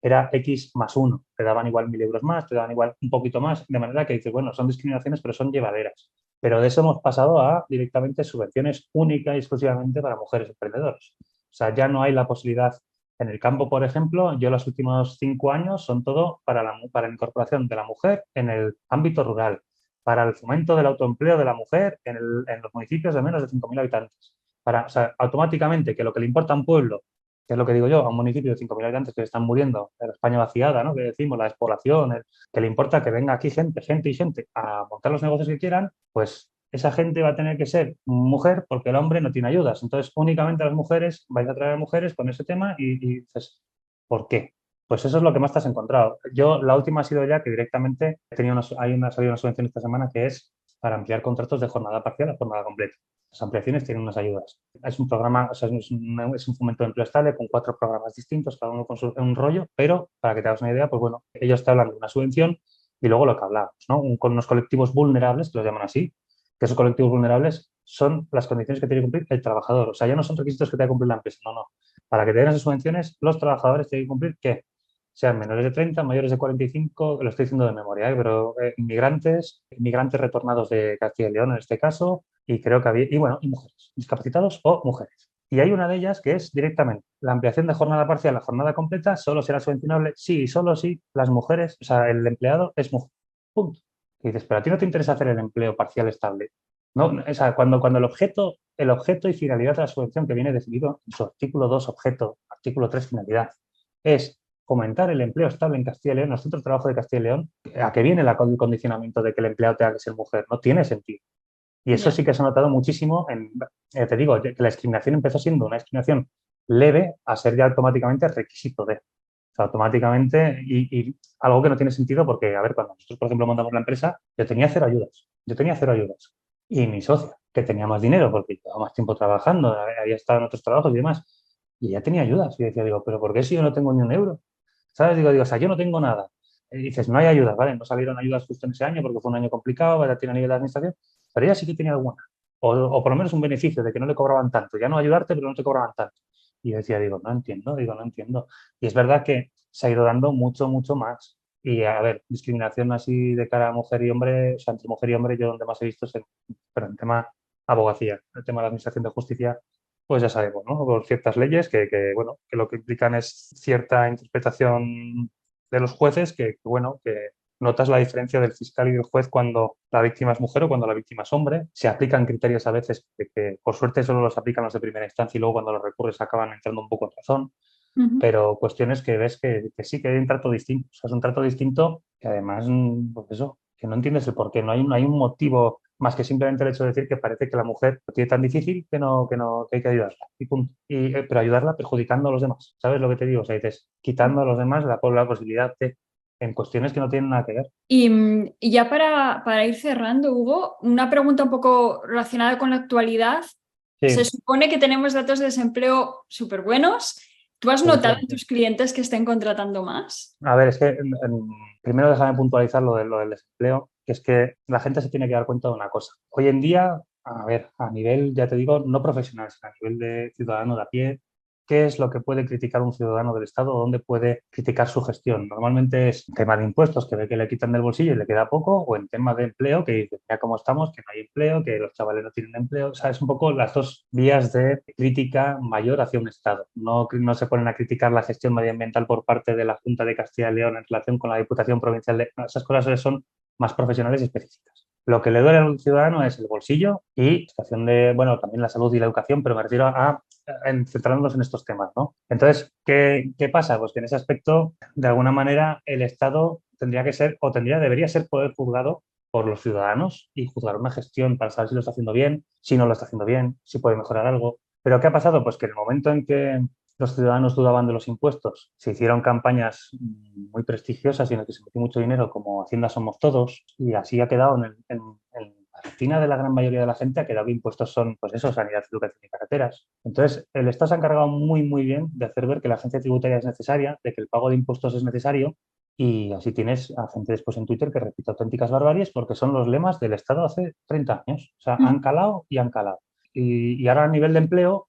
era X más uno, te daban igual 1.000 euros más, te daban igual un poquito más, de manera que dices, bueno, son discriminaciones, pero son llevaderas. Pero de eso hemos pasado a directamente subvenciones únicas y exclusivamente para mujeres emprendedoras. O sea, ya no hay la posibilidad. En el campo, por ejemplo, yo los últimos 5 años son todo para la incorporación de la mujer en el ámbito rural, para el fomento del autoempleo de la mujer en los municipios de menos de 5.000 habitantes. O sea, automáticamente que lo que le importa a un pueblo, que es lo que digo yo, a un municipio de 5.000 habitantes que están muriendo, en España vaciada, ¿no? Que decimos, la despoblación, que le importa que venga aquí gente, gente y gente a montar los negocios que quieran, pues esa gente va a tener que ser mujer porque el hombre no tiene ayudas. Entonces, únicamente a las mujeres, vais a traer a mujeres con ese tema y dices, ¿por qué? Pues eso es lo que más te has encontrado. Yo, la última ha sido ya que directamente ha salido una subvención esta semana que es para ampliar contratos de jornada parcial a jornada completa. Las ampliaciones tienen unas ayudas. Es un programa, o sea, es un fomento de empleo estable con 4 programas distintos, cada uno con un rollo, pero para que te hagas una idea, pues bueno, ellos te hablan de una subvención y luego lo que hablábamos, ¿no? Con unos colectivos vulnerables, que los llaman así, que esos colectivos vulnerables son las condiciones que tiene que cumplir el trabajador. O sea, ya no son requisitos que te que cumplir la empresa, no, no. Para que te den esas subvenciones, los trabajadores tienen que cumplir que sean menores de 30, mayores de 45, lo estoy diciendo de memoria, pero inmigrantes retornados de Castilla y León en este caso, y creo que había, y bueno, y mujeres, discapacitados o mujeres. Y hay una de ellas que es directamente la ampliación de jornada parcial a jornada completa, solo será subvencionable sí y solo si las mujeres, o sea, el empleado es mujer. Punto. Y dices, pero a ti no te interesa hacer el empleo parcial estable. No, o sea, cuando el objeto y finalidad de la subvención que viene definido en su artículo 2 objeto, artículo 3 finalidad, es fomentar el empleo estable en Castilla y León, en los centros de trabajo de Castilla y León, ¿a qué viene el condicionamiento de que el empleado tenga que ser mujer? No tiene sentido. Y eso Ya. sí que se ha notado muchísimo te digo, que la discriminación empezó siendo una discriminación leve a ser ya automáticamente requisito de. O sea, automáticamente y algo que no tiene sentido porque, a ver, cuando nosotros, por ejemplo, montamos la empresa, yo tenía cero ayudas. Yo tenía cero ayudas. Y mi socia, que tenía más dinero porque llevaba más tiempo trabajando, había estado en otros trabajos y demás, y ella tenía ayudas. Y decía, digo, ¿pero por qué si yo no tengo ni un euro? ¿Sabes? Digo, o sea, yo no tengo nada. Y dices, no hay ayudas, ¿vale? No salieron ayudas justo en ese año porque fue un año complicado, ya tiene a nivel de administración, pero ella sí que tenía alguna. O por lo menos un beneficio de que no le cobraban tanto. Ya no ayudarte, pero no te cobraban tanto. Y yo decía, digo, no entiendo. Y es verdad que se ha ido dando mucho, mucho más. Y a ver, discriminación así de cara a mujer y hombre, o sea, entre mujer y hombre, yo donde más he visto es pero en tema abogacía, el tema de la administración de justicia, pues ya sabemos, ¿no? Por ciertas leyes bueno, que lo que implican es cierta interpretación de los jueces bueno, que notas la diferencia del fiscal y del juez cuando la víctima es mujer o cuando la víctima es hombre. Se aplican criterios a veces que por suerte solo los aplican los de primera instancia y luego cuando los recurres acaban entrando un poco en razón. Ujú. Pero cuestiones que ves que sí que hay un trato distinto. O sea, es un trato distinto que además, pues eso, que no entiendes el por qué. No hay un motivo más que simplemente el hecho de decir que parece que la mujer lo tiene tan difícil que hay que ayudarla. Y punto. Pero ayudarla perjudicando a los demás. ¿Sabes lo que te digo? O sea, dices, quitando a los demás la posibilidad de, en cuestiones que no tienen nada que ver. Y ya para ir cerrando, Hugo, una pregunta un poco relacionada con la actualidad. Se Sí, supone que tenemos datos de desempleo súper buenos. ¿Tú has sobre notado todo. en Sí. tus clientes que estén contratando más? A ver, es que primero déjame puntualizar lo del desempleo, que es que la gente se tiene que dar cuenta de una cosa. Hoy en día, a ver, a nivel, ya te digo, no profesional, sino a nivel de ciudadano de a pie, ¿qué es lo que puede criticar un ciudadano del Estado o dónde puede criticar su gestión? Normalmente es en tema de impuestos, que ve que le quitan del bolsillo y le queda poco, o en tema de empleo, que dice, ya cómo estamos, que no hay empleo, que los chavales no tienen empleo. O sea, es un poco las dos vías de crítica mayor hacia un Estado. No se ponen a criticar la gestión medioambiental por parte de la Junta de Castilla y León en relación con la Diputación Provincial de... No, esas cosas son más profesionales y específicas. Lo que le duele al ciudadano es el bolsillo y la situación de, bueno, también la salud y la educación, pero me refiero a centrándonos en estos temas, ¿no? Entonces, ¿qué pasa? Pues que en ese aspecto, de alguna manera, el Estado tendría que ser, o debería ser poder juzgado por los ciudadanos y juzgar una gestión para saber si lo está haciendo bien, si no lo está haciendo bien, si puede mejorar algo. Pero ¿qué ha pasado? Pues que en el momento en que los ciudadanos dudaban de los impuestos, se hicieron campañas muy prestigiosas y en las que se metió mucho dinero, como Hacienda Somos Todos, y así ha quedado en la rutina de la gran mayoría de la gente, ha quedado que impuestos son, pues eso, sanidad, educación y carreteras. Entonces, el Estado se ha encargado muy, muy bien de hacer ver que la agencia tributaria es necesaria, de que el pago de impuestos es necesario, y así tienes a gente después en Twitter que repite auténticas barbaries porque son los lemas del Estado hace 30 años. O sea, han calado y han calado. Y ahora a nivel de empleo,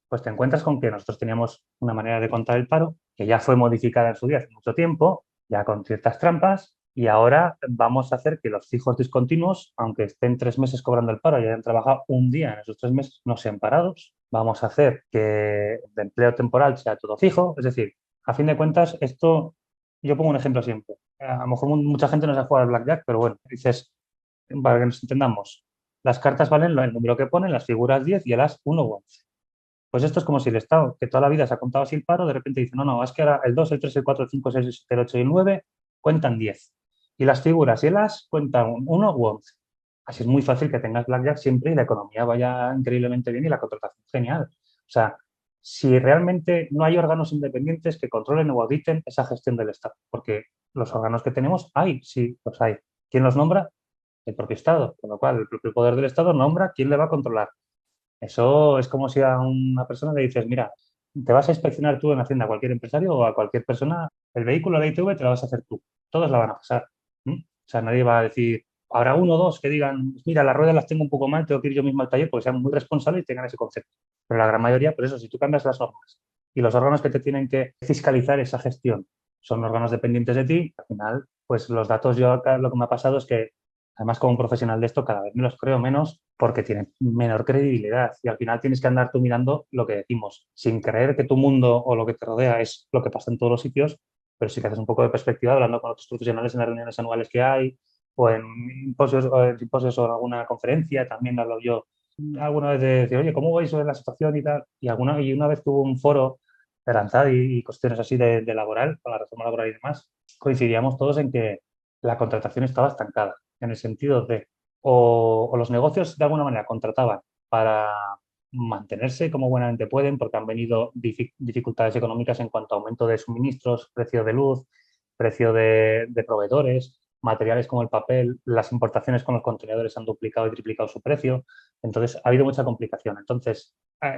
pues te encuentras con que nosotros teníamos una manera de contar el paro que ya fue modificada en su día hace mucho tiempo, ya con ciertas trampas, y ahora vamos a hacer que los fijos discontinuos, aunque estén 3 meses cobrando el paro y hayan trabajado un día en esos 3 meses, no sean parados. Vamos a hacer que el empleo temporal sea todo fijo. Es decir, a fin de cuentas, esto, yo pongo un ejemplo siempre. A lo mejor mucha gente no se juega al blackjack, pero bueno, dices, para que nos entendamos, las cartas valen el número que ponen, las figuras 10 y el as 1 o 11. Pues esto es como si el Estado, que toda la vida se ha contado así el paro, de repente dice, no, no, es que ahora el 2, el 3, el 4, el 5, el 6, el 7, el 8 y el 9 cuentan 10. Y las figuras y el as cuentan 1 u 11. Así es muy fácil que tengas blackjack siempre y la economía vaya increíblemente bien y la contratación genial. O sea, si realmente no hay órganos independientes que controlen o auditen esa gestión del Estado, porque los órganos que tenemos hay, sí, los hay. ¿Quién los nombra? El propio Estado, con lo cual el propio poder del Estado nombra quién le va a controlar. Eso es como si a una persona le dices, mira, te vas a inspeccionar tú en Hacienda a cualquier empresario o a cualquier persona, el vehículo, la ITV, te lo vas a hacer tú. Todos la van a pasar. ¿Mm? O sea, nadie va a decir, habrá uno o dos que digan, mira, las ruedas las tengo un poco mal, tengo que ir yo mismo al taller porque sean muy responsables y tengan ese concepto. Pero la gran mayoría, por eso, si tú cambias las normas y los órganos que te tienen que fiscalizar esa gestión son órganos dependientes de ti, al final, pues los datos, yo acá lo que me ha pasado es que además, como un profesional de esto, cada vez me los creo menos porque tienen menor credibilidad y al final tienes que andar tú mirando lo que decimos, sin creer que tu mundo o lo que te rodea es lo que pasa en todos los sitios, pero sí que haces un poco de perspectiva hablando con otros profesionales en las reuniones anuales que hay o en simposios o en alguna conferencia, también hablo yo alguna vez de decir, oye, ¿cómo vais en la situación y tal? Y una vez tuvo un foro de Aranzad y cuestiones así de laboral, con la reforma laboral y demás, coincidíamos todos en que la contratación estaba estancada, en el sentido de o los negocios de alguna manera contrataban para mantenerse como buenamente pueden, porque han venido dificultades económicas en cuanto a aumento de suministros, precio de luz, precio de proveedores, materiales como el papel, las importaciones con los contenedores han duplicado y triplicado su precio. Entonces, ha habido mucha complicación. Entonces,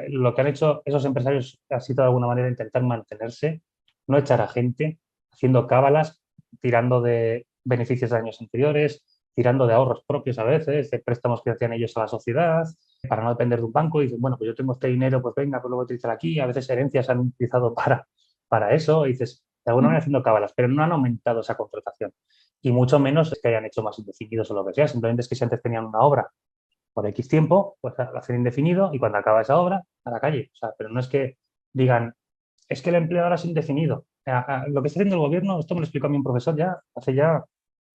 lo que han hecho esos empresarios ha sido de alguna manera intentar mantenerse, no echar a gente, haciendo cábalas, tirando de beneficios de años anteriores, tirando de ahorros propios a veces, de préstamos que hacían ellos a la sociedad, para no depender de un banco. Y dicen, bueno, pues yo tengo este dinero, pues venga, pues lo voy a utilizar aquí. A veces herencias han utilizado para eso. Y dices, de alguna manera haciendo cábalas, pero no han aumentado esa contratación. Y mucho menos es que hayan hecho más indefinidos o lo que sea. Simplemente es que si antes tenían una obra por X tiempo, pues lo hacen indefinido y cuando acaba esa obra, a la calle. O sea, pero no es que digan, es que el empleo ahora es indefinido. Lo que está haciendo el gobierno, esto me lo explicó a mí un profesor ya hace ya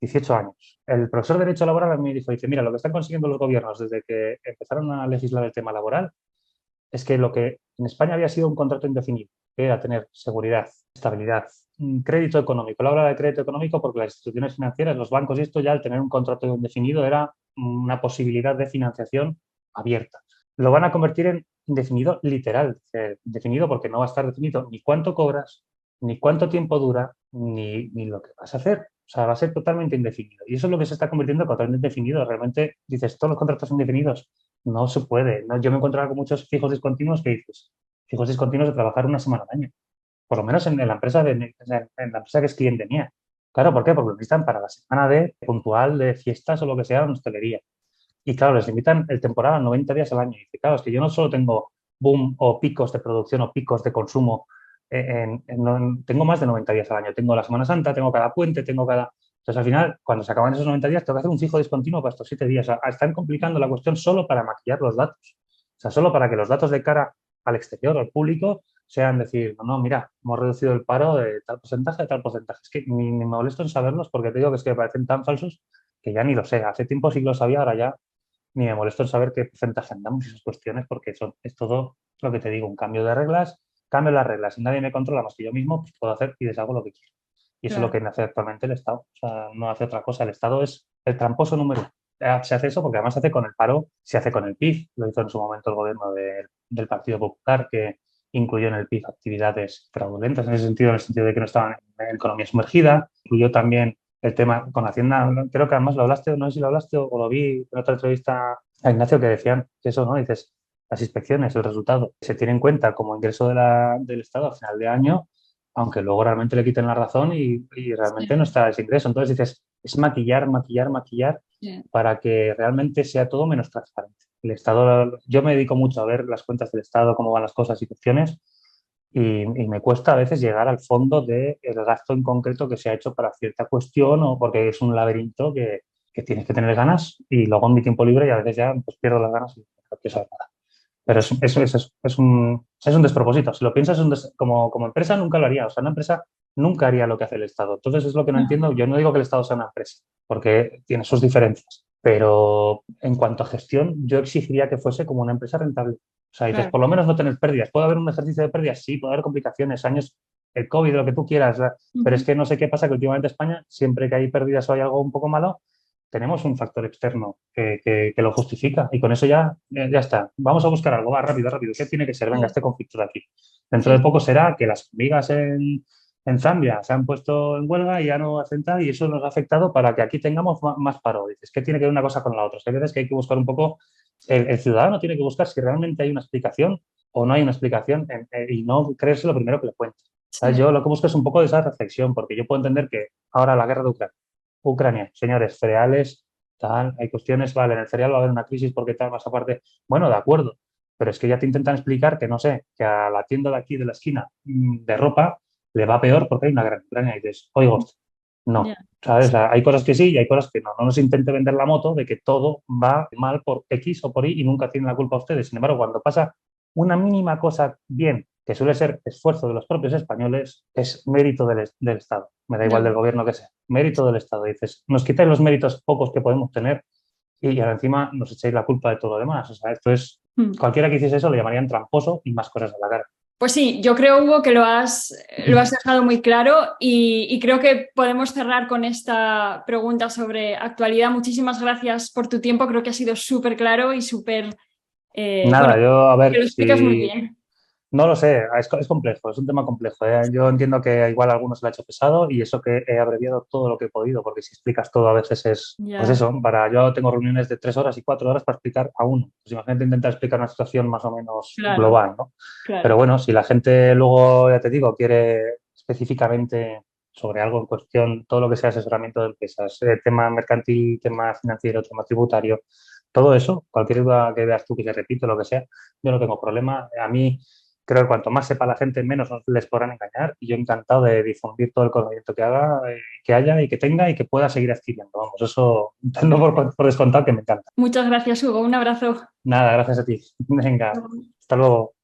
18 años. El profesor de Derecho Laboral a mí me dijo, dice, mira, lo que están consiguiendo los gobiernos desde que empezaron a legislar el tema laboral es que lo que en España había sido un contrato indefinido, que era tener seguridad, estabilidad, crédito económico. Él habla de crédito económico porque las instituciones financieras, los bancos y esto ya al tener un contrato indefinido era una posibilidad de financiación abierta. Lo van a convertir en indefinido literal, definido porque no va a estar definido ni cuánto cobras, ni cuánto tiempo dura, ni lo que vas a hacer. O sea, va a ser totalmente indefinido. Y eso es lo que se está convirtiendo en totalmente indefinido. Realmente dices, todos los contratos indefinidos no se puede. ¿No? Yo me he encontrado con muchos fijos discontinuos que dices, fijos discontinuos de trabajar una semana al año. Por lo menos en la empresa en la empresa que es cliente mía. Claro, ¿por qué? Porque lo necesitan para la semana de puntual, de fiestas o lo que sea en hostelería. Y claro, les limitan el temporal a 90 días al año. Y dice, claro, es que yo no solo tengo boom o picos de producción o picos de consumo, tengo más de 90 días al año. Tengo la Semana Santa, tengo cada puente, tengo cada... Entonces, al final, cuando se acaban esos 90 días, tengo que hacer un fijo discontinuo para estos 7 días. O sea, están complicando la cuestión solo para maquillar los datos. O sea, solo para que los datos de cara al exterior, al público, sean decir, no, mira, hemos reducido el paro de tal porcentaje a tal porcentaje. Es que ni me molesto en saberlos porque te digo que es que me parecen tan falsos que ya ni lo sé. Hace tiempo sí que lo sabía, ahora ya ni me molesto en saber qué porcentaje andamos y esas cuestiones porque es todo lo que te digo, un cambio de reglas, cambio las reglas. Si nadie me controla más que yo mismo, pues puedo hacer y deshago lo que quiero. Y eso es lo Claro. que hace actualmente el Estado. O sea, no hace otra cosa. El Estado es el tramposo número uno. Se hace eso porque además se hace con el paro, se hace con el PIB. Lo hizo en su momento el gobierno del Partido Popular, que incluyó en el PIB actividades fraudulentas en el sentido de que no estaban en economía sumergida. Incluyó también el tema con Hacienda, creo que además lo hablaste, no sé si lo hablaste o lo vi en otra entrevista a Ignacio, que decían que eso, ¿no? Dices, las inspecciones, el resultado, se tiene en cuenta como ingreso del Estado a final de año, aunque luego realmente le quiten la razón y realmente no Sí, está ese ingreso. Entonces dices, es maquillar, maquillar, maquillar sí. para que realmente sea todo menos transparente. El Estado, yo me dedico mucho a ver las cuentas del Estado, cómo van las cosas y cuestiones, y me cuesta a veces llegar al fondo del gasto en concreto que se ha hecho para cierta cuestión o porque es un laberinto que tienes que tener ganas y luego en mi tiempo libre y a veces ya pues, pierdo las ganas y no quiero saber nada. Pero es un despropósito. Si lo piensas como empresa nunca lo haría. O sea, una empresa nunca haría lo que hace el Estado. Entonces es lo que no No, entiendo. Yo no digo que el Estado sea una empresa porque tiene sus diferencias. Pero en cuanto a gestión, yo exigiría que fuese como una empresa rentable. O sea, dices, claro. por lo menos no tener pérdidas. ¿Puede haber un ejercicio de pérdidas? Sí, puede haber complicaciones, años, el COVID, lo que tú quieras. Pero es Ujú. que no sé qué pasa, que últimamente España, siempre que hay pérdidas o hay algo un poco malo, tenemos un factor externo que lo justifica. Y con eso ya está. Vamos a buscar algo. Va, rápido, rápido. ¿Qué tiene que ser? Venga, Sí, este conflicto de aquí. Dentro de sí, poco será que las hormigas en Zambia se han puesto en huelga y ya no hacen tal, y eso nos ha afectado para que aquí tengamos más paro. Dices, ¿qué tiene que ver una cosa con la otra? O sea, hay veces que hay que buscar un poco el ciudadano tiene que buscar si realmente hay una explicación o no hay una explicación y no creerse lo primero que le cuente. ¿Sabes? sí. Yo lo que busco es un poco de esa reflexión, porque yo puedo entender que ahora la guerra de Ucrania, señores, cereales, tal, hay cuestiones, vale, en el cereal va a haber una crisis porque tal, más aparte, bueno, de acuerdo, pero es que ya te intentan explicar que, no sé, que a la tienda de aquí de la esquina de ropa le va peor porque hay una guerra en Ucrania y dices, oigo, Ya. no, ¿sabes? O sea, hay cosas que sí y hay cosas que no. No nos intente vender la moto de que todo va mal por X o por Y y nunca tienen la culpa ustedes. Sin embargo, cuando pasa una mínima cosa bien, que suele ser esfuerzo de los propios españoles, es mérito del Estado. Me da igual Ya. del gobierno que sea. Mérito del Estado. Dices, nos quitáis los méritos pocos que podemos tener y ahora encima nos echáis la culpa de todo lo demás. O sea, esto es, Mm. cualquiera que hiciese eso le llamarían tramposo y más cosas a la cara. Pues sí, yo creo, Hugo, que lo has dejado muy claro y creo que podemos cerrar con esta pregunta sobre actualidad. Muchísimas gracias por tu tiempo, creo que ha sido súper claro y súper, bueno, Nada, yo, a que ver, lo explicas muy si bien. no lo sé, es complejo, es un tema complejo. Yo entiendo que igual a algunos se le ha hecho pesado y eso que he abreviado todo lo que he podido, porque si explicas todo a veces es, pues Ya, eso, yo tengo reuniones de 3 horas y 4 horas para explicar a uno. Pues imagínate intentar explicar una situación más o menos claro, global, ¿no? Pero claro. bueno, si la gente luego, ya te digo, quiere específicamente sobre algo en cuestión, todo lo que sea asesoramiento de empresas, tema mercantil, tema financiero, tema tributario, todo eso, cualquier duda que veas tú que se repite, lo que sea, yo no tengo problema. A mí creo que cuanto más sepa la gente, menos les podrán engañar y yo encantado de difundir todo el conocimiento que haga, que haya y que tenga y que pueda seguir adquiriendo. Vamos, eso tengo por descontado que me encanta. Muchas gracias, Hugo. Un abrazo. Nada, gracias a ti. Venga, hasta luego.